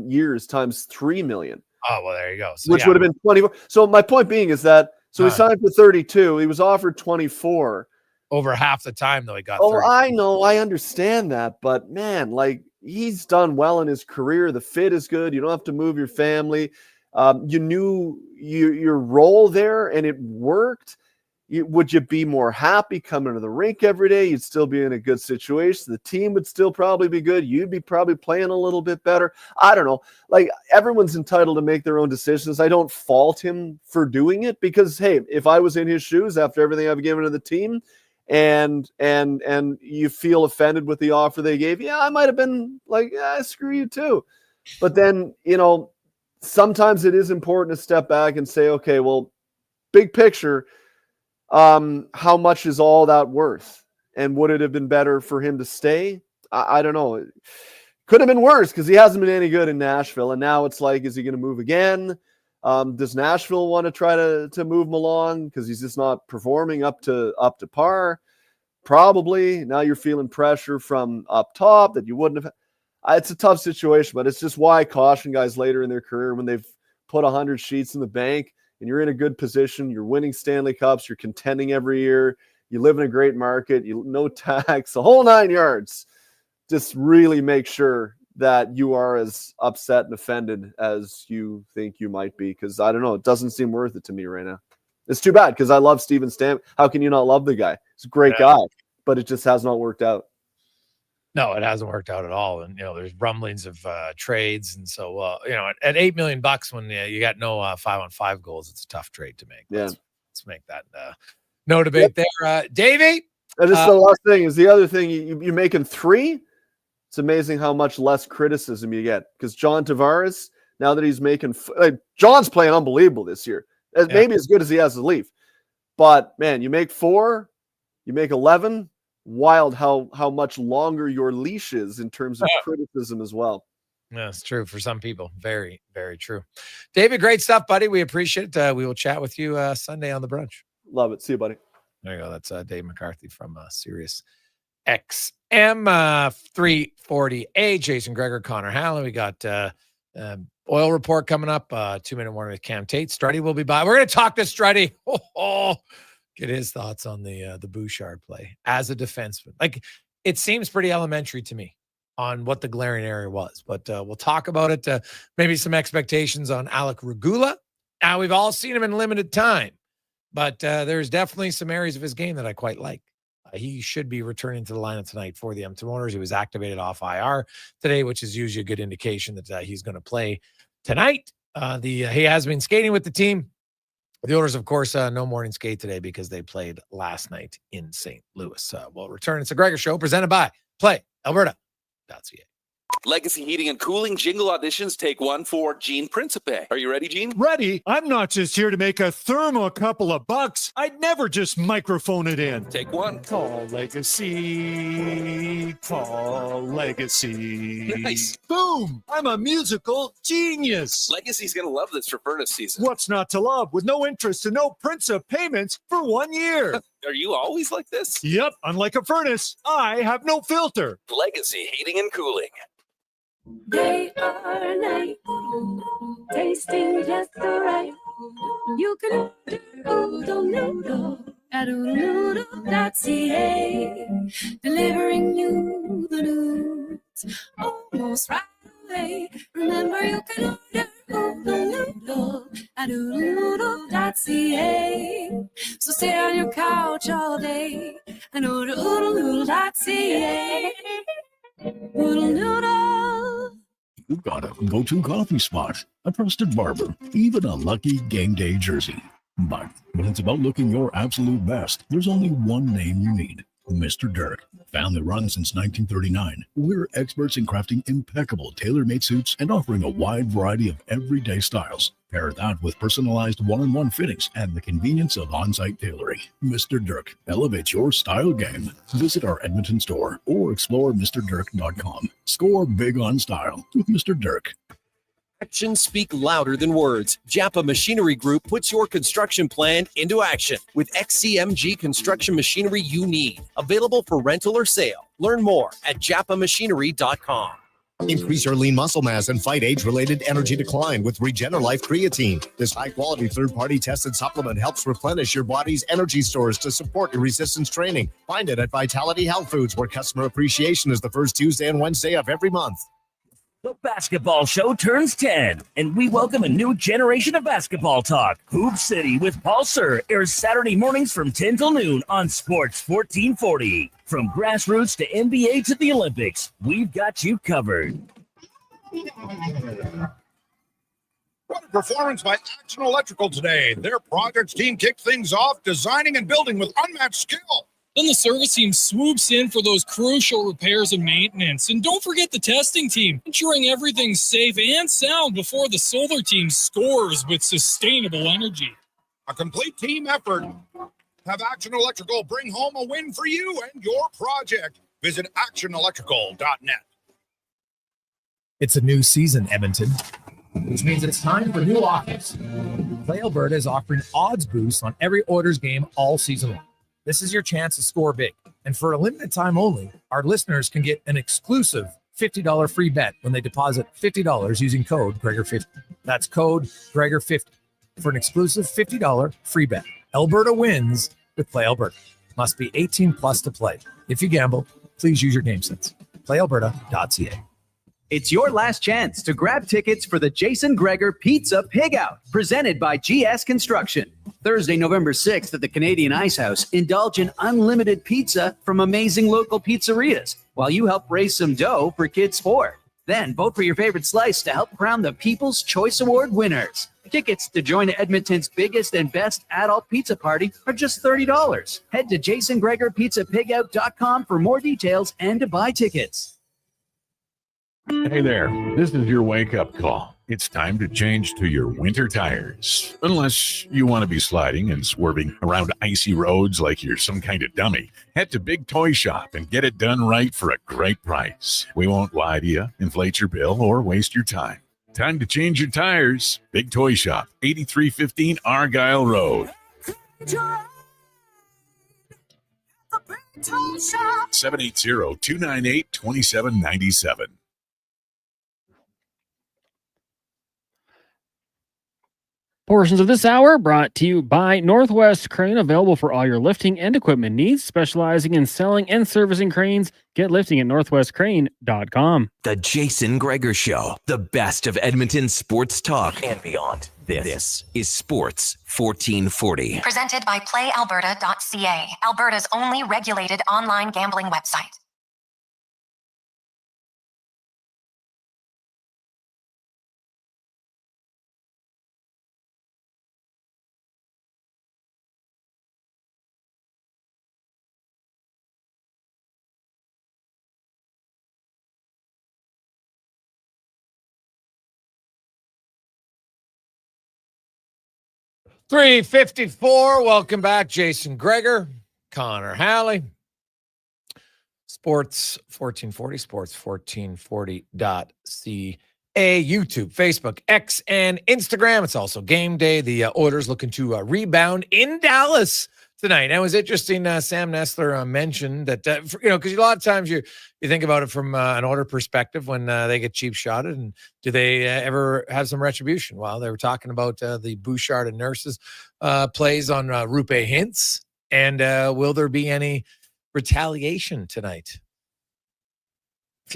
years times $3 million. Oh well, there you go. So, which would have been 24. So my point being is that he signed for 32. He was offered 24. Over half the time, though, he got. Oh, 30. I know, I understand that, but man, like he's done well in his career. The fit is good. You don't have to move your family. You knew your role there, and it worked. Would you be more happy coming to the rink every day? You'd still be in a good situation. The team would still probably be good. You'd be probably playing a little bit better. I don't know. Like everyone's entitled to make their own decisions. I don't fault him for doing it because, hey, if I was in his shoes after everything I've given to the team, and you feel offended with the offer they gave, yeah, I might have been like, yeah, screw you too. But then, sometimes it is important to step back and say, okay, well, big picture, how much is all that worth? And would it have been better for him to stay? I don't know. It could have been worse because he hasn't been any good in Nashville. And now it's like, is he going to move again? Does Nashville want to try to move him along because he's just not performing up to par? Probably. Now you're feeling pressure from up top that you wouldn't have. It's a tough situation, but it's just why I caution guys later in their career when they've put 100 sheets in the bank and you're in a good position, you're winning Stanley Cups, you're contending every year, you live in a great market, no tax, the whole 9 yards. Just really make sure that you are as upset and offended as you think you might be. Because I don't know, it doesn't seem worth it to me right now. It's too bad because I love Steven Stamkos. How can you not love the guy? He's a great guy, but it just has not worked out. No, it hasn't worked out at all. And, there's rumblings of trades. And so, at $8 million when you got no 5-on-5 goals, it's a tough trade to make. Yeah. Let's make that no debate there. Davey? And just the last thing is the other thing, you're making 3. It's amazing how much less criticism you get because John Tavares, now that he's making John's playing unbelievable this year, maybe as good as he has to leave. But man, you make 4, you make 11. Wild how much longer your leash is in terms of criticism as well. Yeah, it's true for some people. Very, very true. David, great stuff, buddy. We appreciate it. We will chat with you Sunday on the brunch. Love it. See you, buddy. There you go. That's Dave McCarthy from Sirius XM 340A. Jason Gregor, Connor Halley. We got oil report coming up. 2-minute warning with Cam Tate. Struddy will be by. We're going to talk to Struddy. Get his thoughts on the Bouchard play as a defenseman. Like, it seems pretty elementary to me on what the glaring area was, but we'll talk about it. Maybe some expectations on Alec Regula. Now, we've all seen him in limited time, but there's definitely some areas of his game that I quite like. He should be returning to the lineup tonight for the Edmonton Oilers. He was activated off IR today, which is usually a good indication that he's going to play tonight. He has been skating with the team. The Oilers, of course, no morning skate today because they played last night in St. Louis. We'll return. It's the Gregor Show presented by PlayAlberta.ca. Legacy Heating and Cooling jingle auditions, take one for Gene Principe. Are you ready, Gene? Ready? I'm not just here to make a thermo a couple of bucks. I'd never just microphone it in. Take one. Call Legacy. Call Legacy. Nice. Boom! I'm a musical genius. Legacy's going to love this for furnace season. What's not to love? With no interest and no Principe payments for 1 year. Are you always like this? Yep, unlike a furnace, I have no filter. Legacy Heating and Cooling. Day or night, tasting just the right. You can order noodle at oodle-noodle.ca, delivering you the news almost right away. Remember, you can order noodle at oodle-noodle.ca. So stay on your couch all day and order oodle-noodle.ca. Oodle-noodle. You've got a go-to coffee spot, a trusted barber, even a lucky game day jersey. But when it's about looking your absolute best, there's only one name you need: Mr. Dirk. Family run since 1939, we're experts in crafting impeccable tailor-made suits and offering a wide variety of everyday styles. Pair that with personalized one-on-one fittings and the convenience of on-site tailoring. Mr. Dirk elevates your style game. Visit our Edmonton store or explore MrDirk.com. Score big on style with Mr. Dirk. Actions speak louder than words. Japa Machinery Group puts your construction plan into action with XCMG construction machinery you need. Available for rental or sale. Learn more at japamachinery.com. Increase your lean muscle mass and fight age-related energy decline with Regenerlife Creatine. This high-quality third-party tested supplement helps replenish your body's energy stores to support your resistance training. Find it at Vitality Health Foods, where customer appreciation is the first Tuesday and Wednesday of every month. The basketball show turns 10, and we welcome a new generation of basketball talk. Hoop City with Paul Sir airs Saturday mornings from 10 till noon on Sports 1440. From grassroots to NBA to the Olympics, we've got you covered. What a performance by Action Electrical today. Their projects team kicked things off, designing and building with unmatched skill. Then the service team swoops in for those crucial repairs and maintenance. And don't forget the testing team, ensuring everything's safe and sound before the solar team scores with sustainable energy. A complete team effort. Have Action Electrical bring home a win for you and your project. Visit actionelectrical.net. It's a new season, Edmonton, which means it's time for new offers. Play Alberta is offering odds boosts on every Oilers game all season long. This is your chance to score big. And for a limited time only, our listeners can get an exclusive $50 free bet when they deposit $50 using code Gregor50. That's code Gregor50 for an exclusive $50 free bet. Alberta wins with Play Alberta. Must be 18 plus to play. If you gamble, please use your game sense. PlayAlberta.ca. It's your last chance to grab tickets for the Jason Gregor Pizza Pig Out, presented by GS Construction. Thursday, November 6th at the Canadian Ice House, indulge in unlimited pizza from amazing local pizzerias while you help raise some dough for Kids Sport. Then vote for your favorite slice to help crown the People's Choice Award winners. Tickets to join Edmonton's biggest and best adult pizza party are just $30. Head to jasongregorpizzapigout.com for more details and to buy tickets. Hey there, this is your wake-up call. It's time to change to your winter tires. Unless you want to be sliding and swerving around icy roads like you're some kind of dummy. Head to Big Toy Shop and get it done right for a great price. We won't lie to you, inflate your bill, or waste your time. Time to change your tires. Big Toy Shop, 8315 Argyle Road. 780-298-2797. Portions of this hour brought to you by Northwest Crane, available for all your lifting and equipment needs, specializing in selling and servicing cranes. Get lifting at northwestcrane.com. The Jason Gregor Show, the best of Edmonton sports talk and beyond. This is Sports 1440. Presented by PlayAlberta.ca, Alberta's only regulated online gambling website. 3:54. Welcome back, Jason Gregor, Connor Halley. Sports 1440, sports1440.ca, YouTube, Facebook, X, and Instagram. It's also game day. The Oilers looking to rebound in Dallas tonight. And it was interesting. Sam Nestler mentioned that, because a lot of times you think about it from an Oiler perspective when they get cheap shotted, and do they ever have some retribution? Well, they were talking about the Bouchard and Nurses plays on Rupe Hintz, and will there be any retaliation tonight?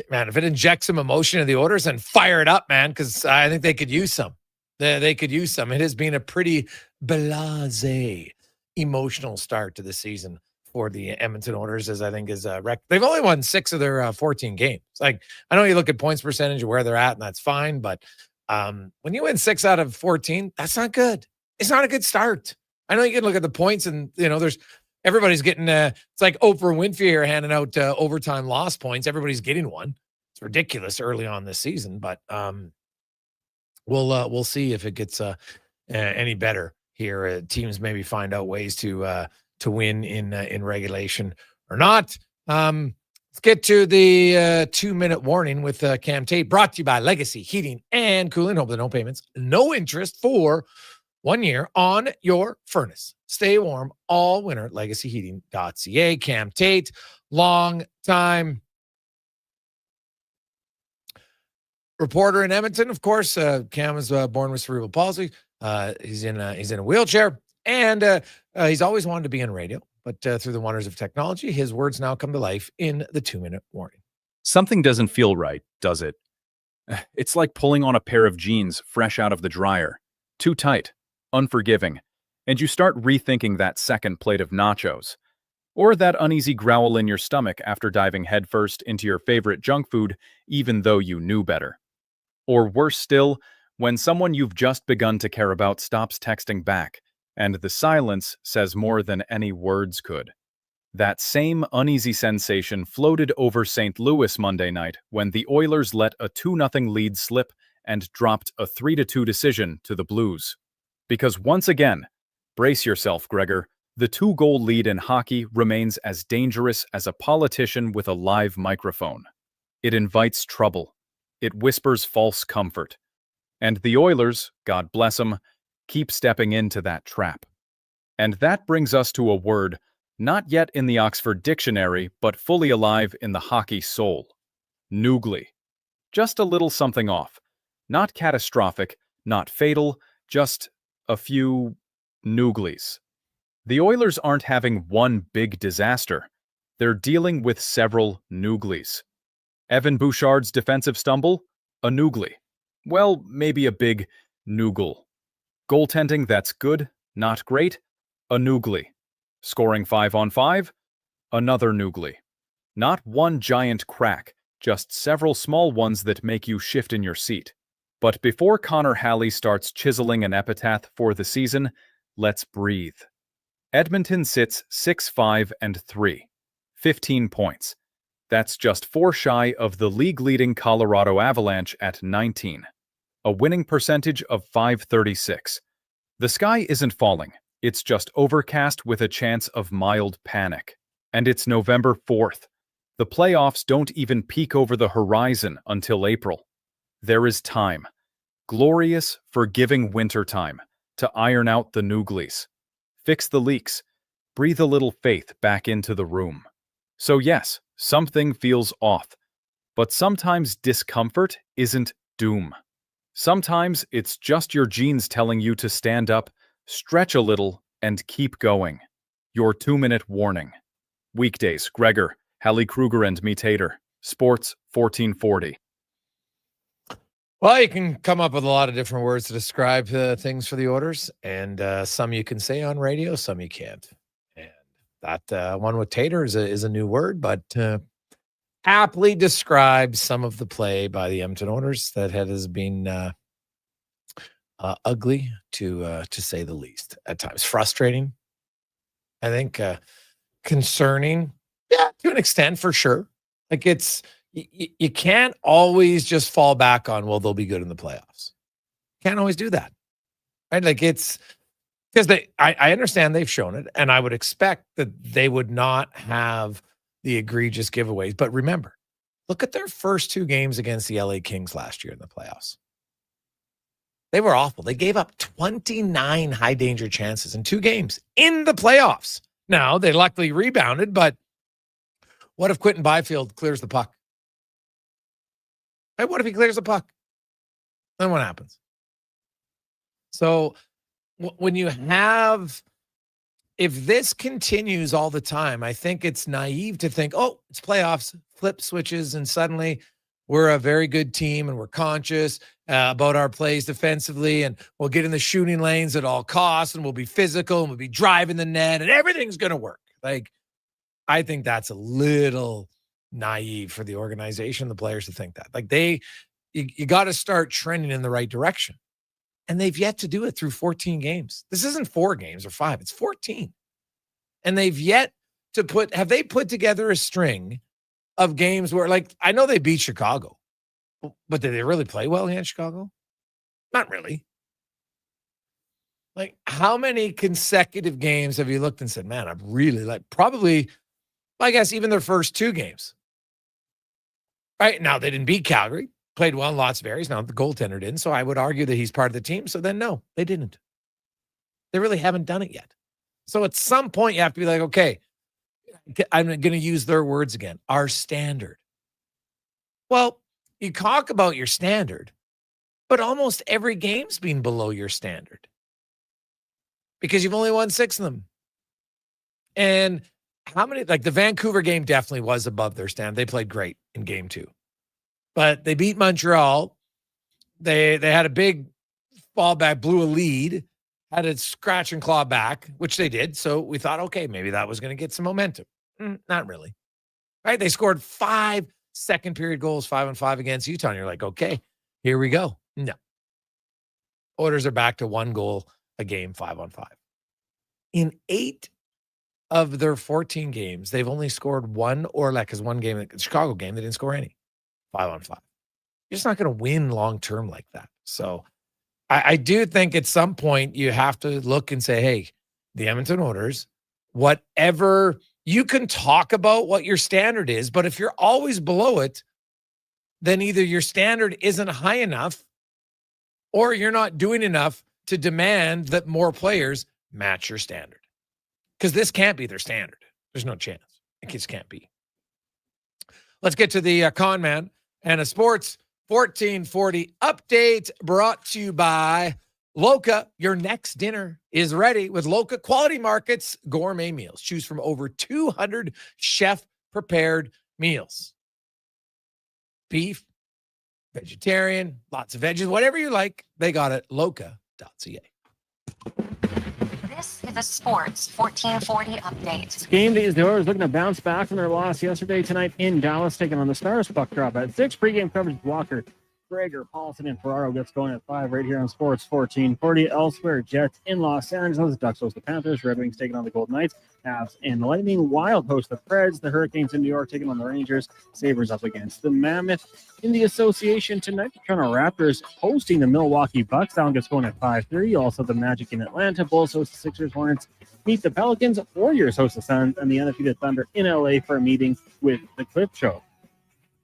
Man, if it injects some emotion in the Oilers, and fire it up, man, because I think they could use some. They could use some. It has been a pretty blasé, emotional start to the season for the Edmonton Oilers, as I think is they've only won 6 of their 14 games. Like, I know you look at points percentage of where they're at, and that's fine, but when you win 6 out of 14, that's not good. It's not a good start. I know you can look at the points, and there's everybody's getting it's like Oprah Winfrey here handing out overtime loss points. Everybody's getting one. It's ridiculous early on this season, but we'll see if it gets any better here. Teams maybe find out ways to win in regulation or not. Let's get to the 2-minute warning with Cam Tate, brought to you by Legacy Heating and Cooling. Home with no payments, no interest for 1 year on your furnace. Stay warm all winter at legacyheating.ca. Cam Tate, long time reporter in Edmonton. Of course, Cam was born with cerebral palsy. He's in a wheelchair, and he's always wanted to be on radio. But through the wonders of technology, his words now come to life in the 2-minute warning. Something doesn't feel right, does it? It's like pulling on a pair of jeans fresh out of the dryer. Too tight, unforgiving, and you start rethinking that second plate of nachos, or that uneasy growl in your stomach after diving headfirst into your favorite junk food, even though you knew better. Or worse still, when someone you've just begun to care about stops texting back, and the silence says more than any words could. That same uneasy sensation floated over St. Louis Monday night when the Oilers let a 2-0 lead slip and dropped a 3-2 decision to the Blues. Because once again, brace yourself, Gregor, the 2-goal lead in hockey remains as dangerous as a politician with a live microphone. It invites trouble. It whispers false comfort. And the Oilers, God bless them, keep stepping into that trap. And that brings us to a word not yet in the Oxford Dictionary, but fully alive in the hockey soul. Noogly. Just a little something off. Not catastrophic, not fatal, just a few nooglies. The Oilers aren't having one big disaster. They're dealing with several nooglies. Evan Bouchard's defensive stumble? A noogly. Well, maybe a big noogle. Goaltending that's good, not great? A noogly. Scoring 5-on-5? Another noogly. Not one giant crack, just several small ones that make you shift in your seat. But before Connor Halley starts chiseling an epitaph for the season, let's breathe. Edmonton sits 6-5-3, 15 points. That's just 4 shy of the league-leading Colorado Avalanche at 19. A winning percentage of .536. The sky isn't falling. It's just overcast with a chance of mild panic. And it's November 4th. The playoffs don't even peek over the horizon until April. There is time. Glorious, forgiving winter time to iron out the nooglies. Fix the leaks. Breathe a little faith back into the room. So yes, something feels off. But sometimes discomfort isn't doom. Sometimes it's just your genes telling you to stand up, stretch a little, and keep going. Your 2-minute warning. Weekdays, Gregor, Halley Kruger, and me, Tater. Sports 1440. Well, you can come up with a lot of different words to describe things for the Oilers, and some you can say on radio, some you can't. And that one with Tater is a new word, but aptly describes some of the play by the Edmonton Oilers that has been ugly, to say the least. At times frustrating, I think, concerning, yeah, to an extent, for sure. Like, it's you can't always just fall back on, well, they'll be good in the playoffs. Can't always do that, right? Like, it's Because I understand they've shown it, and I would expect that they would not have the egregious giveaways. But remember, look at their first 2 games against the LA Kings last year in the playoffs. They were awful. They gave up 29 high danger chances in 2 games in the playoffs. Now, they luckily rebounded, but what if Quentin Byfield clears the puck? Right? What if he clears the puck? Then what happens? So when you have, if this continues all the time, I think it's naive to think, oh, it's playoffs, flip switches, and suddenly we're a very good team and we're conscious about our plays defensively, and we'll get in the shooting lanes at all costs, and we'll be physical, and we'll be driving the net, and everything's going to work. Like, I think that's a little naive for the organization, the players to think that. Like, you got to start trending in the right direction. And they've yet to do it through 14 games. This isn't 4 games or 5, it's 14. And they've yet to have they put together a string of games where, like, I know they beat Chicago, but did they really play well against Chicago? Not really. Like, how many consecutive games have you looked and said, man, I'm really probably, I guess, even their first 2 games. Right now, they didn't beat Calgary. Played well in lots of areas. Now, the goaltender didn't, so I would argue that he's part of the team. So then, no, they didn't. They really haven't done it yet. So at some point, you have to be like, okay, I'm going to use their words again, our standard. Well, you talk about your standard, but almost every game's been below your standard because you've only won 6 of them. And how many, like the Vancouver game definitely was above their standard. They played great in game 2. But they beat Montreal. They had a big fallback, blew a lead, had a scratch and claw back, which they did. So we thought, okay, maybe that was going to get some momentum. Not really. Right? They scored 5 second period goals, 5-on-5 against Utah. And you're like, okay, here we go. No. Oilers are back to 1 goal a game, 5-on-5. In 8 of their 14 games, they've only scored 1 or less, because one game, the Chicago game, they didn't score any. 5-on-5. You're just not going to win long-term like that. So I do think at some point you have to look and say, hey, the Edmonton Oilers, whatever, you can talk about what your standard is, but if you're always below it, then either your standard isn't high enough or you're not doing enough to demand that more players match your standard. Because this can't be their standard. There's no chance. It just can't be. Let's get to the con man and a sports 1440 update brought to you by Loca. Your next dinner is ready with Loca Quality Markets gourmet meals. Choose from over 200 chef-prepared meals. Beef, vegetarian, lots of veggies, whatever you like, they got it. Loca.ca. This is a sports 1440 update. Game day is the Oilers looking to bounce back from their loss yesterday. Tonight in Dallas, taking on the Stars. Puck drop at 6. Pre-game coverage with Walker, Gregor, Paulson, and Ferraro gets going at 5 right here on Sports 1440. Elsewhere, Jets in Los Angeles. Ducks host the Panthers. Red Wings taking on the Golden Knights. Avs and the Lightning. Wild host the Preds. The Hurricanes in New York taking on the Rangers. Sabres up against the Mammoth. In the association tonight, the Toronto Raptors hosting the Milwaukee Bucks. That one gets going at 5:30. Also the Magic in Atlanta. Bulls host the Sixers. Hornets meet the Pelicans. Warriors host the Suns. And the undefeated Thunder in LA for a meeting with the Cliff Show.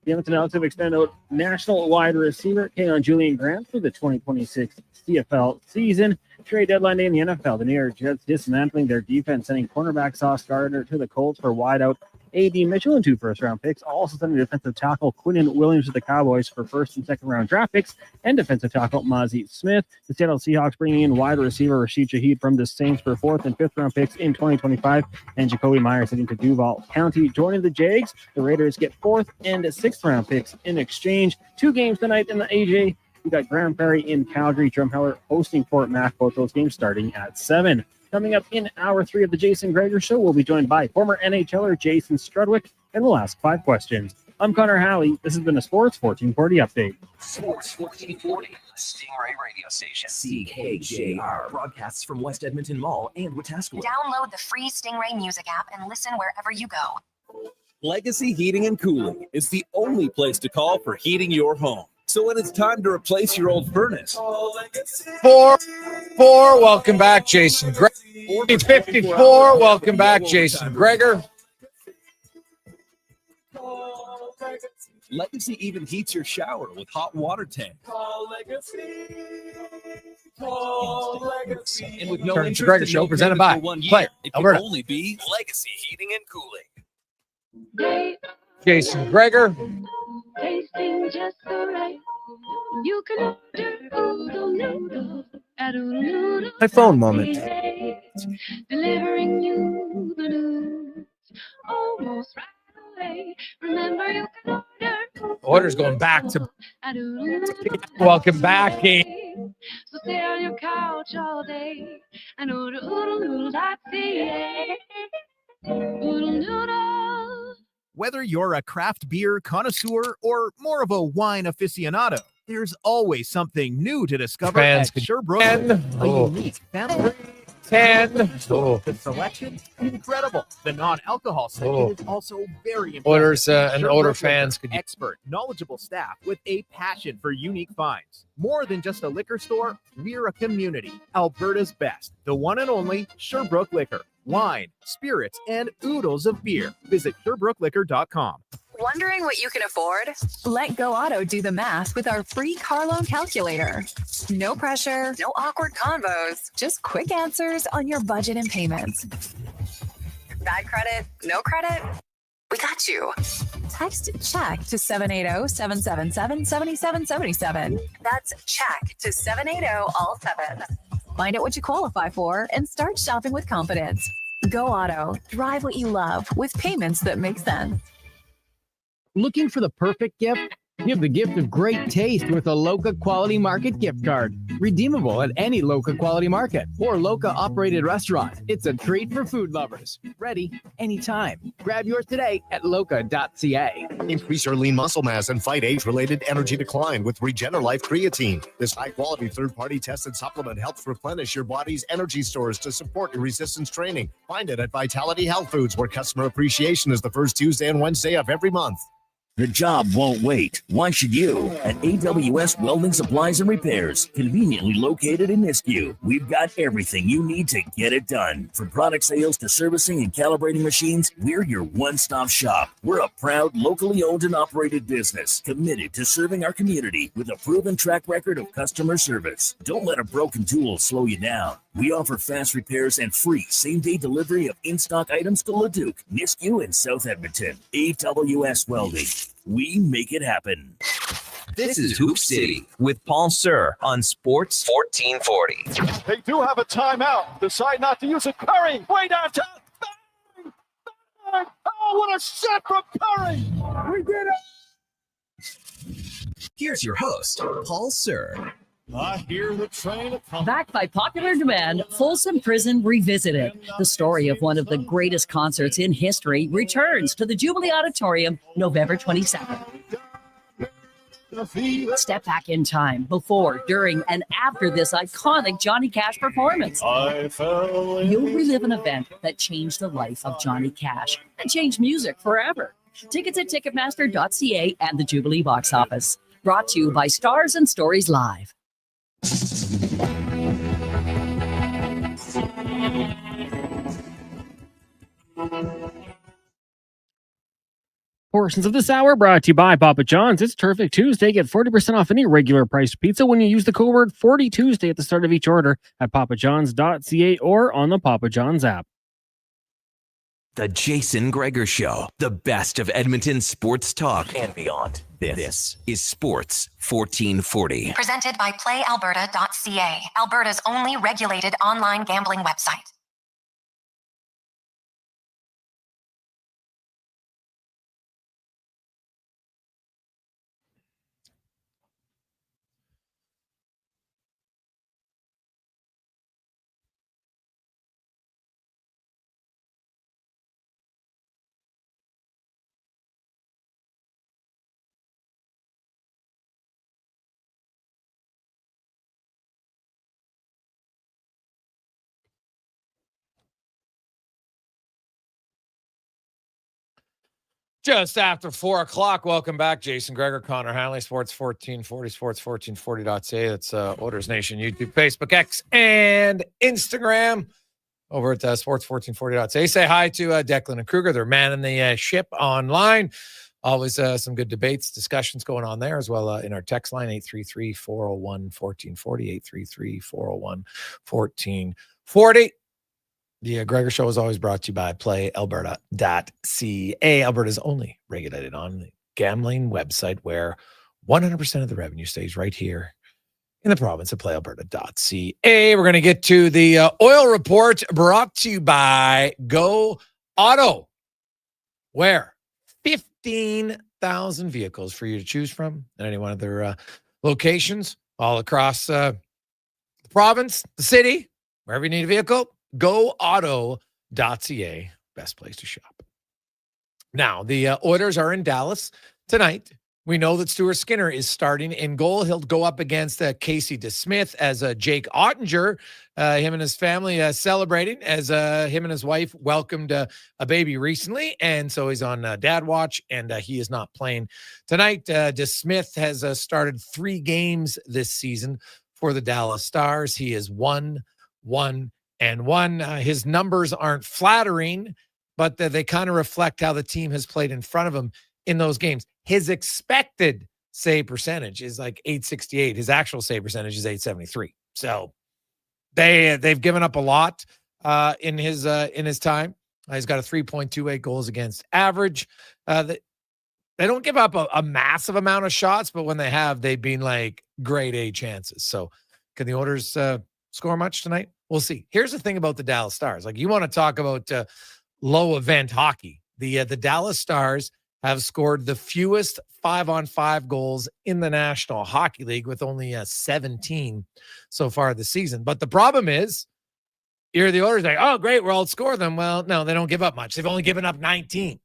The Edmonton Elks have extended out national wide receiver Keon Julian Grant for the 2026 CFL season. Trade deadline day in the NFL. The New York Jets dismantling their defense, sending cornerback Sauce Gardner to the Colts for wideout A.D. Mitchell and 2 first-round picks. Also sending defensive tackle Quinnen Williams to the Cowboys for first- and second-round draft picks, and defensive tackle Mozzie Smith. The Seattle Seahawks bringing in wide receiver Rashid Shaheed from the Saints for 4th and 5th-round picks in 2025, and Jacoby Myers heading to Duval County. Joining the Jags, the Raiders get 4th and 6th-round picks in exchange. 2 games tonight in the AJ. We got Grand Prairie in Calgary, Drumheller hosting Fort Mac. Both those games starting at 7. Coming up in hour 3 of the Jason Gregor Show, we'll be joined by former NHLer Jason Strudwick, and we'll ask 5 questions. I'm Connor Halley. This has been a Sports 1440 update. Sports 1440, Stingray radio station. CKJR broadcasts from West Edmonton Mall and Wetaskiwin. Download the free Stingray music app and listen wherever you go. Legacy Heating and Cooling is the only place to call for heating your home. So when it's time to replace your old furnace, Four. Welcome back, Jason Gregor. 54. Welcome back, Jason Gregor. Legacy even heats your shower with hot water tank. And with no Turn to interest Gregor and Show, no presented payment by for 1 year, Player it can Alberta. only be Legacy Heating and Cooling. Jason Gregor. Tasting just so right. You can order oodle noodle at oodle noodle. My phone moment. Delivering you the news almost right away. Remember, you can order. Order's going back to. At oodle noodle. Welcome back, game. So stay on your couch all day and order oodle noodle.ca. Oodle noodle. Whether you're a craft beer connoisseur or more of a wine aficionado, there's always something new to discover Fans at could- Sherbrooke. And- A unique family. 10. The selection, incredible. The non-alcohol section is also very impressive. Orders and Sherbrooke order Liquor, fans could. expert, knowledgeable staff with a passion for unique finds. More than just a liquor store, we're a community. Alberta's best, the one and only Sherbrooke Liquor. Wine, spirits, and oodles of beer. Visit SherbrookeLiquor.com. Wondering what you can afford? Let Go Auto do the math with our free car loan calculator. No pressure, no awkward convos, just quick answers on your budget and payments. Bad credit? No credit? We got you. Text CHECK to 780-777-7777. That's CHECK to 780-all-7. Find out what you qualify for and start shopping with confidence. Go Auto. Drive what you love with payments that make sense. Looking for the perfect gift? Give the gift of great taste with a Loca Quality Market gift card. Redeemable at any Loca Quality Market or Loca operated restaurant. It's a treat for food lovers. Ready anytime. Grab yours today at loca.ca. Increase your lean muscle mass and fight age-related energy decline with Regener-Life Creatine. This high-quality third-party tested supplement helps replenish your body's energy stores to support your resistance training. Find it at Vitality Health Foods, where customer appreciation is the first Tuesday and Wednesday of every month. The job won't wait. Why should you? At AWS Welding Supplies and Repairs, conveniently located in Nisku, we've got everything you need to get it done. From product sales to servicing and calibrating machines, we're your one-stop shop. We're a proud, locally owned and operated business, committed to serving our community with a proven track record of customer service. Don't let a broken tool slow you down. We offer fast repairs and free same-day delivery of in-stock items to Leduc, Nisku, and South Edmonton. AWS Welding. We make it happen. This is Hoop City with Paul Sir on Sports 1440. They do have a timeout. Decide not to use it. Curry, way downtown. Bang! Bang! Oh, what a shot from Curry! We did it! Here's your host, Paul Sir. I hear the train. Backed by popular demand, Folsom Prison Revisited. The story of one of the greatest concerts in history returns to the Jubilee Auditorium November 22nd. Step back in time before, during, and after this iconic Johnny Cash performance. You'll relive an event that changed the life of Johnny Cash and changed music forever. Tickets at Ticketmaster.ca and the Jubilee box office. Brought to you by Stars and Stories Live. Portions of this hour brought to you by Papa John's. It's Terrific Tuesday. Get 40% off any regular priced pizza when you use the code word 40 Tuesday at the start of each order at papajohns.ca or on the Papa John's app. The Jason Gregor Show, the best of Edmonton sports talk and beyond. This is Sports 1440. Presented by PlayAlberta.ca, Alberta's only regulated online gambling website. Just after 4 o'clock. Welcome back. Jason Gregor, Connor Halley, Sports 1440, sports1440.ca. That's Oilers Nation, YouTube, Facebook, X, and Instagram. Over at sports1440.ca. Say hi to Declan and Kruger. They're manning the ship online. Always some good debates, discussions going on there as well in our text line, 833-401-1440, 833-401-1440. The Gregor Show is always brought to you by PlayAlberta.ca. Alberta's only regulated on gambling website where 100% of the revenue stays right here in the province of PlayAlberta.ca. We're going to get to the oil report brought to you by Go Auto, where 15,000 vehicles for you to choose from at any one of their locations all across the province, the city, wherever you need a vehicle. GoAuto.ca, best place to shop. Now, the Oilers are in Dallas tonight. We know that Stuart Skinner is starting in goal. He'll go up against Casey DeSmith as Jake Ottinger, him and his family celebrating as him and his wife welcomed a baby recently. And so he's on dad watch, and he is not playing tonight. DeSmith has started 3 games this season for the Dallas Stars. He is 1-1. His numbers aren't flattering, but they kind of reflect how the team has played in front of him in those games. His expected save percentage is like .868. His actual save percentage is .873. So they've given up a lot in his time. He's got a 3.28 goals against average. They don't give up a massive amount of shots, but when they have, they've been like grade A chances. So can the Oilers score much tonight? We'll see. Here's the thing about the Dallas Stars. Like, you want to talk about low event hockey. The Dallas Stars have scored the fewest 5-on-5 goals in the National Hockey League with only 17 so far this season. But the problem is, you're the Oilers like, oh, great, we'll outscore them. Well, no, they don't give up much. They've only given up 19.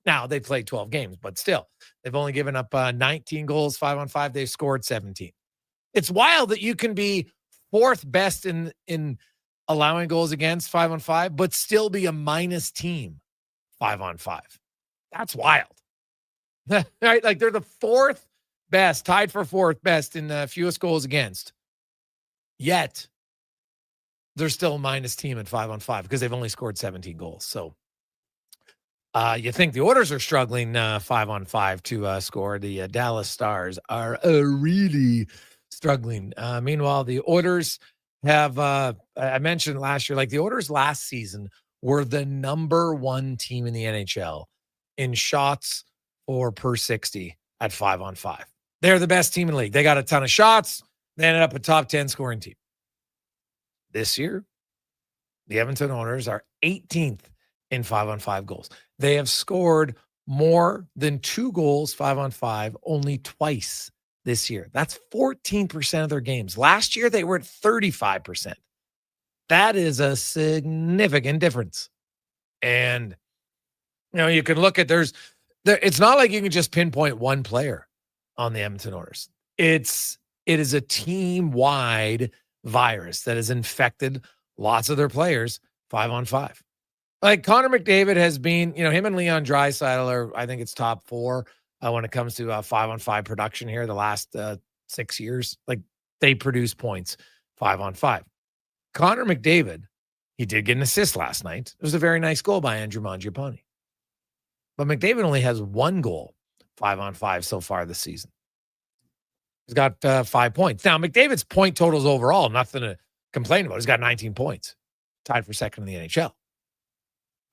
Now, they played 12 games, but still, they've only given up 19 goals, 5-on-5. They've scored 17. It's wild that you can be 4th best in allowing goals against 5-on-5, but still be a minus team 5-on-5. That's wild. Right? Like, they're the 4th best, tied for 4th best in fewest goals against. Yet, they're still a minus team at 5-on-5 because they've only scored 17 goals. So, you think the Oilers are struggling 5-on-5 to score. The Dallas Stars are really struggling. Meanwhile, the Oilers have, I mentioned last year, like the Oilers last season were the number 1 team in the NHL in shots or per 60 at 5-on-5. They're the best team in the league. They got a ton of shots. They ended up a top 10 scoring team. This year, the Edmonton Oilers are 18th in 5-on-5 goals. They have scored more than 2 goals 5-on-5 only twice this year. That's 14% of their games. Last year, they were at 35%. That is a significant difference. And, you can look at it's not like you can just pinpoint one player on the Edmonton Oilers. It is a team-wide virus that has infected lots of their players 5-on-5. Like Connor McDavid has been, him and Leon Draisaitl are, I think it's top 4 when it comes to 5-on-5 production here the last 6 years. Like, they produce points 5-on-5. Connor McDavid, he did get an assist last night. It was a very nice goal by Andrew Mangiapane. But McDavid only has 1 goal 5-on-5 so far this season. He's got 5 points. Now, McDavid's point totals overall, nothing to complain about. He's got 19 points, tied for second in the NHL.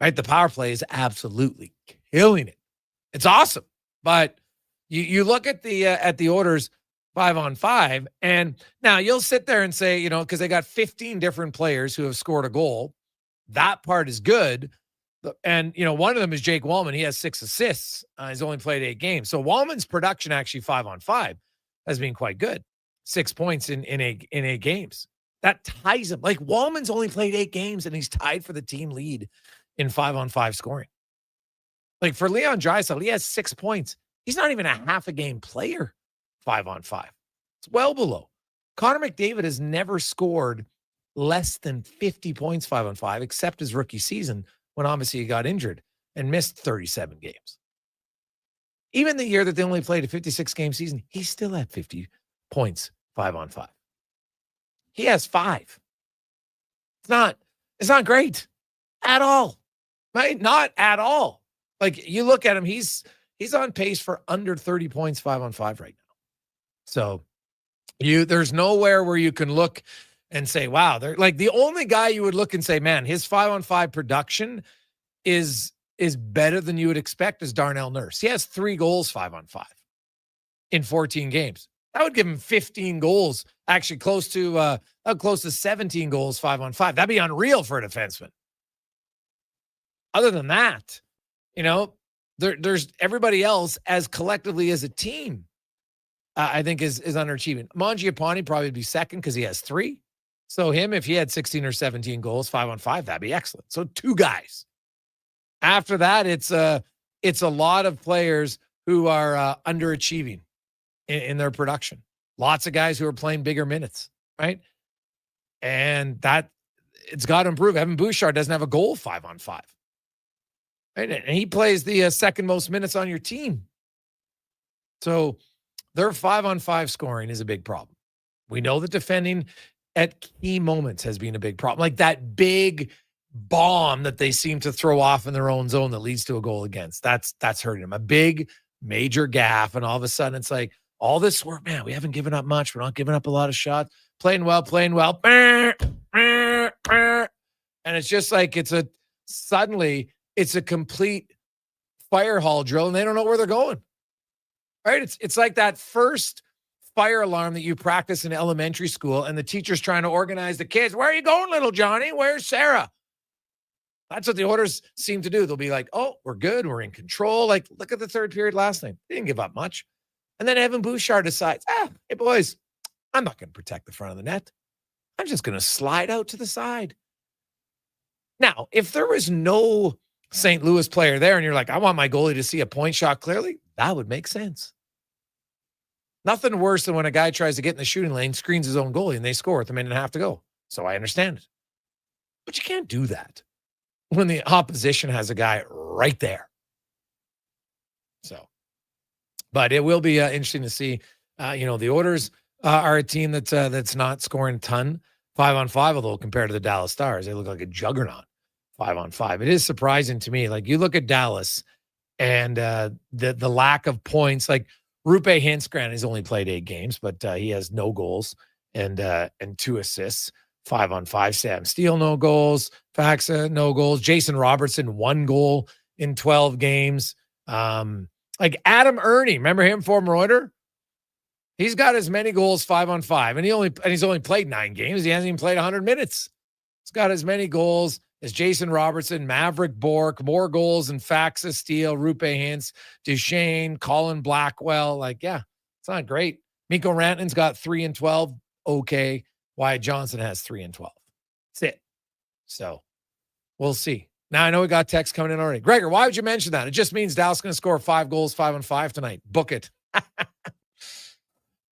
Right? The power play is absolutely killing it. It's awesome. But you look at the Oilers 5-on-5, and now you'll sit there and say, because they got 15 different players who have scored a goal. That part is good. And, one of them is Jake Wallman. He has 6 assists. He's only played 8 games. So Wallman's production actually 5-on-5 has been quite good. 6 points in 8 games. That ties him. Like, Wallman's only played 8 games, and he's tied for the team lead in 5-on-5 scoring. Like, for Leon Draisaitl, he has 6 points. He's not even a half a game player 5-on-5. It's well below. Connor McDavid has never scored less than 50 points 5-on-5, except his rookie season when obviously he got injured and missed 37 games. Even the year that they only played a 56-game season, he still had 50 points 5-on-5. He has 5. It's not great at all, right? Not at all. Like, you look at him, he's on pace for under 30 points 5-on-5 right now. So there's nowhere where you can look and say, wow, they're like, the only guy you would look and say, man, his 5-on-5 production is better than you would expect is Darnell Nurse. He has 3 goals 5-on-5 in 14 games. That would give him 15 goals, actually close to 17 goals 5-on-5. That'd be unreal for a defenseman. Other than that, there's everybody else as collectively as a team, I think is underachieving. Mangiapane probably would be second because he has 3. So him, if he had 16 or 17 goals 5-on-5, that'd be excellent. So 2 guys. After that, it's a lot of players who are underachieving in their production. Lots of guys who are playing bigger minutes, right? And that it's got to improve. Evan Bouchard doesn't have a goal 5-on-5. Right? And he plays the second most minutes on your team. So their 5-on-5 scoring is a big problem. We know that defending at key moments has been a big problem. Like that big bomb that they seem to throw off in their own zone that leads to a goal against. That's hurting them. A big major gaff, and all of a sudden it's like all this work, man, we haven't given up much. We're not giving up a lot of shots. Playing well. And it's just like suddenly it's a complete fire hall drill and they don't know where they're going. Right? It's like that first fire alarm that you practice in elementary school and the teacher's trying to organize the kids. Where are you going, little Johnny? Where's Sarah? That's what the orders seem to do. They'll be like, oh, we're good. We're in control. Like, look at the third period last night. They didn't give up much. And then Evan Bouchard decides, hey, boys, I'm not going to protect the front of the net. I'm just going to slide out to the side. Now, if there was no St. Louis player there and you're like, I want my goalie to see a point shot clearly, that would make sense. Nothing worse than when a guy tries to get in the shooting lane, screens his own goalie, and they score with a minute and a half to go. So I understand it. But you can't do that when the opposition has a guy right there. So, but it will be interesting to see. The Oilers are a team that's not scoring a ton 5-on-5, although compared to the Dallas Stars, they look like a juggernaut 5-on-5. It is surprising to me. Like, you look at Dallas and the lack of points. Like, Rupe Hintz, he's only played 8 games, but he has no goals and 2 assists. 5-on-5. Sam Steele, no goals. Faxa, no goals. Jason Robertson, 1 goal in 12 games. Like Adam Ernie, remember him, former Oiler? He's got as many goals 5-on-5, and he's only played 9 games. He hasn't even played 100 minutes. He's got as many goals as Jason Robertson, Maverick Bork, more goals than Faxa, Steele, Rupe Hintz, Duchesne, Colin Blackwell. Like, yeah, it's not great. Mikko Rantanen's got 3 and 12. Okay. Wyatt Johnson has 3 and 12. That's it. So we'll see. Now, I know we got text coming in already. Gregor, why would you mention that? It just means Dallas is going to score 5 goals 5-on-5 tonight. Book it.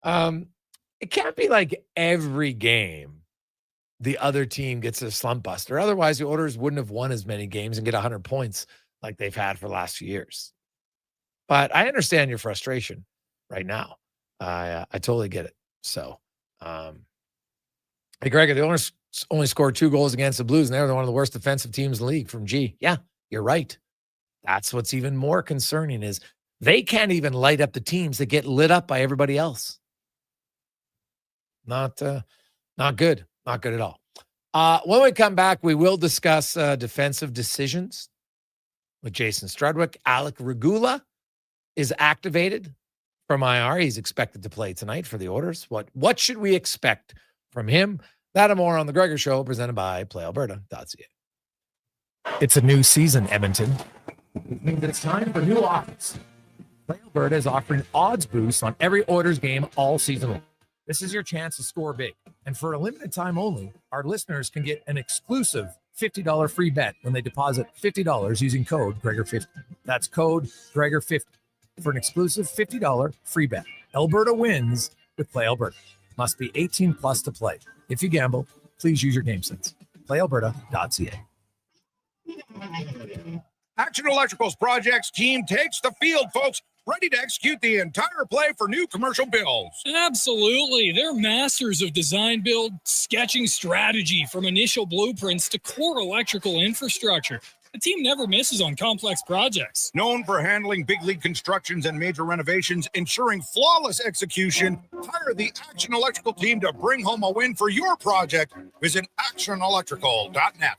It can't be like every game the other team gets a slump buster. Otherwise, the Oilers wouldn't have won as many games and get 100 points like they've had for the last few years. But I understand your frustration right now. I totally get it. So, hey, Gregor, the Oilers only scored 2 goals against the Blues, and they're one of the worst defensive teams in the league from G. Yeah, you're right. That's what's even more concerning is they can't even light up the teams that get lit up by everybody else. Not good. Not good at all. When we come back, we will discuss defensive decisions with Jason Strudwick. Alec Regula is activated from IR. He's expected to play tonight for the Oilers. What should we expect from him? That and more on The Gregor Show, presented by PlayAlberta.ca. It's a new season, Edmonton. It means it's time for new offers. Play Alberta is offering odds boosts on every Oilers game all season long. This is your chance to score big. And for a limited time only, our listeners can get an exclusive $50 free bet when they deposit $50 using code Gregor50. That's code Gregor50 for an exclusive $50 free bet. Alberta wins with Play Alberta. Must be 18 plus to play. If you gamble, please use your game sense. PlayAlberta.ca. Action Electrical's projects team takes the field, folks. ready to execute the entire play for new commercial builds. Absolutely. They're masters of design, build, sketching strategy from initial blueprints to core electrical infrastructure. The team never misses on complex projects. Known for handling big league constructions and major renovations, ensuring flawless execution, hire the Action Electrical team to bring home a win for your project. Visit actionelectrical.net.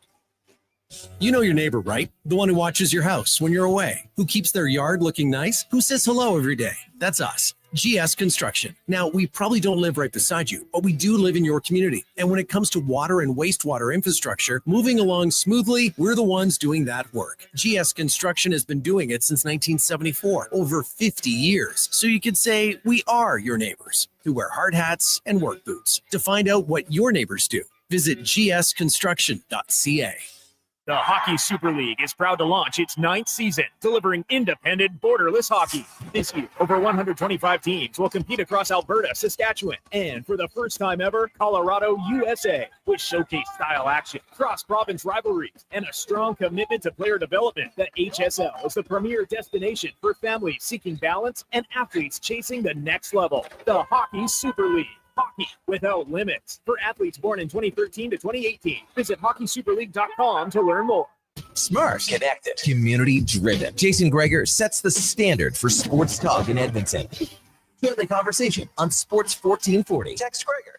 You know your neighbor, right? The one who watches your house when you're away, who keeps their yard looking nice, who says hello every day. That's us. GS Construction. Now, we probably don't live right beside you, but we do live in your community. And when it comes to water and wastewater infrastructure, moving along smoothly, we're the ones doing that work. GS Construction has been doing it since 1974, over 50 years. So you could say we are your neighbors who wear hard hats and work boots. To find out what your neighbors do, visit gsconstruction.ca. The Hockey Super League is proud to launch its 9th season, delivering independent, borderless hockey. This year, over 125 teams will compete across Alberta, Saskatchewan, and for the first time ever, Colorado, USA, which showcase style action, cross-province rivalries, and a strong commitment to player development. The HSL is the premier destination for families seeking balance and athletes chasing the next level. The Hockey Super League. Hockey without limits. For athletes born in 2013 to 2018, visit hockeysuperleague.com to learn more. Smart, connected, community driven. Jason Gregor sets the standard for sports talk in Edmonton. Join the conversation on Sports 1440. Text Gregor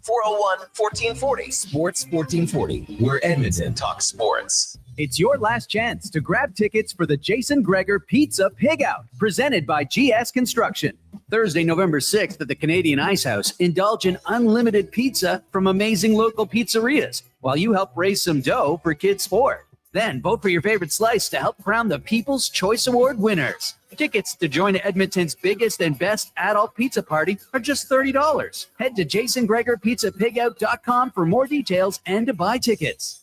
833-401-1440. Sports 1440, where Edmonton talks sports. It's your last chance to grab tickets for the Jason Gregor Pizza Pig Out, presented by GS Construction. Thursday, November 6th at the Canadian Ice House, indulge in unlimited pizza from amazing local pizzerias while you help raise some dough for kids' sport. Then vote for your favorite slice to help crown the People's Choice Award winners. Tickets to join Edmonton's biggest and best adult pizza party are just $30. Head to jasongregorpizzapigout.com for more details and to buy tickets.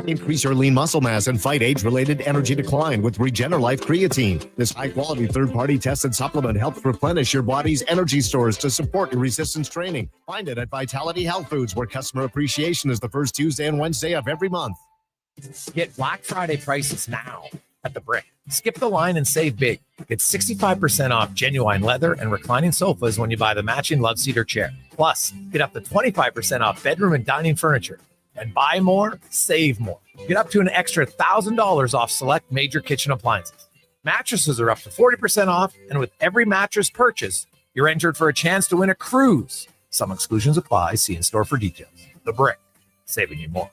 Increase your lean muscle mass and fight age-related energy decline with Regenerlife Creatine. This high-quality third-party tested supplement helps replenish your body's energy stores to support your resistance training. Find it at Vitality Health Foods, where customer appreciation is the first Tuesday and Wednesday of every month. Get Black Friday prices now at The Brick. Skip the line and save big. Get 65% off genuine leather and reclining sofas when you buy the matching Love Cedar chair. Plus, get up to 25% off bedroom and dining furniture. And buy more, save more. Get up to an extra $1,000 off select major kitchen appliances. Mattresses are up to 40% off, and with every mattress purchase, you're entered for a chance to win a cruise. Some exclusions apply. See in-store for details. The Brick, saving you more.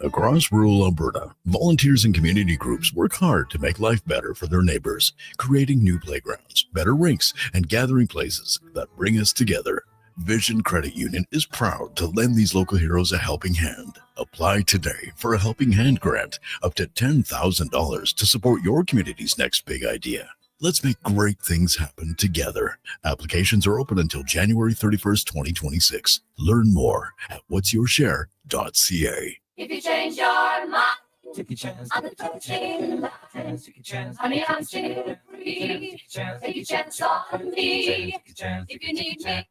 Across rural Alberta, volunteers and community groups work hard to make life better for their neighbors, creating new playgrounds, better rinks, and gathering places that bring us together. Vision Credit Union is proud to lend these local heroes a helping hand. Apply today for a Helping Hand grant up to $10,000 to support your community's next big idea. Let's make great things happen together. Applications are open until January 31st, 2026. Learn more at whatsyourshare.ca. If you change your mind, take a chance on the coaching line. Take a chance, honey, I'm still free. Take a chance on me. If you need me.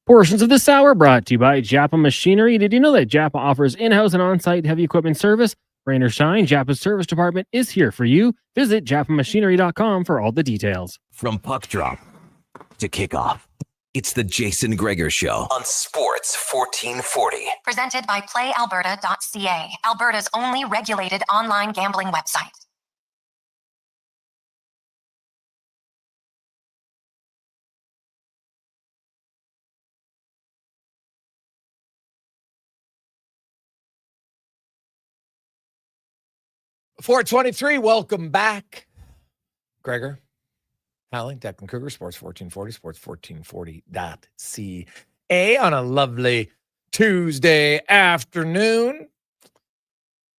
Portions of this hour brought to you by Japa Machinery. Did you know that Japa offers in-house and on-site heavy equipment service? Rain or shine, Japa's service department is here for you. Visit japamachinery.com for all the details. From puck drop to kickoff, it's the Jason Gregor Show on Sports 1440. Presented by PlayAlberta.ca, Alberta's only regulated online gambling website. .423, welcome back. Gregor, Halley, Declan Kruger, Sports 1440, sports1440.ca on a lovely Tuesday afternoon.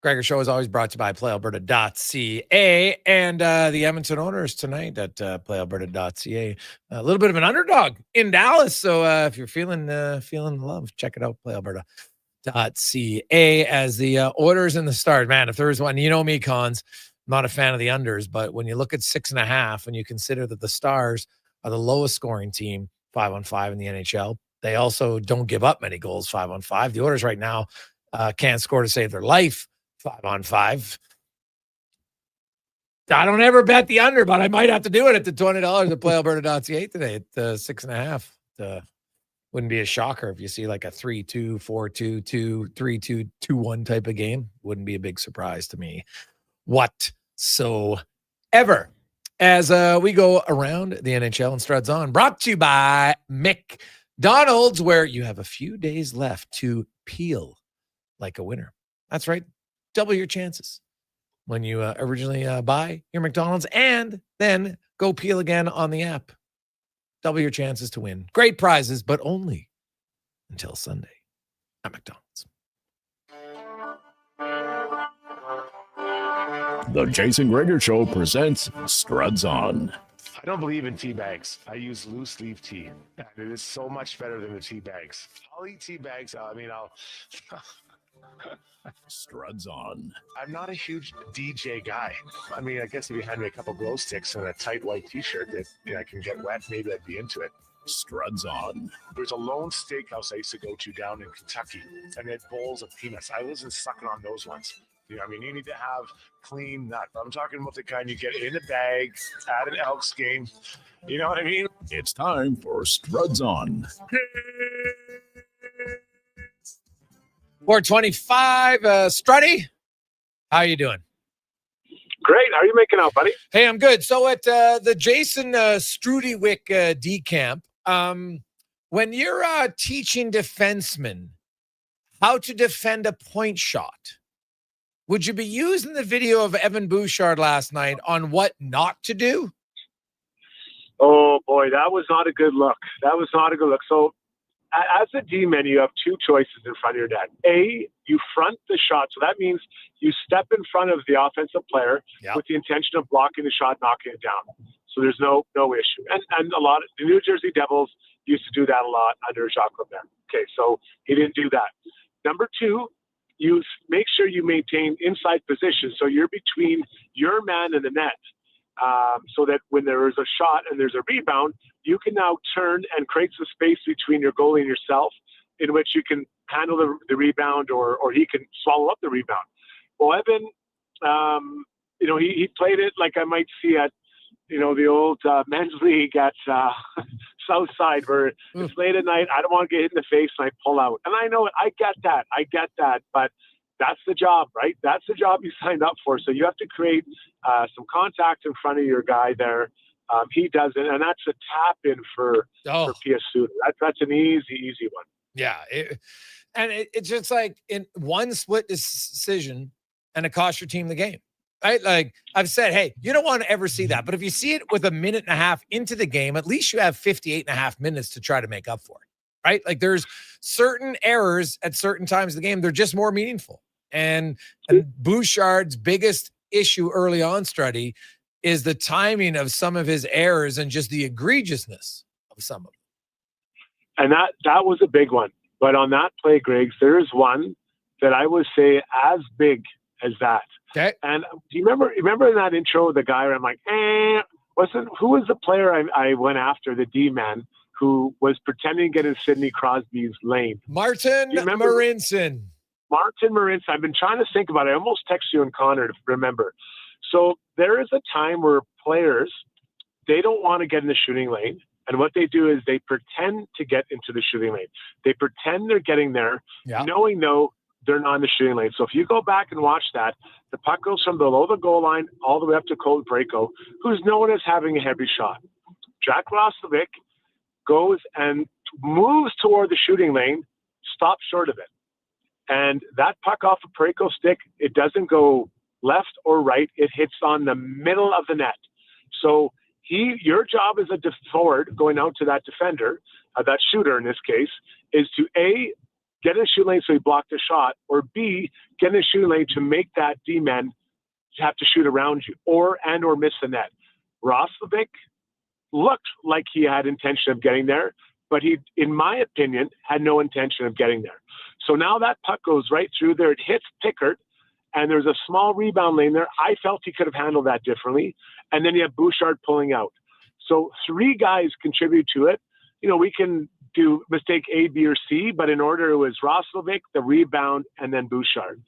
Gregor Show is always brought to you by PlayAlberta.ca and the Edmonton Owners tonight at PlayAlberta.ca. A little bit of an underdog in Dallas, so if you're feeling the love, check it out, PlayAlberta.ca as the Oilers and the Stars. Man, if there was one, you know me, Cons, I'm not a fan of the unders, but when you look at 6.5 and you consider that the Stars are the lowest scoring team 5-on-5 in the NHL, they also don't give up many goals 5-on-5. The Oilers right now can't score to save their life 5-on-5. I don't ever bet the under, but I might have to do it at the $20 at playalberta.ca today at 6.5. Wouldn't be a shocker if you see like a 3-2, 4-2, 2, 3-2, 2-1 type of game. Wouldn't be a big surprise to me whatsoever. As we go around the NHL and Struds On, brought to you by McDonald's, where you have a few days left to peel like a winner. That's right. Double your chances when you originally buy your McDonald's and then go peel again on the app. Double your chances to win. Great prizes, but only until Sunday at McDonald's. The Jason Gregor Show presents Struds On. I don't believe in tea bags. I use loose leaf tea. And it is so much better than the tea bags. I'll eat tea bags. I'll Struds On. I'm not a huge DJ guy. I mean, I guess if you had me a couple glow sticks and a tight white t-shirt that I can get wet, maybe I'd be into it. Struds On. There's a lone steakhouse I used to go to down in Kentucky, and they had bowls of peanuts. I wasn't sucking on those ones. You know, I mean, you need to have clean nut. I'm talking about the kind you get in a bag at an Elks game. You know what I mean? It's time for Struds On. 425, Struddy, how are you doing? Great. How are you making out, buddy? Hey, I'm good. So at the Jason Strudywick D camp, when you're teaching defensemen how to defend a point shot, would you be using the video of Evan Bouchard last night on what not to do? Oh, boy, that was not a good look. So as a D-man, you have two choices in front of your net. A, you front the shot. So that means you step in front of the offensive player with the intention of blocking the shot, knocking it down. So there's no issue. And a lot of the New Jersey Devils used to do that a lot under Jacques Lemaire. Okay, so he didn't do that. Number two, you make sure you maintain inside position. So you're between your man and the net. So that when there is a shot and there's a rebound, you can now turn and create some space between your goalie and yourself in which you can handle the rebound or he can swallow up the rebound. Well, Evan, he played it like I might see at, the old men's league at Southside where it's late at night. I don't want to get hit in the face and I pull out. And I know it. I get that. But that's the job, right? That's the job you signed up for. So you have to create some contact in front of your guy there. He doesn't, and that's a tap in for P.S. Suter. That's an easy one. Yeah, it's just like in one split decision, and it cost your team the game, right? Like I've said, hey, you don't want to ever see that, but if you see it with a minute and a half into the game, at least you have 58 and a half minutes to try to make up for it, right? Like there's certain errors at certain times of the game, they're just more meaningful. And Bouchard's biggest issue early on, Struddy, is the timing of some of his errors and just the egregiousness of some of them. And that was a big one. But on that play, Griggs, there is one that I would say as big as that. Okay. And do you remember in that intro, the guy where I'm like, who was the player I went after, the D-man, who was pretending to get in Sidney Crosby's lane? Martin Marincin. Martin Marincin. I've been trying to think about it. I almost text you and Connor to remember. So there is a time where players, they don't want to get in the shooting lane. And what they do is they pretend to get into the shooting lane. They pretend they're getting there, knowing, they're not in the shooting lane. So if you go back and watch that, the puck goes from below the goal line all the way up to Cole Braco, who's known as having a heavy shot. Jack Roslovic goes and moves toward the shooting lane, stops short of it. And that puck off a Braco stick, it doesn't go left or right. It hits on the middle of the net. So your job as a forward going out to that defender, that shooter in this case, is to A, get in the shooting lane so he blocked the shot, or B, get in the shooting lane to make that D-man have to shoot around you or miss the net. Roslovic looked like he had intention of getting there, but he, in my opinion, had no intention of getting there. So now that puck goes right through there. It hits Pickard, and there's a small rebound lane there. I felt he could have handled that differently. And then you have Bouchard pulling out. So three guys contribute to it. We can do mistake A, B, or C, but in order it was Roslovic, the rebound, and then Bouchard.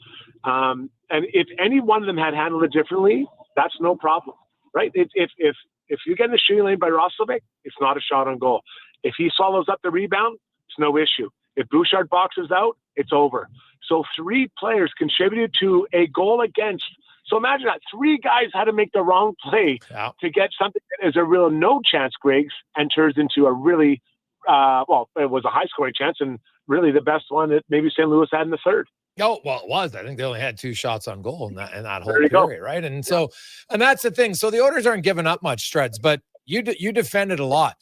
And if any one of them had handled it differently, that's no problem, right? If you get in the shooting lane by Roslovic, it's not a shot on goal. If he follows up the rebound, it's no issue. If Bouchard boxes out, it's over. So 3 players contributed to a goal against. So imagine that 3 guys had to make the wrong play to get something that is a real no chance, Griggs, and turns into a really, it was a high scoring chance and really the best one that maybe St. Louis had in the third. Oh, well, it was. I think they only had 2 shots on goal in that whole period, right? And so, and that's the thing. So the Oilers aren't giving up much, Struds, but you defended a lot.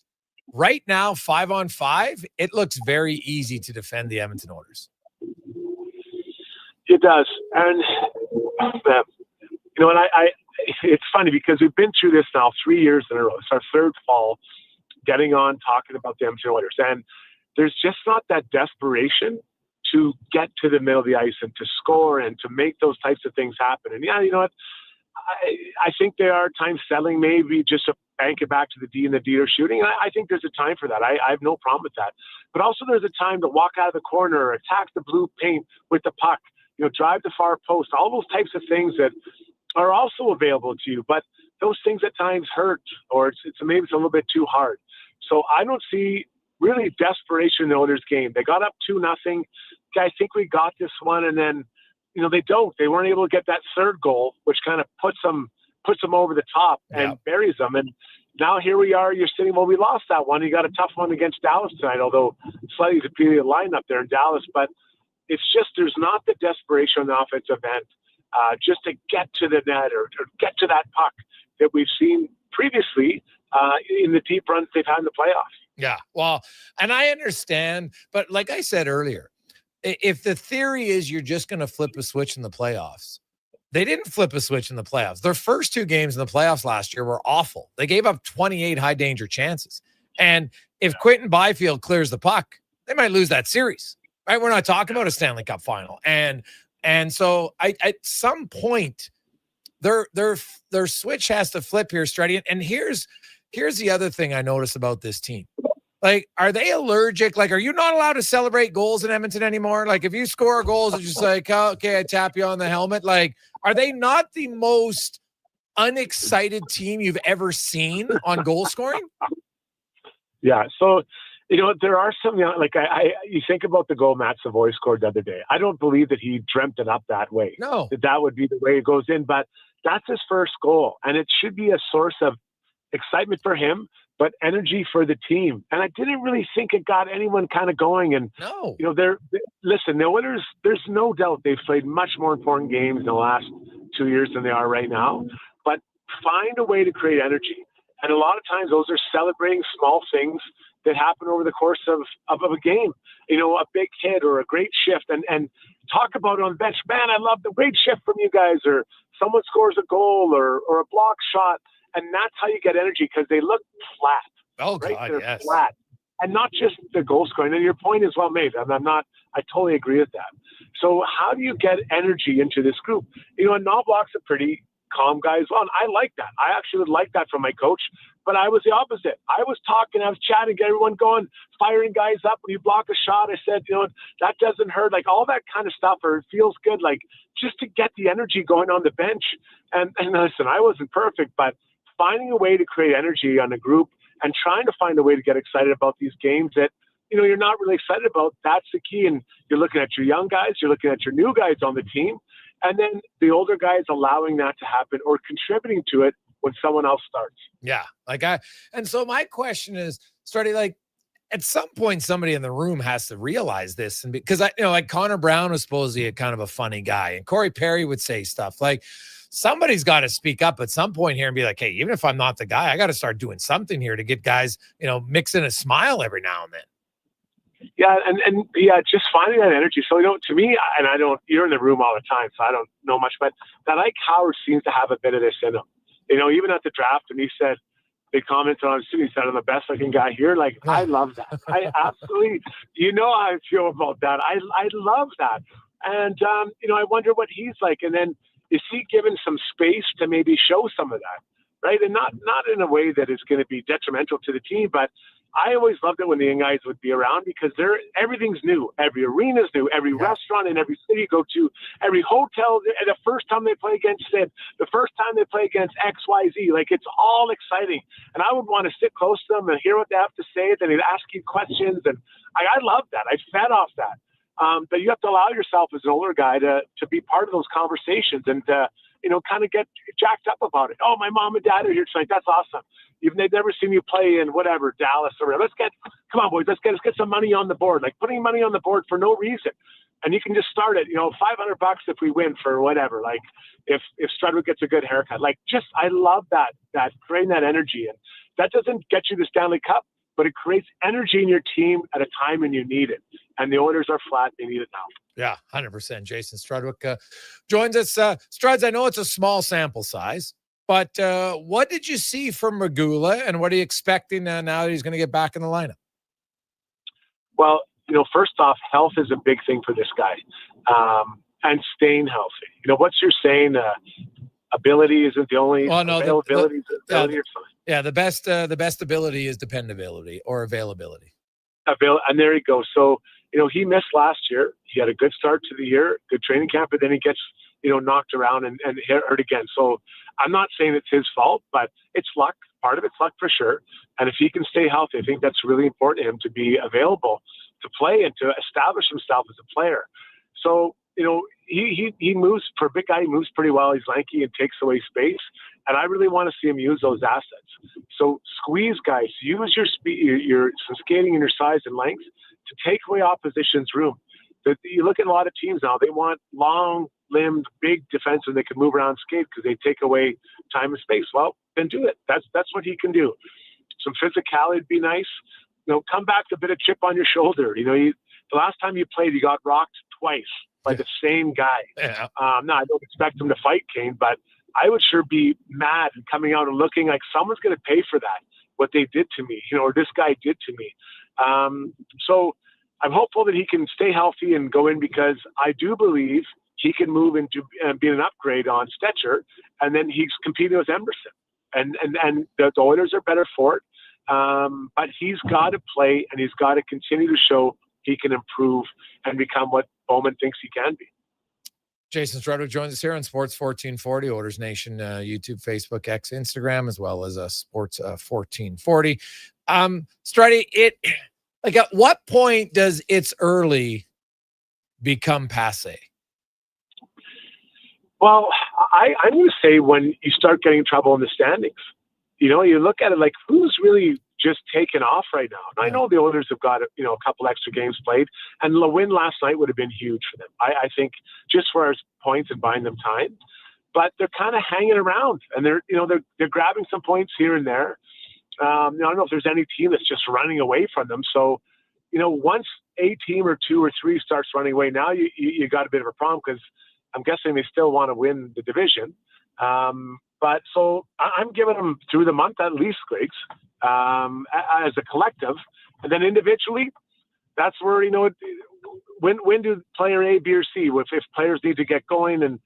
Right now, 5-on-5, it looks very easy to defend the Edmonton Oilers. It does. And, and it's funny because we've been through this now 3 years in a row. It's our 3rd fall getting on talking about the Edmonton Oilers. And there's just not that desperation to get to the middle of the ice and to score and to make those types of things happen. And you know what? I think there are times settling, maybe just to bank it back to the D and the D are shooting. I think there's a time for that. I have no problem with that. But also there's a time to walk out of the corner or attack the blue paint with the puck, drive the far post, all those types of things that are also available to you. But those things at times hurt, or maybe it's a little bit too hard. So I don't see really desperation in the Oilers game. They got up 2-0. I think we got this one, and then they weren't able to get that 3rd goal, which kind of puts them over the top and buries them. And now here we are. You're sitting. Well, we lost that one. You got a tough one against Dallas tonight, although slightly superior lineup there in Dallas. But it's just there's not the desperation on the offensive end just to get to the net or get to that puck that we've seen previously in the deep runs they've had in the playoffs. Yeah, well, and I understand, but like I said earlier, if the theory is you're just going to flip a switch in the playoffs, they didn't flip a switch in the playoffs. Their first 2 games in the playoffs last year were awful. They gave up 28 high danger chances. And if Quentin Byfield clears the puck, they might lose that series, right? We're not talking about a Stanley Cup final. And so at some point their switch has to flip here, Struddy. And here's the other thing I notice about this team. Like, are they allergic? Like, are you not allowed to celebrate goals in Edmonton anymore? Like, if you score goals, it's just like, oh, okay, I tap you on the helmet. Like, are they not the most unexcited team you've ever seen on goal scoring? Yeah. So, there are some, like you think about the goal Matt Savoy scored the other day. I don't believe that he dreamt it up that way. No. That would be the way it goes in, but that's his first goal. And it should be a source of excitement for him, but energy for the team. And I didn't really think it got anyone kind of going. And, listen, the Oilers, there's no doubt they've played much more important games in the last 2 years than they are right now. But find a way to create energy. And a lot of times those are celebrating small things that happen over the course of a game. A big hit or a great shift. And talk about it on the bench. Man, I love the great shift from you guys. Or someone scores a goal or a block shot. And that's how you get energy because they look flat. Oh, right? God, They're yes. flat. And not just the goal scoring. And your point is well made. And I totally agree with that. So how do you get energy into this group? And Knobloch's a pretty calm guy as well. And I like that. I actually would like that from my coach. But I was the opposite. I was talking, I was chatting, get everyone going, firing guys up. When you block a shot, I said, that doesn't hurt. Like all that kind of stuff, or it feels good. Like just to get the energy going on the bench. And listen, I wasn't perfect, but finding a way to create energy on a group and trying to find a way to get excited about these games that, you're not really excited about, that's the key. And you're looking at your young guys, you're looking at your new guys on the team, and then the older guys allowing that to happen or contributing to it when someone else starts. Yeah. And so my question is, Starty, like at some point, somebody in the room has to realize this. And because like Connor Brown was supposedly a kind of a funny guy, and Corey Perry would say stuff like, somebody's got to speak up at some point here and be like, hey, even if I'm not the guy, I got to start doing something here to get guys, mix in a smile every now and then. Yeah. And just finding that energy. So, to me, and you're in the room all the time, so I don't know much, but that Ike Howard seems to have a bit of this in him. Even at the draft, when he said, they commented on he said, I'm the best looking guy here. Like, I love that. I absolutely, how I feel about that. I love that. And, I wonder what he's like. And then is he given some space to maybe show some of that? Right. And not in a way that is going to be detrimental to the team, but I always loved it when the young guys would be around because everything's new. Every arena's new. Every restaurant in every city you go to, every hotel. The first time they play against Sid, the first time they play against XYZ, like it's all exciting. And I would want to sit close to them and hear what they have to say. Then they'd ask you questions, and I love that. I fed off that. But you have to allow yourself as an older guy to be part of those conversations and kind of get jacked up about it. Oh, my mom and dad are here tonight. That's awesome. Even they've never seen you play in whatever, Dallas or whatever. Come on, boys, let's get some money on the board. Like putting money on the board for no reason. And you can just start it, $500 if we win for whatever. Like if Strudwick gets a good haircut, I love that creating that energy. And that doesn't get you the Stanley Cup, but it creates energy in your team at a time when you need it. And the Oilers are flat. They need it now. Yeah, 100%. Jason Strudwick joins us. Struds, I know it's a small sample size, but what did you see from Regula, and what are you expecting now that he's going to get back in the lineup? Well, first off, health is a big thing for this guy, and staying healthy. What's your saying? Ability isn't the only availability. The best ability is dependability or availability. And there you go. So, he missed last year. He had a good start to the year, good training camp, but then he gets, knocked around and hurt again. So I'm not saying it's his fault, but it's luck. Part of it's luck for sure. And if he can stay healthy, I think that's really important to him to be available to play and to establish himself as a player. So, he moves, for a big guy, he moves pretty well. He's lanky and takes away space. And I really want to see him use those assets. So squeeze guys, use your speed, your skating and your size and length to take away opposition's room. You look at a lot of teams now, they want long-limbed, big defensemen that can move around and skate because they take away time and space. Well, then do it. That's what he can do. Some physicality would be nice. Come back with a bit of chip on your shoulder. The last time you played, you got rocked twice by the same guy. Yeah. Now, I don't expect him to fight Kane, but I would sure be mad and coming out and looking like someone's going to pay for that, what they did to me, or this guy did to me. So I'm hopeful that he can stay healthy and go in because I do believe he can move into being an upgrade on Stetcher, and then he's competing with Emerson. And the Oilers are better for it. But he's got to play, and he's got to continue to show he can improve and become what Bowman thinks he can be. Jason Strudwick joins us here on Sports 1440, Oilers Nation, YouTube, Facebook, X, Instagram, as well as Sports 1440. Struddy, at what point does it's early become passe? Well, I'm going to say when you start getting trouble in the standings. You look at it like who's really just taken off right now. And I know the Oilers have got a couple extra games played, and the win last night would have been huge for them. I think just for our points and buying them time, but they're kind of hanging around, and they're grabbing some points here and there. I don't know if there's any team that's just running away from them. So, once a team or two or three starts running away, now you got a bit of a problem because I'm guessing they still want to win the division. But so I'm giving them through the month at least, Griggs, as a collective. And then individually, that's where, when do player A, B, or C, if players need to get going and,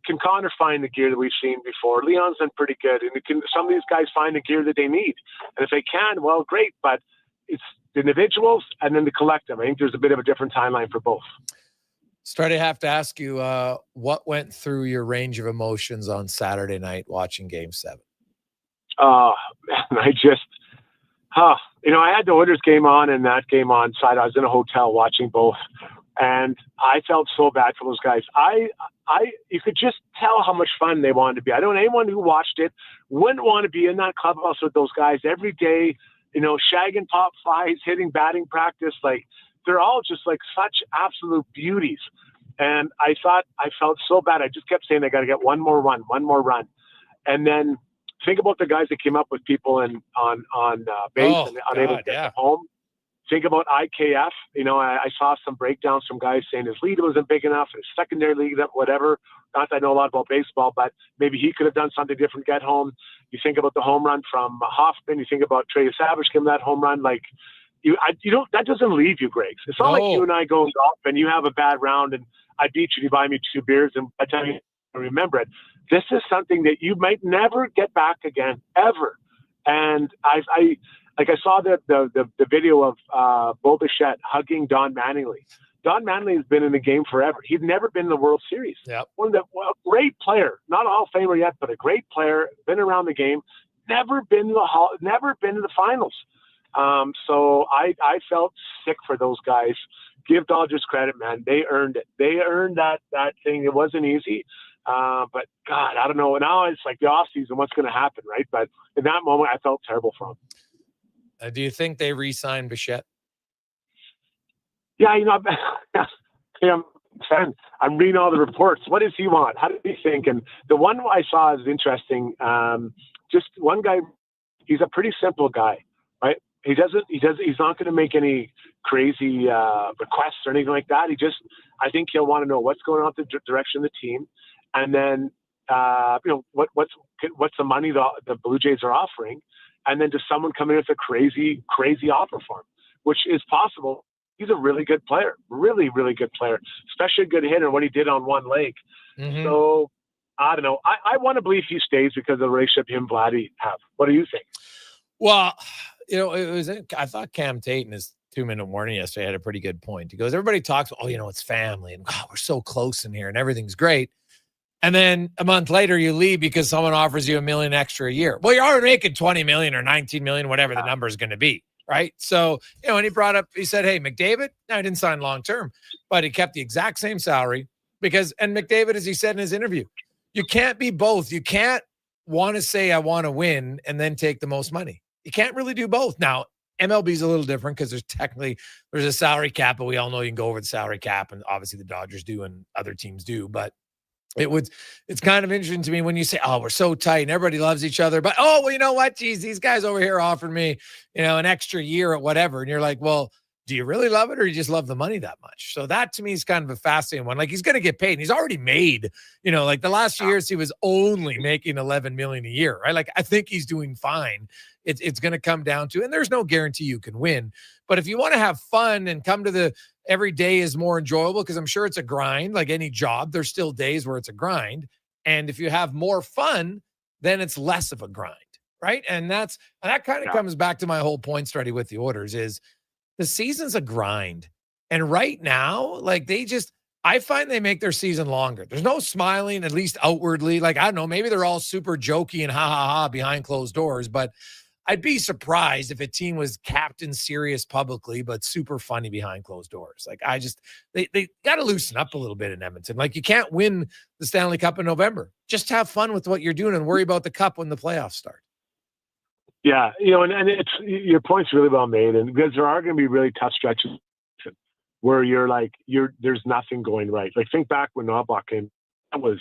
can Connor find the gear that we've seen before? Leon's been pretty good. And can some of these guys find the gear that they need? And if they can, well, great. But it's the individuals and then the collective. I think there's a bit of a different timeline for both. Struddy, I have to ask you, what went through your range of emotions on Saturday night watching Game 7? Man, I had the Oilers game on and that game on side. I was in a hotel watching both, and I felt so bad for those guys. You could just tell how much fun they wanted to be. I don't know anyone who watched it wouldn't want to be in that clubhouse with those guys every day, shagging pop flies, hitting batting practice. Like, they're all just like such absolute beauties. And I felt so bad. I just kept saying, I got to get one more run. And then think about the guys that came up with people on base and unable to get them home. Think about IKF. I saw some breakdowns from guys saying his lead wasn't big enough, his secondary lead, whatever. Not that I know a lot about baseball, but maybe he could have done something different to get home. You think about the home run from Hoffman. You think about Trey Savage giving that home run. Like, that doesn't leave you, Greg. It's not like you and I go golf and you have a bad round and I beat you, you buy me 2 beers, and by the time you remember it. This is something that you might never get back again, ever. And Like I saw the video of Bo Bichette hugging Don Mattingly. Don Mattingly has been in the game forever. He's never been in the World Series. Yep. Great player, not a Hall of Famer yet, but a great player. Been around the game. Never been to the finals. So I felt sick for those guys. Give Dodgers credit, man. They earned it. They earned that thing. It wasn't easy. But God, I don't know. Now it's like the off season. What's going to happen, right? But in that moment, I felt terrible for him. Do you think they re-signed Bichette? Yeah, I'm reading all the reports. What does he want? How does he think? And the one I saw is interesting. Just one guy. He's a pretty simple guy, right? He's not going to make any crazy requests or anything like that. I think he'll want to know what's going on with the direction of the team, and then what's the money the Blue Jays are offering, and then does someone come in with a crazy offer for him, which is possible. He's a really good player, really, really good player, especially a good hitter. What he did on one leg. Mm-hmm. So I don't know. I want to believe he stays because of the relationship him and Vladdy have. What do you think? Well, I thought Cam Tate in his 2-minute warning yesterday had a pretty good point. He goes, everybody talks, it's family and we're so close in here and everything's great. And then a month later you leave because someone offers you $1 million extra a year. Well, you're already making $20 million or $19 million, whatever the number is going to be. Right. So, and he said, hey, McDavid, no, he didn't sign long-term, but he kept the exact same salary and McDavid, as he said in his interview, you can't be both. You can't want to say, I want to win and then take the most money. You can't really do both. Now, MLB is a little different because there's a salary cap, but we all know you can go over the salary cap, and obviously the Dodgers do and other teams do. But it's kind of interesting to me when you say, we're so tight and everybody loves each other, but you know what? Geez, these guys over here offered me, an extra year or whatever. And you're like, well, do you really love it or you just love the money that much? So that to me is kind of a fascinating one. Like he's going to get paid and he's already made, like the last few years he was only making $11 million a year, right? Like I think he's doing fine. It's going to come down to, and there's no guarantee you can win, but if you want to have fun and come to every day is more enjoyable, because I'm sure it's a grind, like any job, there's still days where it's a grind. And if you have more fun, then it's less of a grind, right? And that kind of comes back to my whole point study with the orders is the season's a grind. And right now, like I find they make their season longer. There's no smiling, at least outwardly. Like, I don't know, maybe they're all super jokey and ha behind closed doors, but I'd be surprised if a team was captain serious publicly, but super funny behind closed doors. Like they got to loosen up a little bit in Edmonton. Like you can't win the Stanley Cup in November. Just have fun with what you're doing and worry about the cup when the playoffs start. Yeah. And it's, your point's really well made. And because there are going to be really tough stretches where there's nothing going right. Like think back when Knobloch came, that was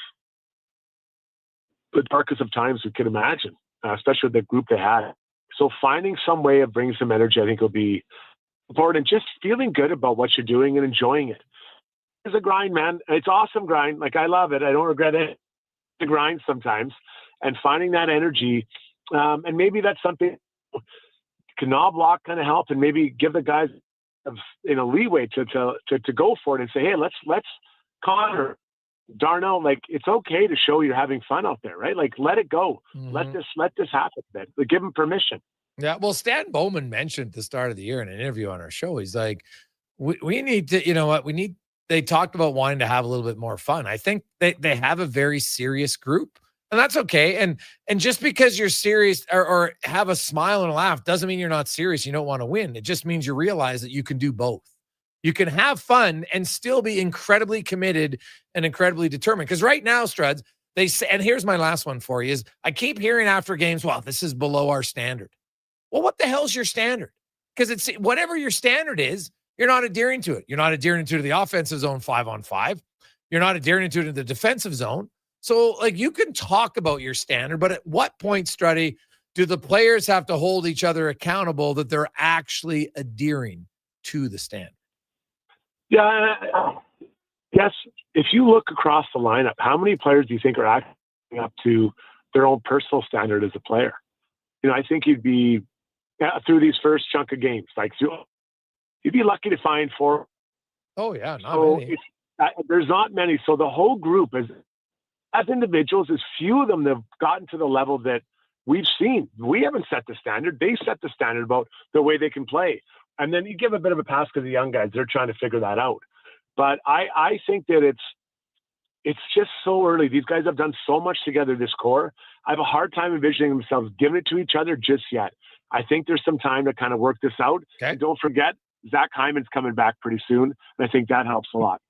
the darkest of times we could imagine, especially with the group they had. So finding some way of bringing some energy, I think will be important. Just feeling good about what you're doing and enjoying it. It's a grind, man. It's awesome grind. Like I love it. I don't regret it. It's a grind sometimes, and finding that energy. And maybe that's something Knobloch kind of help, and maybe give the guys leeway to go for it and say, hey, let's Connor, Darnell, like it's okay to show you're having fun out there, right? Like let it go. Mm-hmm. Let this happen, man. Like, give them permission. Yeah. Well, Stan Bowman mentioned at the start of the year in an interview on our show, he's like, we need to, they talked about wanting to have a little bit more fun. I think they have a very serious group, and that's okay. And just because you're serious or have a smile and a laugh doesn't mean you're not serious. You don't want to win. It just means you realize that you can do both. You can have fun and still be incredibly committed and incredibly determined. Because right now, Struds, they say, and here's my last one for you, is I keep hearing after games, well, this is below our standard. Well, what the hell's your standard? Because it's whatever your standard is, you're not adhering to it. You're not adhering to the offensive zone 5-on-5. You're not adhering to it in the defensive zone. So, like, you can talk about your standard, but at what point, Struddy, do the players have to hold each other accountable that they're actually adhering to the standard? Yeah. Yes. If you look across the lineup, how many players do you think are acting up to their own personal standard as a player? I think you'd be through these first chunk of games, you'd be lucky to find 4. Oh yeah. Not many. There's not many. So the whole group as individuals, as few of them that have gotten to the level that we haven't set the standard. They set the standard about the way they can play. And then you give a bit of a pass to the young guys. They're trying to figure that out. But I think that it's just so early. These guys have done so much together, this core. I have a hard time envisioning themselves giving it to each other just yet. I think there's some time to kind of work this out. Okay. And don't forget, Zach Hyman's coming back pretty soon. And I think that helps a lot.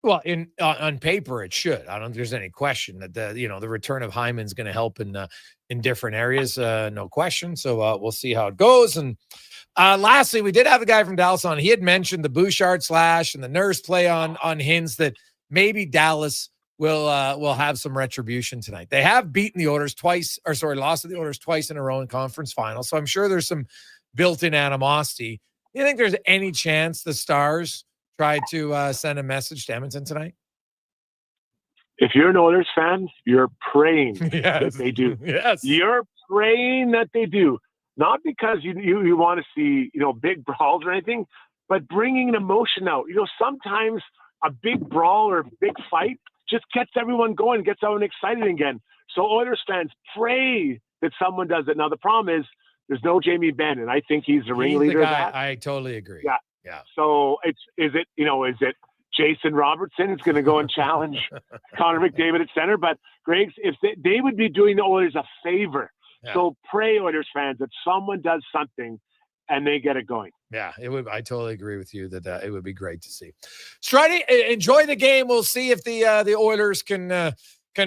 Well, on paper, it should. I don't think there's any question that the return of Hyman's going to help in different areas. No question. So we'll see how it goes. And lastly, we did have a guy from Dallas on. He had mentioned the Bouchard slash and the Nurse play on hints that maybe Dallas will have some retribution tonight. They have beaten the Oilers lost to the Oilers twice in a row in conference finals. So I'm sure there's some built-in animosity. Do you think there's any chance the Stars try to send a message to Edmonton tonight? If you're an Oilers fan, you're praying that they do. Yes. You're praying that they do. Not because you want to see, big brawls or anything, but bringing an emotion out. Sometimes a big brawl or a big fight just gets everyone going, gets everyone excited again. So Oilers fans, pray that someone does it. Now, the problem is there's no Jamie Benn, and I think he's the ringleader of that. I totally agree. Yeah. So is it Jason Robertson is going to go and challenge Connor McDavid at center? But Greg, if they would be doing the Oilers a favor. Yeah. So pray, Oilers fans, that someone does something and they get it going. Yeah, it would. I totally agree with you that it would be great to see. Stridy, enjoy the game. We'll see if the Oilers can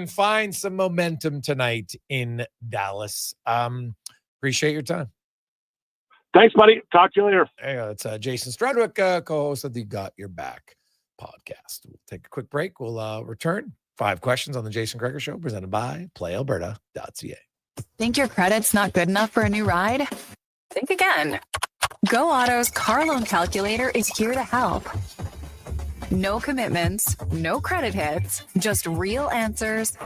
find some momentum tonight in Dallas. Appreciate your time. Thanks, buddy. Talk to you later. It's Jason Strudwick, co-host of the Got Your Back podcast. We'll take a quick break. We'll return. 5 questions on the Jason Gregor Show, presented by PlayAlberta.ca. Think your credit's not good enough for a new ride? Think again. Go Auto's car loan calculator is here to help. No commitments, no credit hits, just real answers.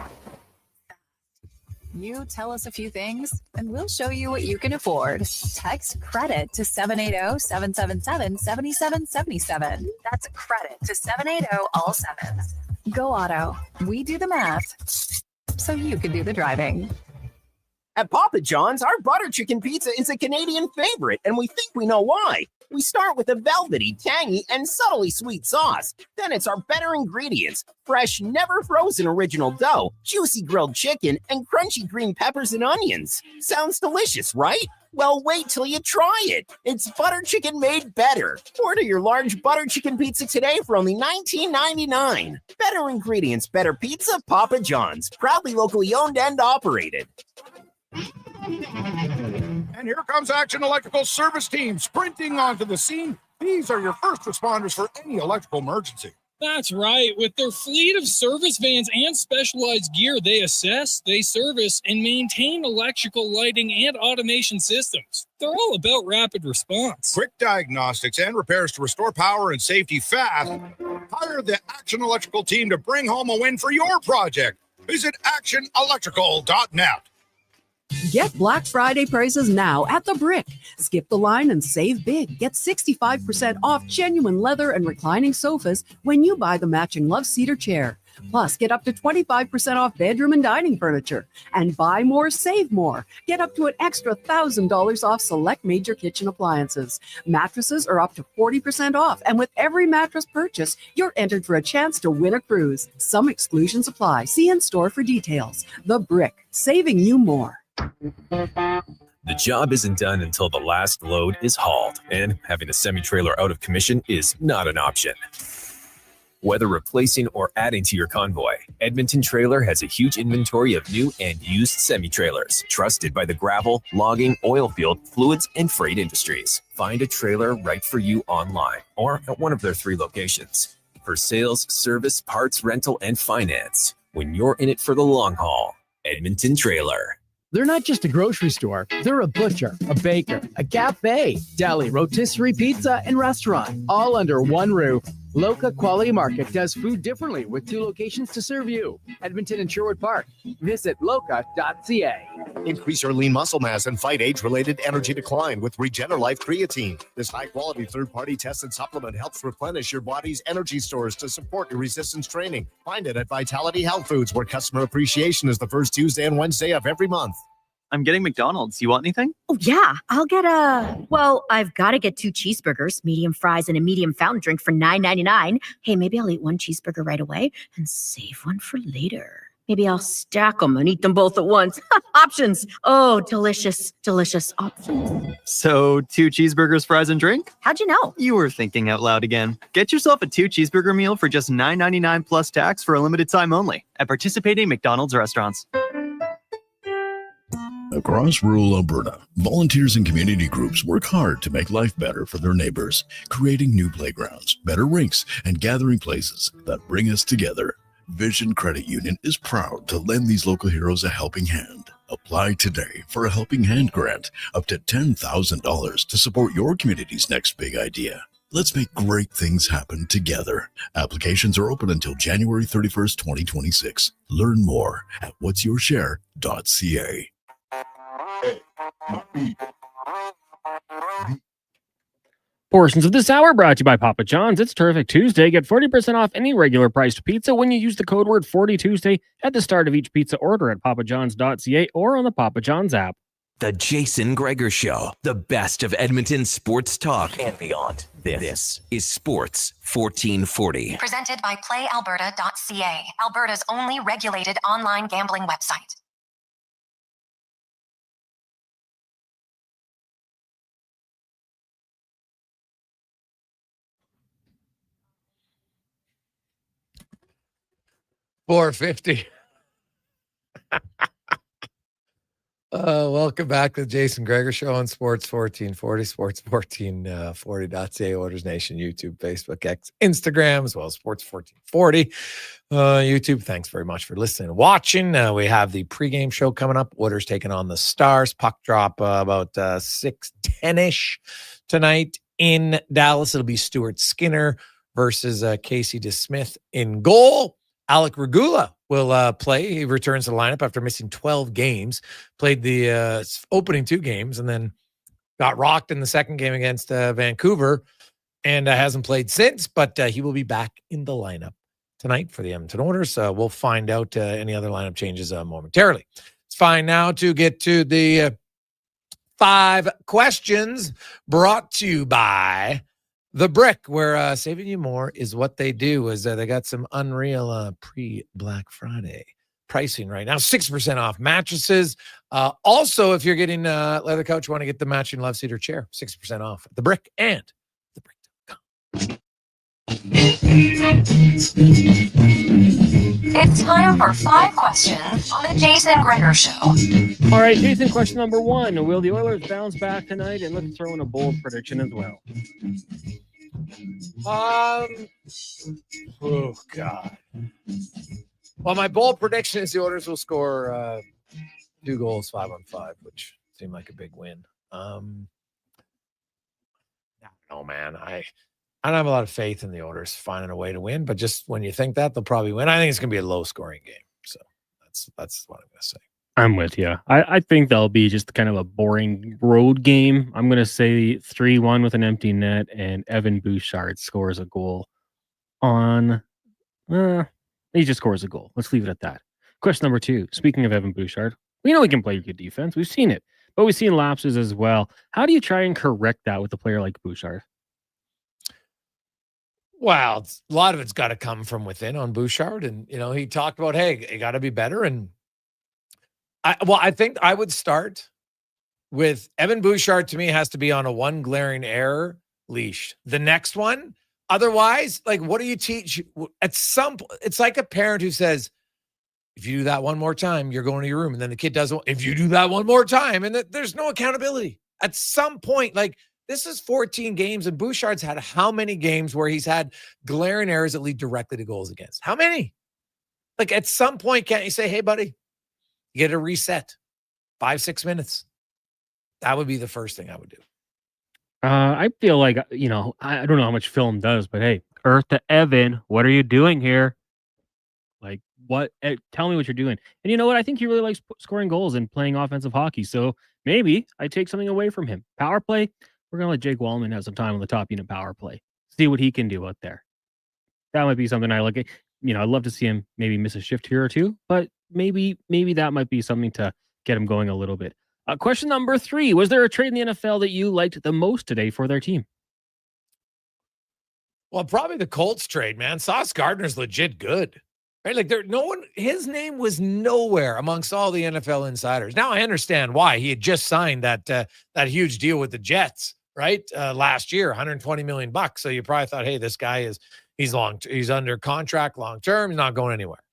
You tell us a few things, and we'll show you what you can afford. Text credit to 780-777-7777. That's credit to 780 all sevens. Go Auto. We do the math, so you can do the driving. At Papa John's, our butter chicken pizza is a Canadian favorite, and we think we know why. We start with a velvety, tangy, and subtly sweet sauce. Then it's our better ingredients: fresh, never frozen original dough, juicy grilled chicken, and crunchy green peppers and onions. Sounds delicious, right? Well, wait till you try it. It's butter chicken made better. Order your large butter chicken pizza today for only $19.99. Better ingredients, better pizza, Papa John's. Proudly locally owned and operated. And here comes Action Electrical Service Team sprinting onto the scene. These are your first responders for any electrical emergency. That's right. With their fleet of service vans and specialized gear, they assess, they service, and maintain electrical lighting and automation systems. They're all about rapid response. Quick diagnostics and repairs to restore power and safety fast. Hire the Action Electrical team to bring home a win for your project. Visit actionelectrical.net. Get Black Friday prices now at The Brick. Skip the line and save big. Get 65% off genuine leather and reclining sofas when you buy the matching Love Cedar chair. Plus, get up to 25% off bedroom and dining furniture. And buy more, save more. Get up to an extra $1,000 off select major kitchen appliances. Mattresses are up to 40% off. And with every mattress purchase, you're entered for a chance to win a cruise. Some exclusions apply. See in-store for details. The Brick, saving you more. The job isn't done until the last load is hauled, and having a semi-trailer out of commission is not an option. Whether replacing or adding to your convoy, Edmonton Trailer has a huge inventory of new and used semi-trailers, trusted by the gravel, logging, oil field, fluids, and freight industries. Find a trailer right for you online or at one of their 3 locations. For sales, service, parts, rental, and finance, when you're in it for the long haul, Edmonton Trailer. They're not just a grocery store. They're a butcher, a baker, a cafe, deli, rotisserie, pizza, and restaurant, all under one roof. Loca Quality Market does food differently with 2 locations to serve you. Edmonton and Sherwood Park. Visit loca.ca. Increase your lean muscle mass and fight age-related energy decline with Regenerlife Creatine. This high-quality third-party tested supplement helps replenish your body's energy stores to support your resistance training. Find it at Vitality Health Foods, where customer appreciation is the first Tuesday and Wednesday of every month. I'm getting McDonald's. You want anything? Oh, yeah. I'll get I've got to get 2 cheeseburgers, medium fries, and a medium fountain drink for $9.99. Hey, maybe I'll eat 1 cheeseburger right away and save one for later. Maybe I'll stack them and eat them both at once. Options. Oh, delicious, delicious options. So 2 cheeseburgers, fries, and drink? How'd you know? You were thinking out loud again. Get yourself a 2 cheeseburger meal for just $9.99 plus tax for a limited time only at participating McDonald's restaurants. Across rural Alberta, volunteers and community groups work hard to make life better for their neighbors, creating new playgrounds, better rinks, and gathering places that bring us together. Vision Credit Union is proud to lend these local heroes a helping hand. Apply today for a Helping Hand grant up to $10,000 to support your community's next big idea. Let's make great things happen together. Applications are open until January 31st, 2026. Learn more at whatsyourshare.ca. Portions of this hour brought to you by Papa John's. It's Terrific Tuesday. Get 40% off any regular priced pizza when you use the code word 40Tuesday at the start of each pizza order at papajohns.ca or on the Papa John's app. The Jason Gregor Show, the best of Edmonton sports talk and beyond. This is Sports 1440. Presented by PlayAlberta.ca, Alberta's only regulated online gambling website. $4.50. Welcome back to the Jason Gregor Show on Sports 1440, Sports 1440.ca, Orders Nation, YouTube, Facebook, X, Instagram, as well as Sports 1440 YouTube. Thanks very much for listening and watching. We have the pregame show coming up. Orders taking on the Stars. Puck drop about 6:10-ish tonight in Dallas. It'll be Stuart Skinner versus Casey DeSmith in goal. Alec Regula will play. He returns to the lineup after missing 12 games. Played the opening 2 games and then got rocked in the second game against Vancouver and hasn't played since, but he will be back in the lineup tonight for the Edmonton Oilers. We'll find out any other lineup changes momentarily. It's fine now to get to the 5 questions brought to you by The Brick, where saving you more is what they do. Is they got some unreal pre-Black Friday pricing right now. 6% off mattresses. Also, if you're getting leather couch, you want to get the matching love seater chair. 6% off at The Brick and thebrick.com. It's time for 5 questions on the Jason Gregor Show. All right, Jason, question number 1. Will the Oilers bounce back tonight? And let's throw in a bold prediction as well. Oh, God. Well, my bold prediction is the Oilers will score 2 goals, 5-on-5, which seemed like a big win. No, man. I don't have a lot of faith in the Oilers finding a way to win, but just when you think that, they'll probably win. I think it's going to be a low-scoring game. So that's what I'm going to say. I'm with you. I think they'll be just kind of a boring road game. I'm going to say 3-1 with an empty net, and Evan Bouchard scores a goal on... he just scores a goal. Let's leave it at that. Question number 2. Speaking of Evan Bouchard, we know he can play good defense. We've seen it, but we've seen lapses as well. How do you try and correct that with a player like Bouchard? Well, a lot of it's got to come from within on Bouchard. And, he talked about, hey, you got to be better. And I think I would start with Evan Bouchard. To me, has to be on a 1 glaring error leash. The next one, otherwise, what do you teach? At some point, it's like a parent who says, if you do that one more time, you're going to your room. And then the kid does, if you do that one more time, and there's no accountability. At some point, this is 14 games, and Bouchard's had how many games where he's had glaring errors that lead directly to goals against? How many? At some point, can't you say, hey, buddy, you get a reset, 5-6 minutes? That would be the first thing I would do. I feel like, I don't know how much film does, but hey, Earth to Evan, what are you doing here? Tell me what you're doing. And you know what? I think he really likes scoring goals and playing offensive hockey. So maybe I take something away from him. Power play, we're going to let Jake Wallman have some time on the top unit power play. See what he can do out there. That might be something I look at. I'd love to see him maybe miss a shift here or two, but maybe that might be something to get him going a little bit. Question number 3. Was there a trade in the NFL that you liked the most today for their team? Well, probably the Colts trade, man. Sauce Gardner's legit good. Right? Like his name was nowhere amongst all the NFL insiders. Now I understand why. He had just signed that huge deal with the Jets, right? Last year, $120 million. So you probably thought, hey, this guy he's under contract long-term. He's not going anywhere.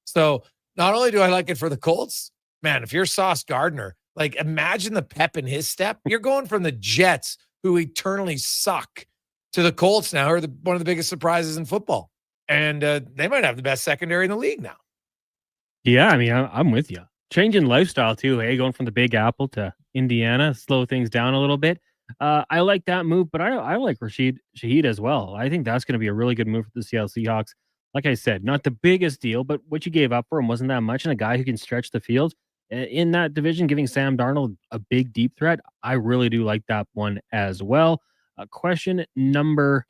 So not only do I like it for the Colts, man, if you're Sauce Gardner, like imagine the pep in his step. You're going from the Jets, who eternally suck, to the Colts now, who are one of the biggest surprises in football. And they might have the best secondary in the league now. Yeah, I mean, I'm with you. Changing lifestyle too, hey, going from the Big Apple to Indiana, slow things down a little bit. I like that move, but I like Rashid Shaheed as well. I think that's going to be a really good move for the Seattle Seahawks. Like I said, not the biggest deal, but what you gave up for him wasn't that much. And a guy who can stretch the field in that division, giving Sam Darnold a big deep threat, I really do like that one as well. Question number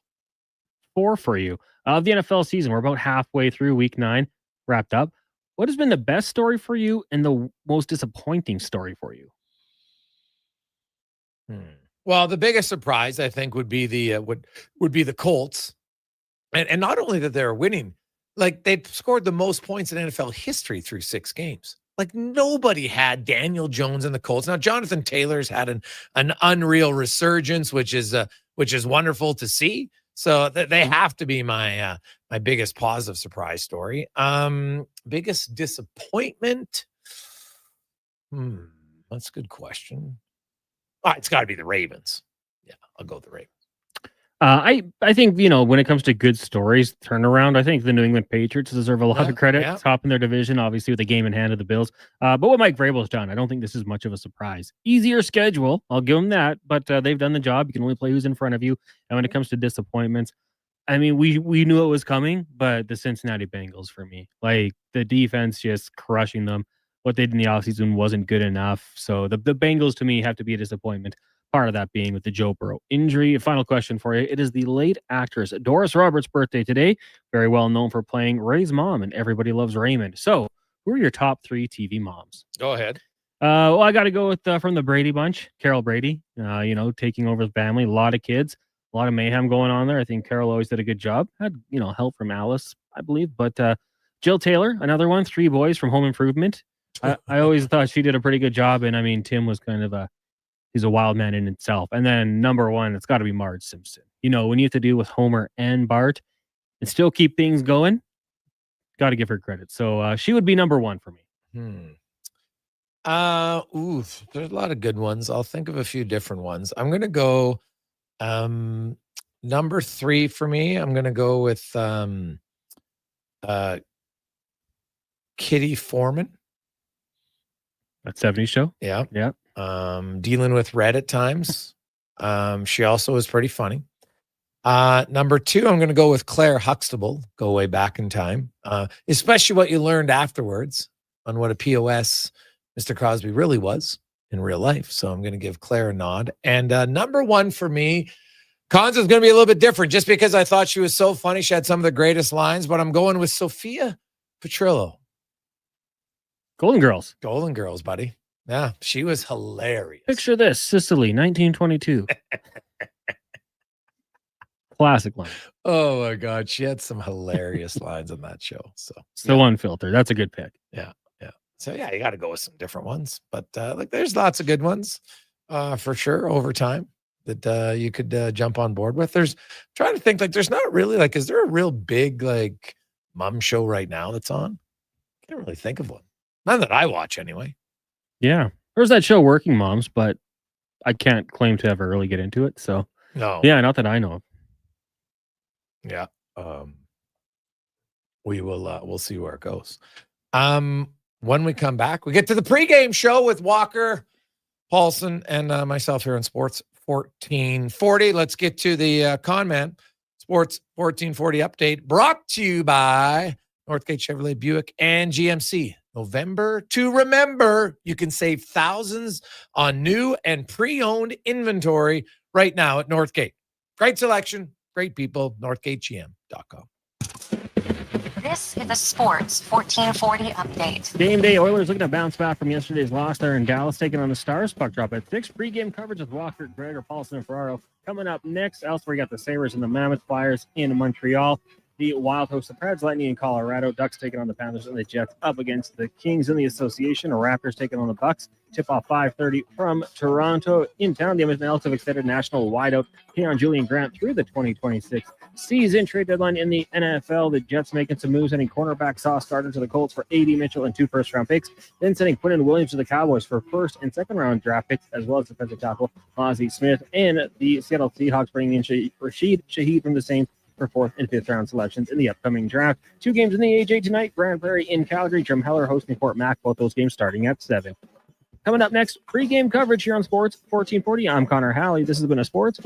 4 for you. Of the NFL season, we're about halfway through week 9, wrapped up. What has been the best story for you and the most disappointing story for you? Well, the biggest surprise, I think, would be the Colts. And not only that they're winning, like they scored the most points in NFL history through 6 games. Like nobody had Daniel Jones and the Colts. Now, Jonathan Taylor's had an unreal resurgence, which is wonderful to see. So they have to be my biggest positive surprise story. Biggest disappointment? That's a good question. It's got to be the Ravens. Yeah, I'll go with the Ravens. I think, when it comes to good stories, turnaround, I think the New England Patriots deserve a lot of credit. Yeah. Top in their division, obviously, with the game in hand of the Bills. But what Mike Vrabel's done, I don't think this is much of a surprise. Easier schedule, I'll give them that, but they've done the job. You can only play who's in front of you. And when it comes to disappointments, I mean, we knew it was coming, but the Cincinnati Bengals for me, like the defense just crushing them. What they did in the offseason wasn't good enough. So the Bengals to me have to be a disappointment. Part of that being with the Joe Burrow injury. Final question for you. It is the late actress Doris Roberts' birthday today. Very well known for playing Ray's mom and Everybody Loves Raymond. So who are your top 3 TV moms? Go ahead. Well, I got to go with from the Brady bunch, Carol Brady, taking over the family, a lot of kids, a lot of mayhem going on there. I think Carol always did a good job. Had, help from Alice, I believe. But Jill Taylor, another one, 3 boys from Home Improvement. I always thought she did a pretty good job. And I mean, Tim was kind of he's a wild man in itself. And then number 1, it's got to be Marge Simpson. When you have to deal with Homer and Bart and still keep things going, got to give her credit. So she would be number 1 for me. There's a lot of good ones. I'll think of a few different ones. I'm going to go number 3 for me. I'm going to go with Kitty Foreman. That 70s show? Yeah. Yeah. Dealing with Red at times. She also is pretty funny. Number 2, I'm going to go with Claire Huxtable. Go way back in time, especially what you learned afterwards on what a POS Mr. Crosby really was in real life. So I'm going to give Claire a nod. And number 1 for me, Cons is going to be a little bit different just because I thought she was so funny. She had some of the greatest lines, but I'm going with Sophia Petrillo. Golden Girls. Golden Girls, buddy. Yeah, she was hilarious. Picture this, Sicily, 1922. Classic line. Oh my God, she had some hilarious lines on that show. So still unfiltered. That's a good pick. Yeah. So yeah, you got to go with some different ones, but there's lots of good ones for sure over time that you could jump on board with. There's trying to think there's not really is there a real big mom show right now that's on? Can't really think of one. None that I watch anyway. Yeah. There's that show Working Moms, but I can't claim to ever really get into it. So no. Yeah, not that I know of. Yeah. We'll see where it goes. When we come back, we get to the pregame show with Walker, Paulson, and myself here on Sports 1440. Let's get to the Con Man Sports 1440 update brought to you by Northgate Chevrolet Buick and GMC. November to remember, you can save thousands on new and pre-owned inventory right now at Northgate. Great selection, great people, northgategm.com. This is a Sports 1440 update. Game day Oilers looking to bounce back from yesterday's loss there in Dallas, taking on the Stars. Puck drop at 6. Pre-game coverage with Walker, Gregor, Paulson, and Ferraro. Coming up next, elsewhere, you got the Sabres and the Mammoth Flyers in Montreal. The Wild host the Preds, Lightning in Colorado. Ducks taking on the Panthers, and the Jets up against the Kings in the Association. Raptors taking on the Bucks. Tip-off 5:30 from Toronto. In town, the Edmonton Elks have extended national wideout Keon Julian Grant through the 2026 season. Trade deadline in the NFL. The Jets making some moves, sending cornerback Sauce Gardner to the Colts for A.D. Mitchell and 2 first-round picks. Then sending Quinton Williams to the Cowboys for first- and second-round draft picks, as well as defensive tackle Ozzie Smith. And the Seattle Seahawks bringing in Rashid Shaheed from the Saints for 4th and 5th round selections in the upcoming draft. 2 games in the AJ tonight. Grand Prairie in Calgary. Jim Heller hosting Fort Mac. Both those games starting at 7. Coming up next, pre-game coverage here on Sports 1440. I'm Connor Halley. This has been a Sports